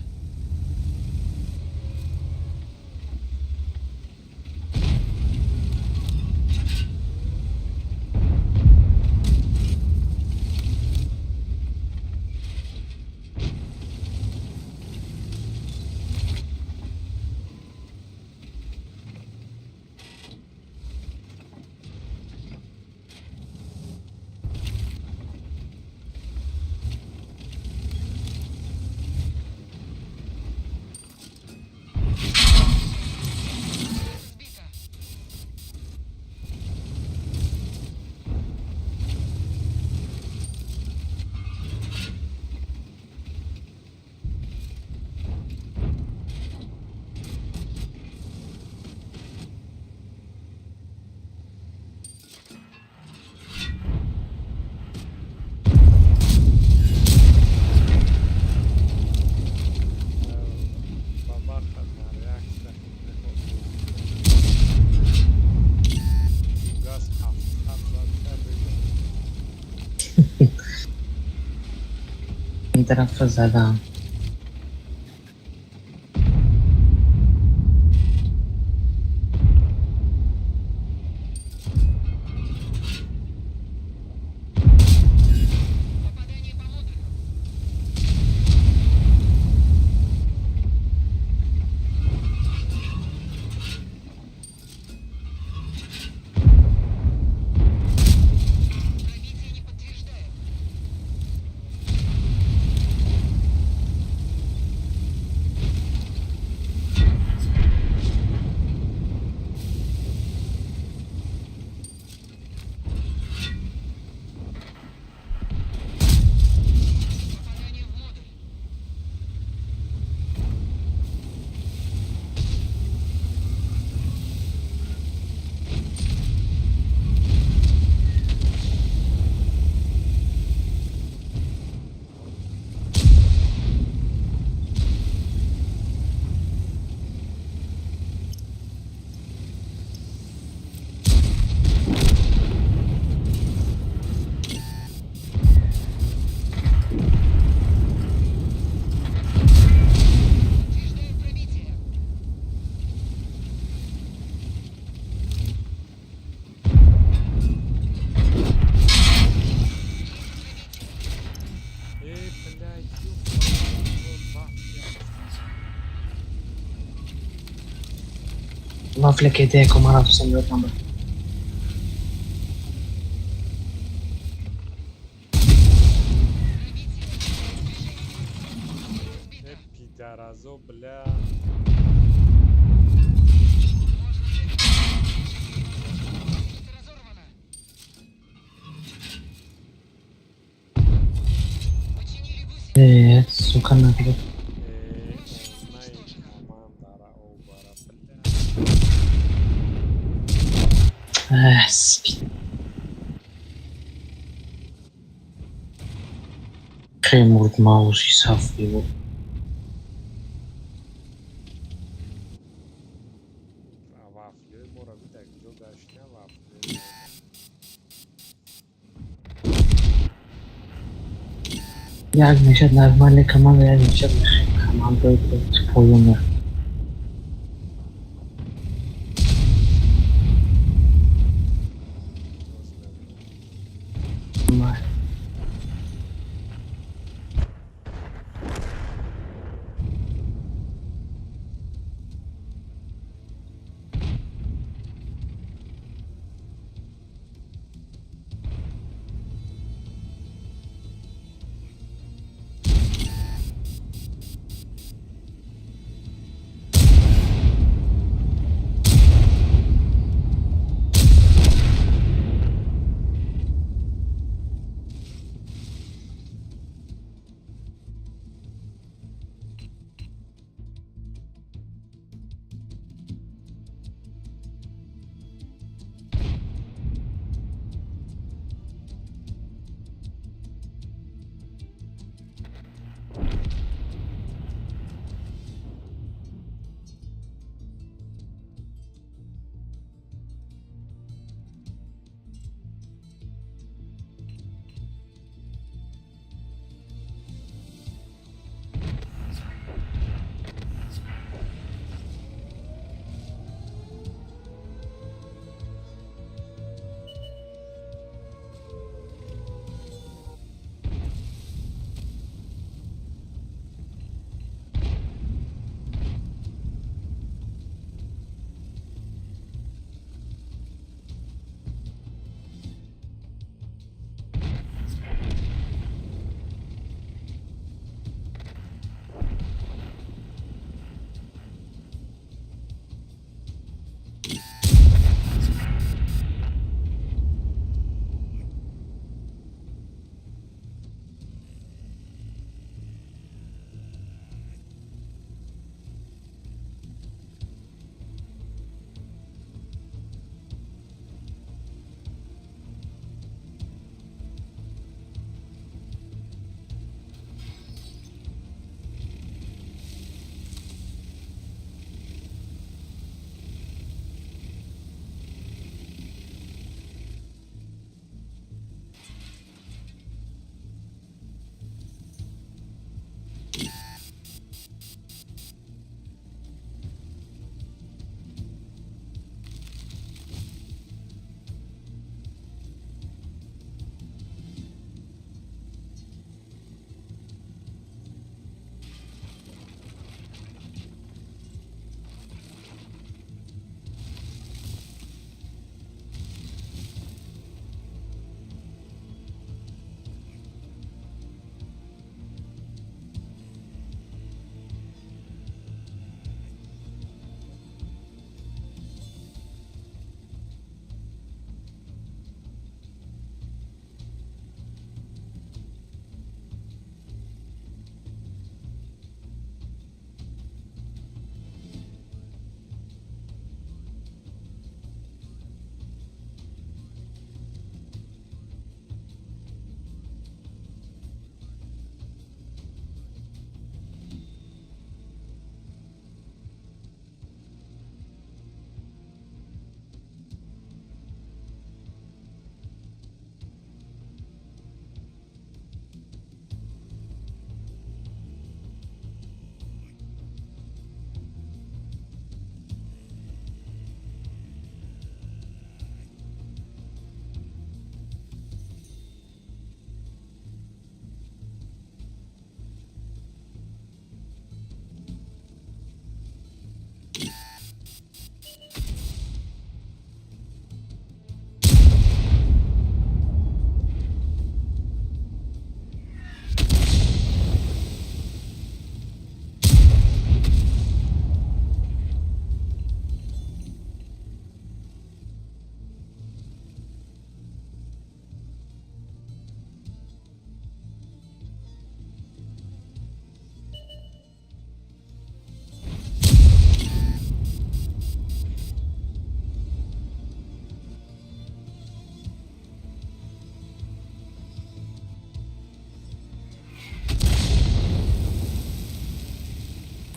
Сбито. Бабаха на реакция. Газ این طرف رو زدم. Попадание по модулю. Пробитие не подтверждает. Попадание в модуль. Подтверждаю пробитие. Эй, блядь, Wafle che te come la sembra number. Сбито. пидоразо, бля. Можно ехать. Защита разорвана. Починили гусеницы. Сука, надо. Эй, онлайн командара обара, бля. Спи. Кремурт маус и саф его. Вафли, мора видак, джогашня вафли. Jak myślę, normalnie komanda, jak myślę, komanda to spojone. 정말.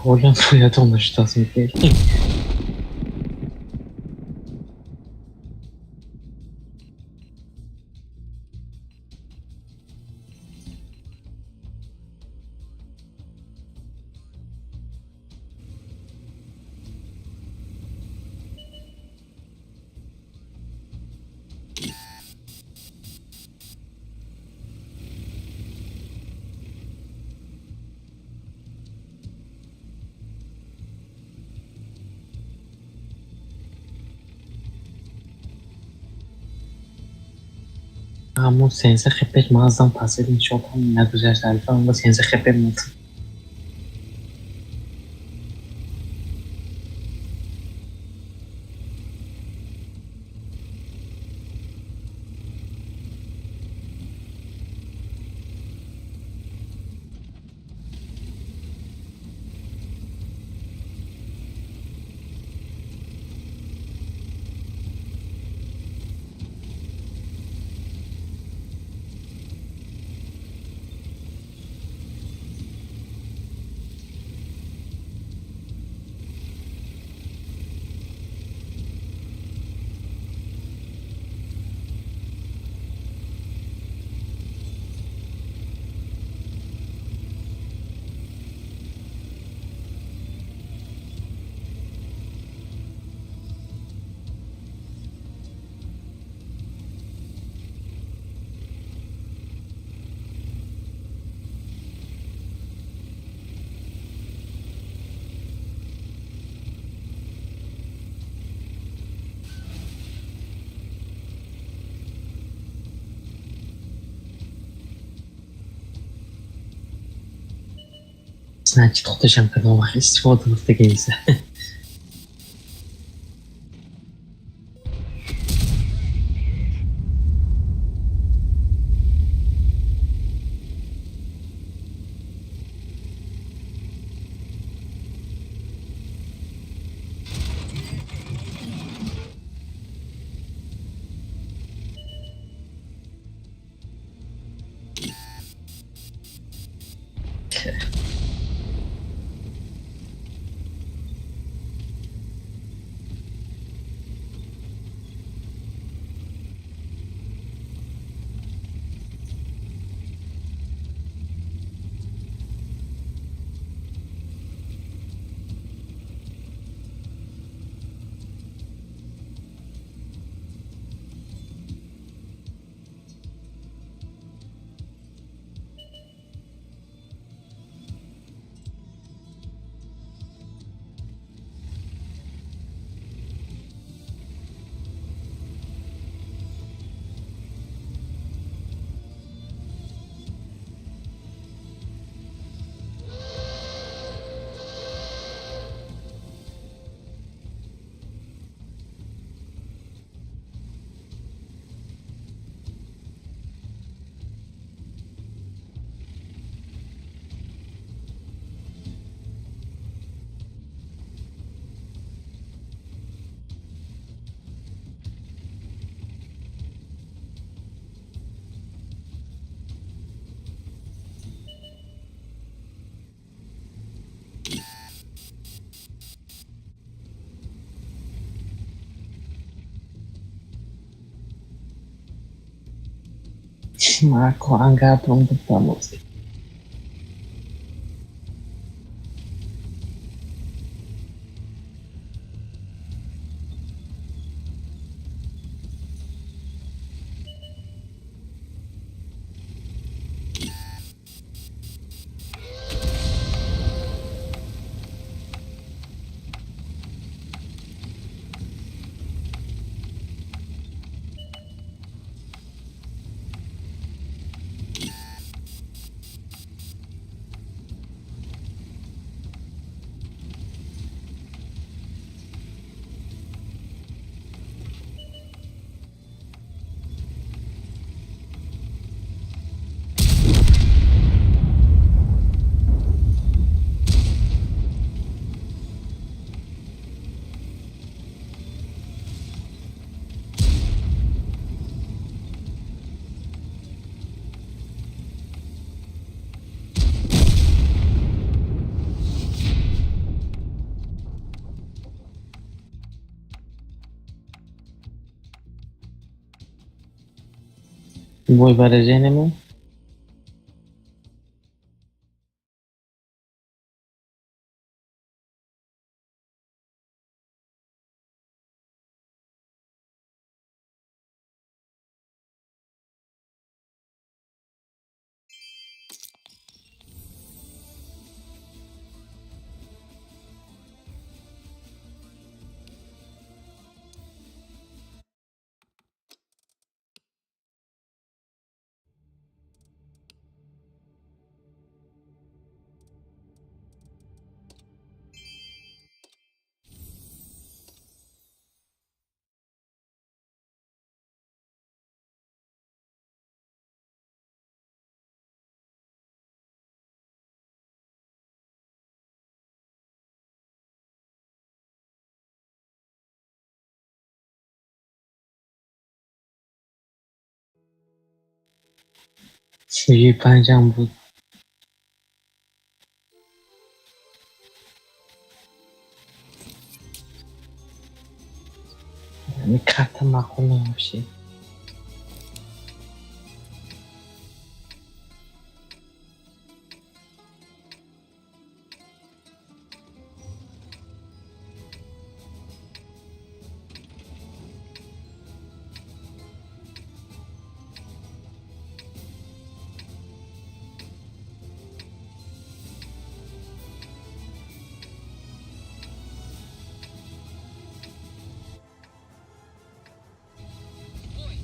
Polen suya dolmuş tasvip. همون سنس خپش معظم تاثیر میشد هم نگذاشت الفا اون سنس خپ میت Значит, خودشم که واقعا استفاده گفته گیزه Marco anggap untuk promosi Vuoi fare geneme? یه پنجم بود. یعنی کارت معقول نمیشه. Бой.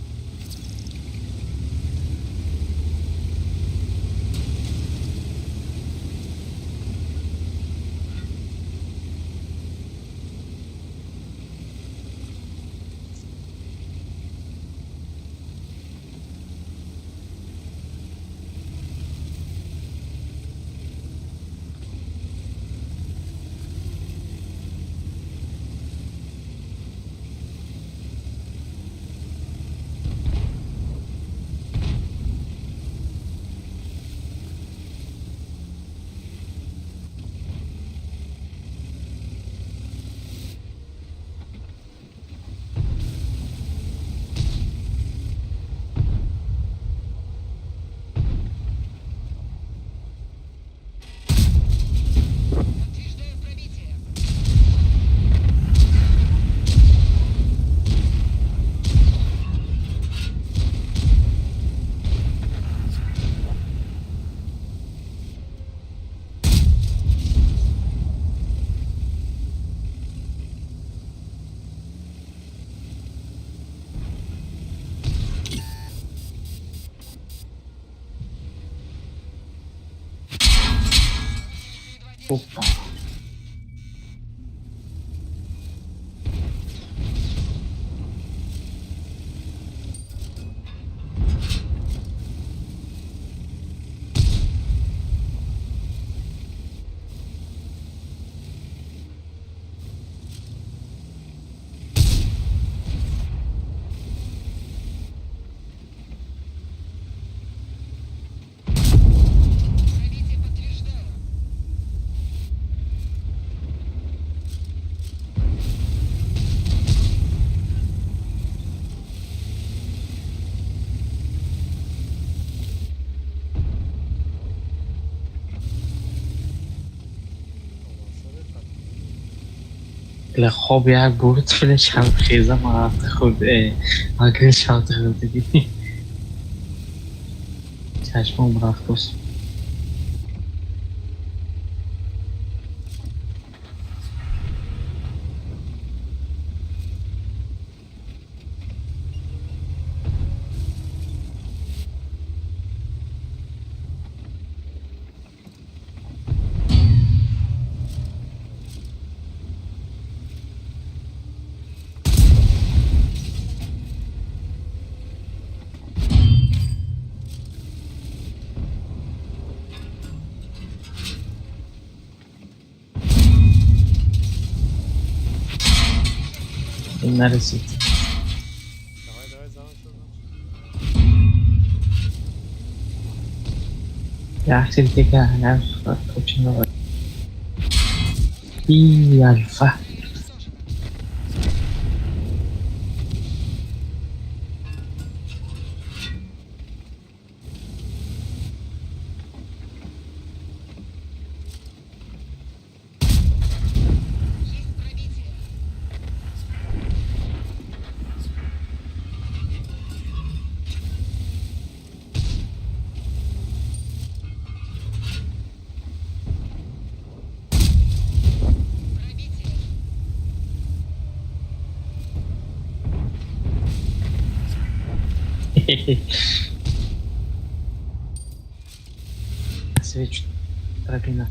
Подтверждаю пробитие. Опа. Пробитие подтверждаю. لخواب یک برد فلش هم خیزه ما رفته خود آگرش هم خود دیدی چشمم رفت بس این نرسید давай, заново, yaxshi degan точно и альфа Уничтожено. Есть пробитие. Пробитие. свечу тропина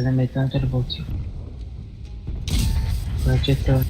Sedimento революции. Progetto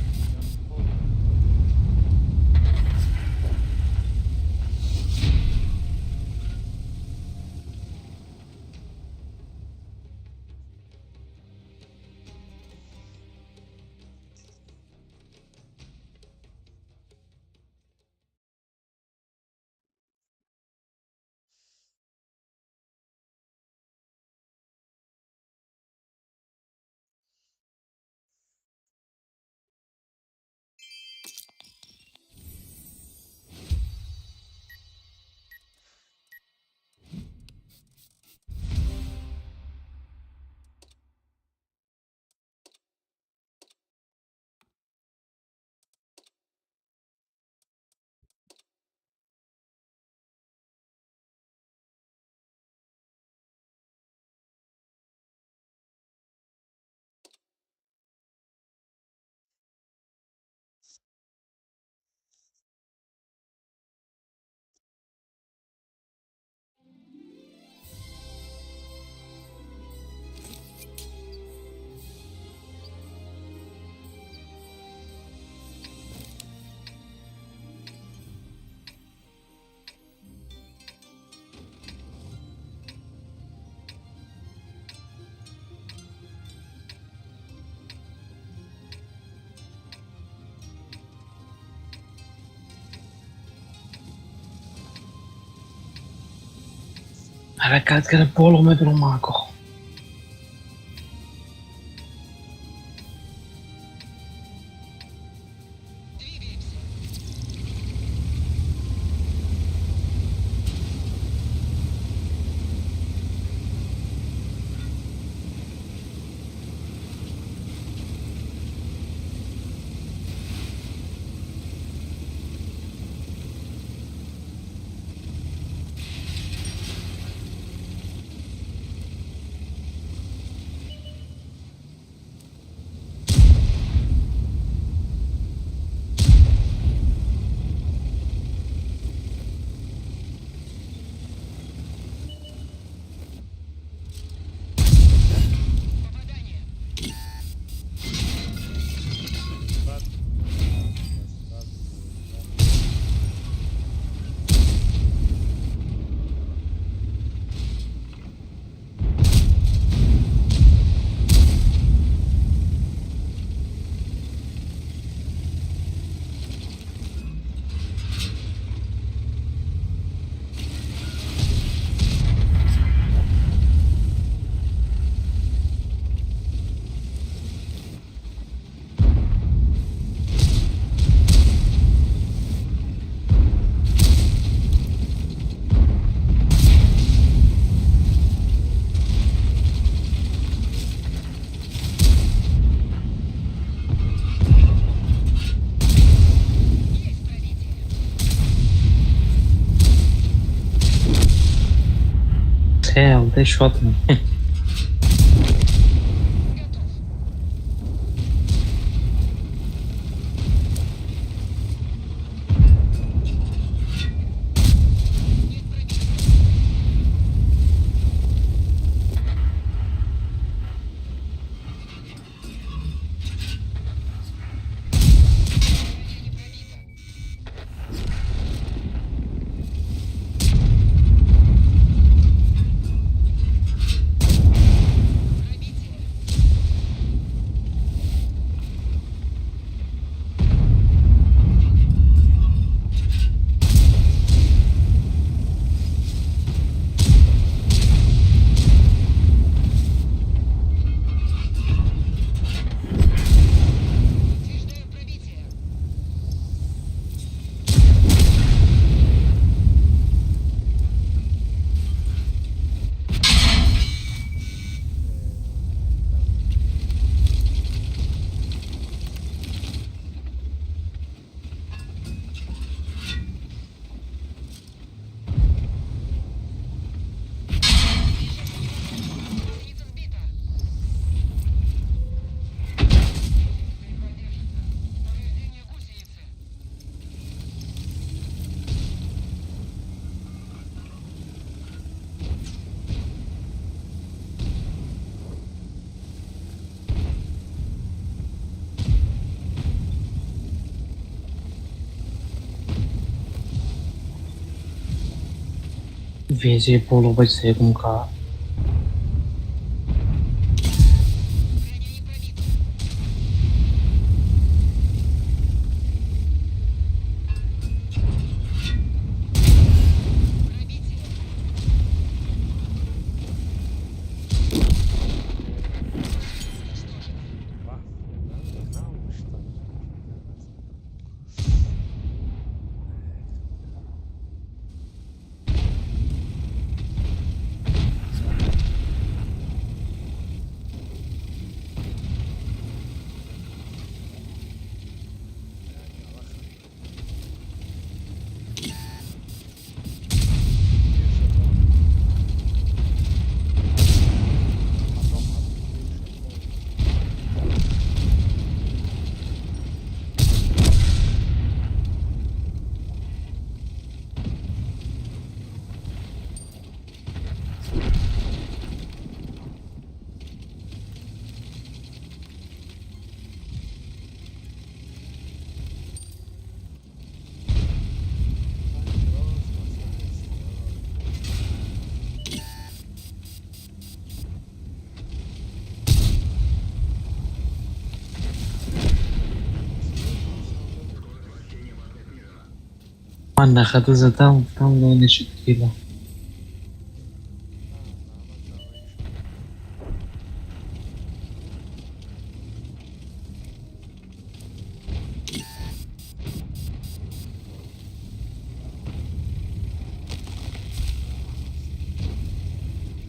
حركات كده بولو مدرو معكو Двигаемся. Попадание. Есть пробитие. Hell, they shot me. Готов. Нет пробития. Ранее не пробито. везе полубать сегунка. Броня не пробита. Пробитие. Уничтожено. Ваф, да? Знал, что ли? Ладно, ходу задал, там ну насчет кило.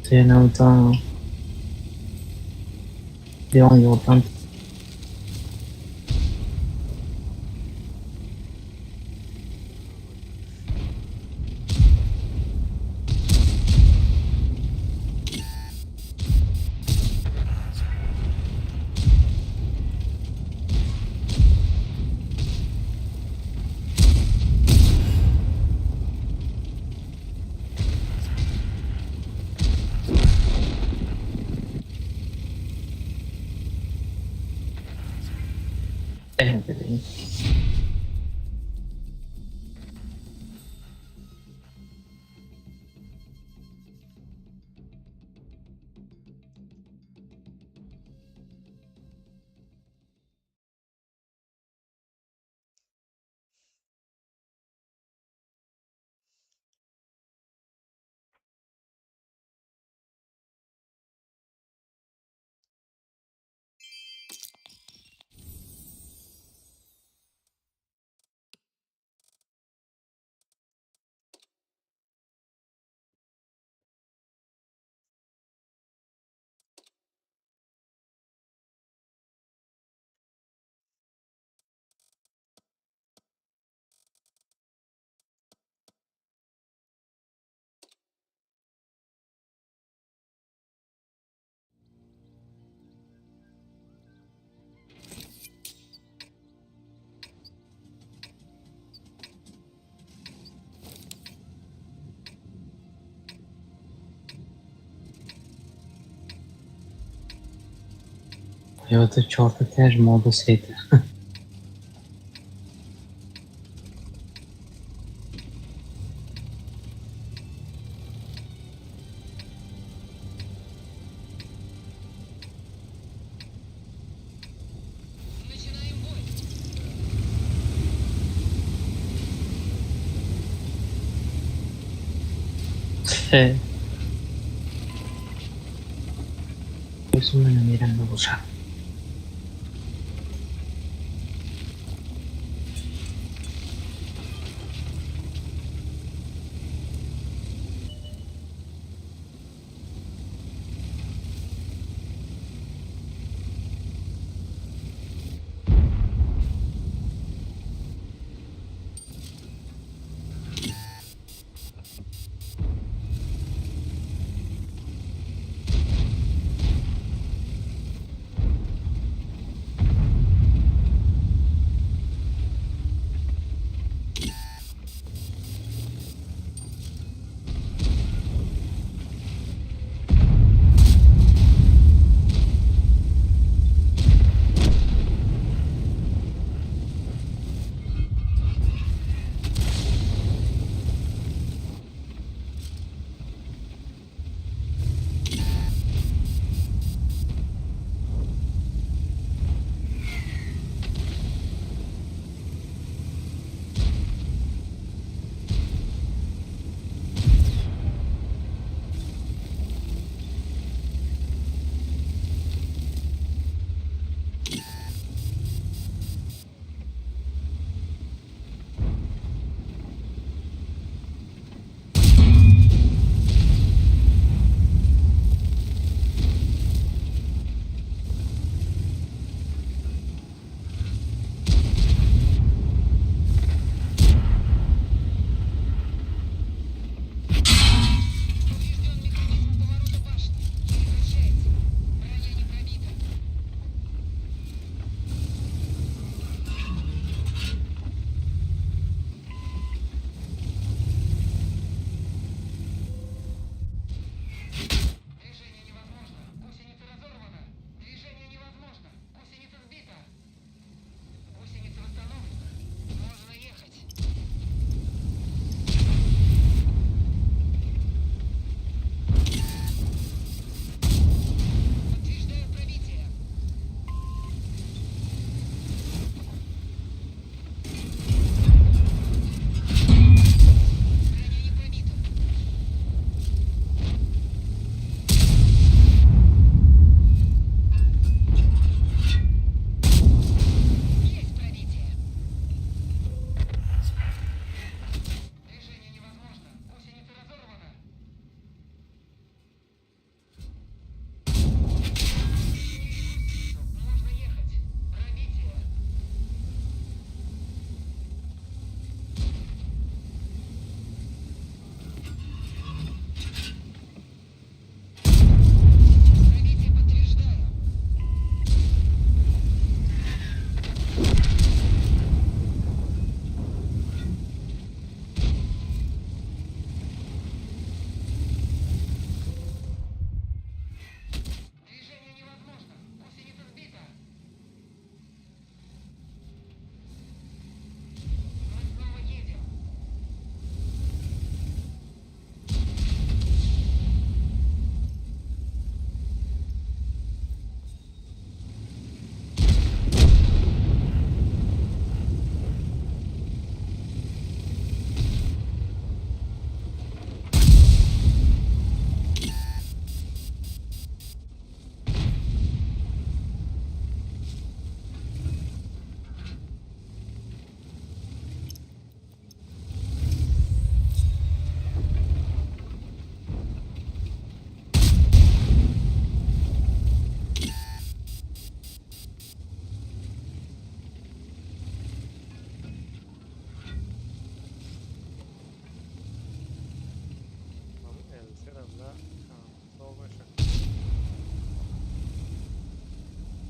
Thế nào cho đeo nhiều tăng em cái đấy. И вот это чёрта теж моду света. Начинаем бой. Eso me lo miran no usar.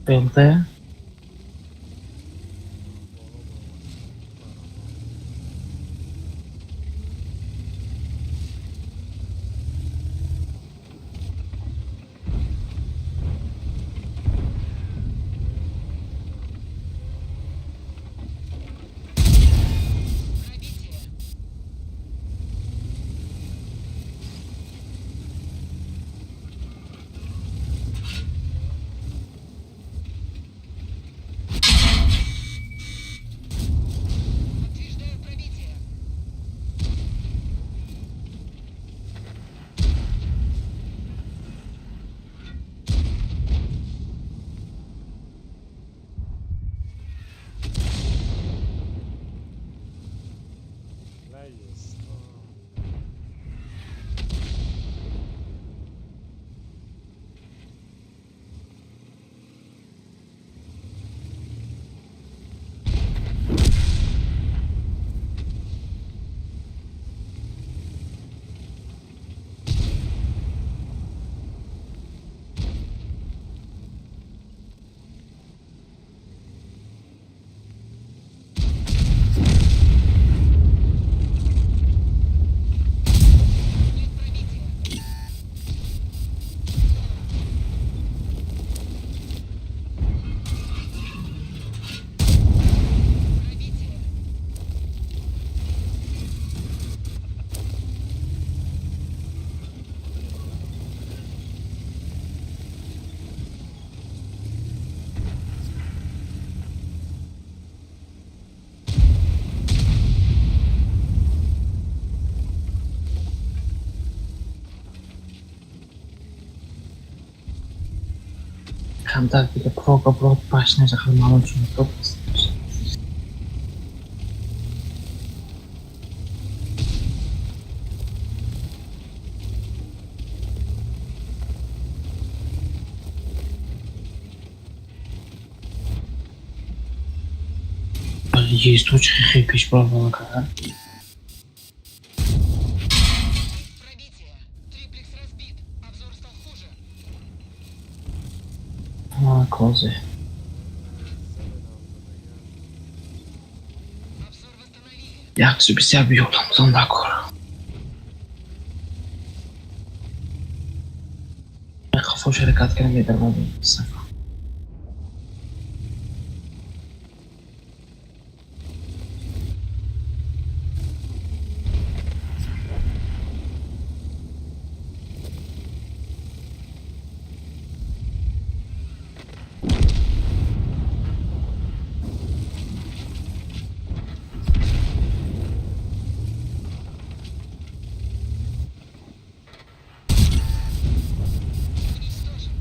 Yo'lda Пробитие. Подтверждаю пробитие. La jest. Нет пробития. Пробитие. kontaktiga proga biror pashnacha qilmani uchun to'p. Есть очень хэппи проблема. Пробитие. Триплекс разбит. Обзор стал хуже. Kozy. Обзор восстановили. Yaxshi biz ham yo'limizdan d'accord. Qafa harakatga medarmodim. Уничтожен.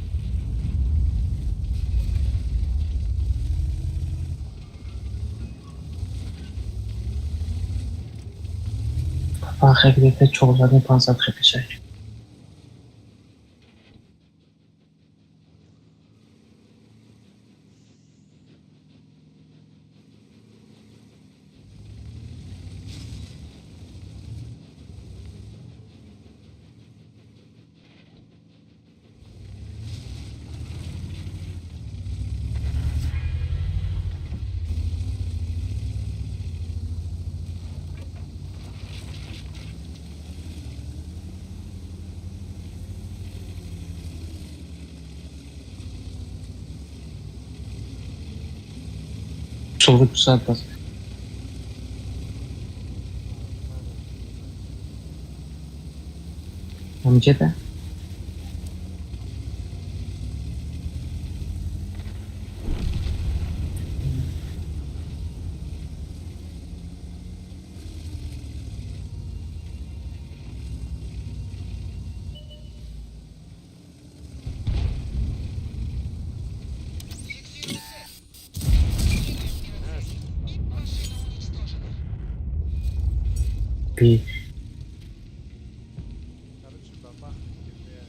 Qafa harakatda cho'g'larni panzat qilishak. So'g'ri tuzatdi. Hamjada. Фиксирую цель. И машина уничтожена. Bir Короче, бабах. тебе.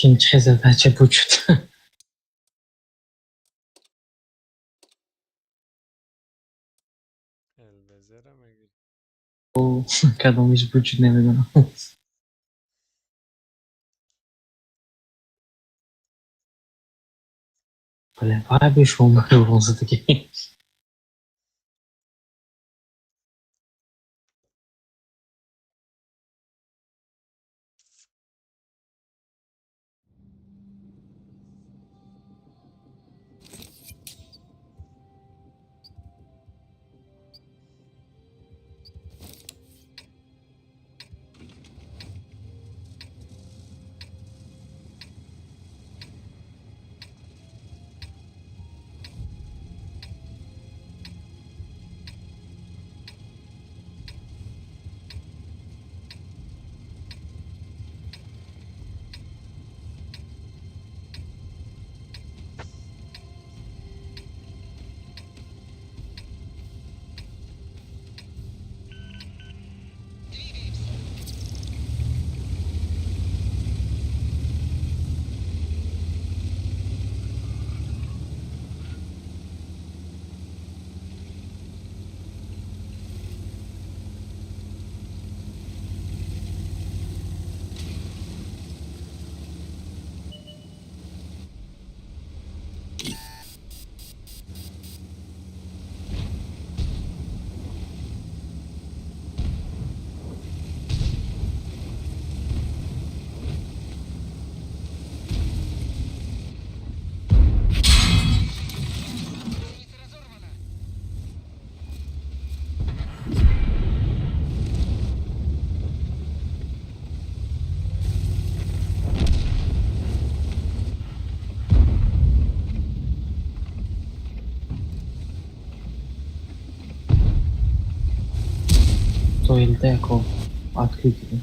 Ikkinchi zadача будет. البزرم اگه او کدومش وجود نمیدونم. Блин, пора шум вырвался таки. Граница разорвана. То или деко открытие.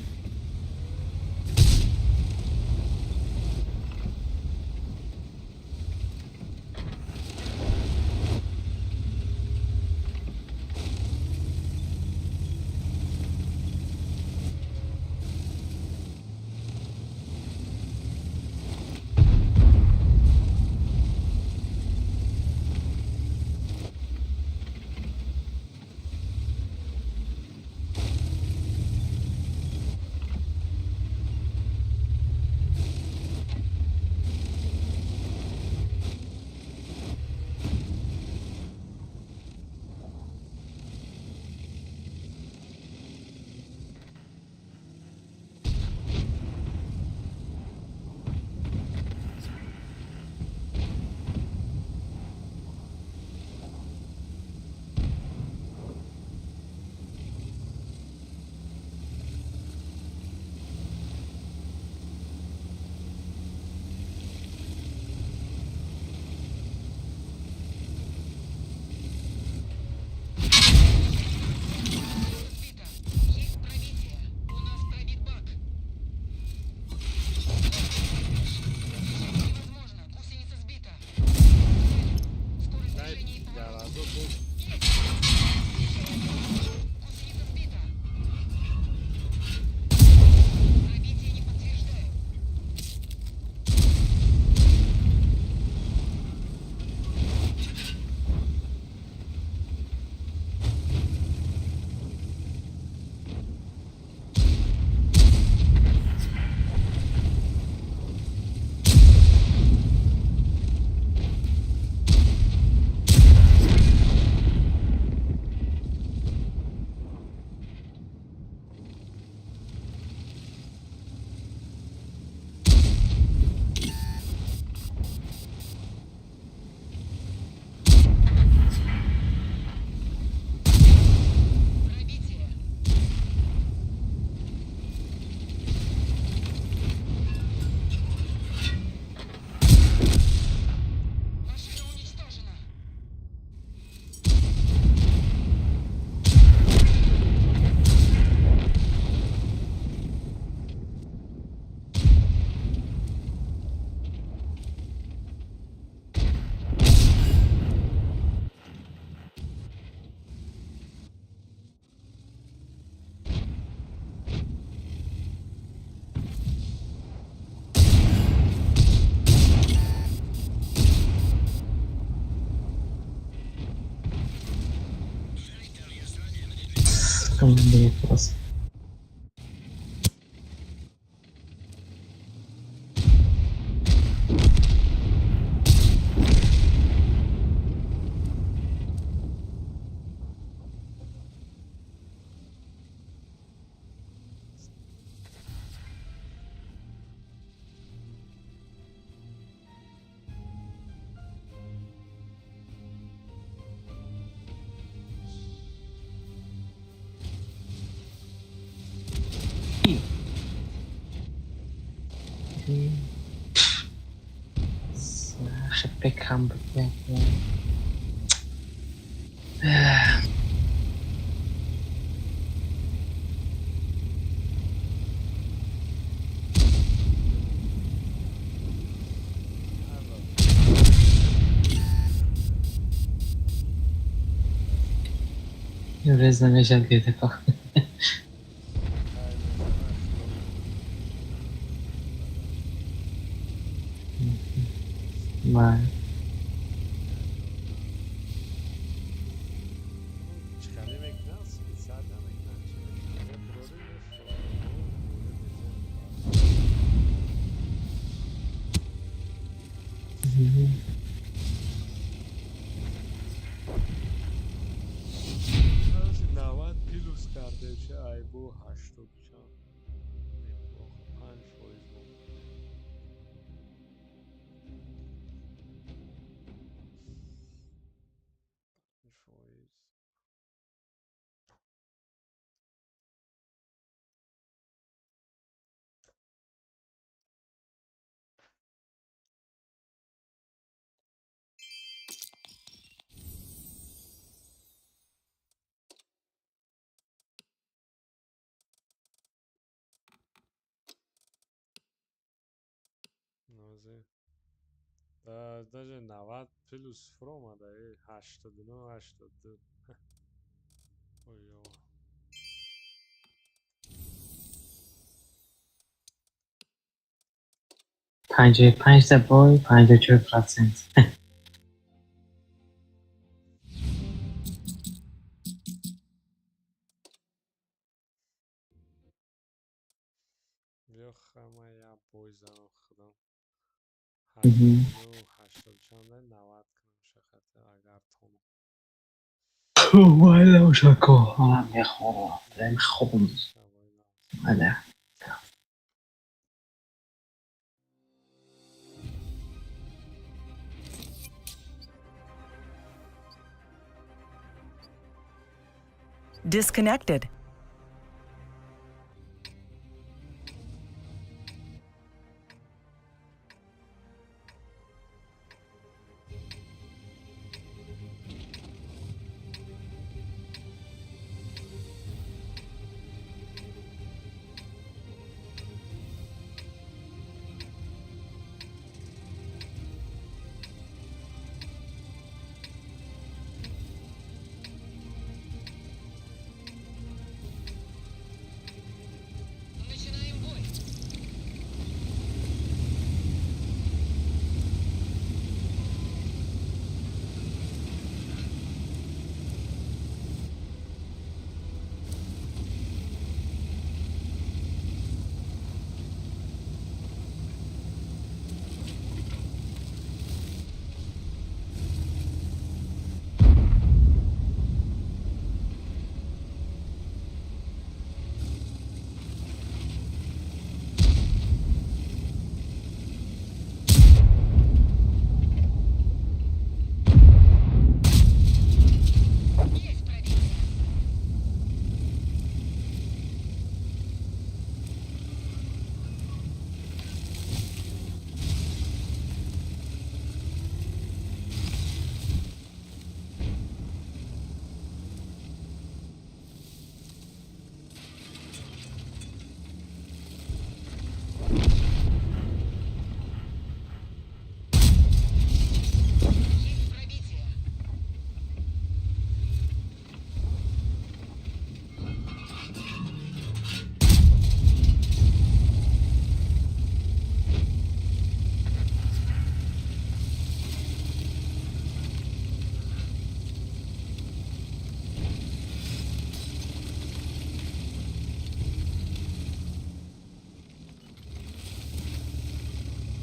کنم دیگه خلاص. Backhand bewerten. رزا نشد که اتفاق من پیلوس کرده چه ای بو 80 چند 5% بود. نازه даже 90 плюс фрома да 89 82 ой ё 55 تا بای 54%. بیا خمه یا بویزم خودم 89 80 چند 90 کنم شخصه اگر تونم والله شکو حالم میخوام دارم خوبم شبای ناز بله. Disconnected.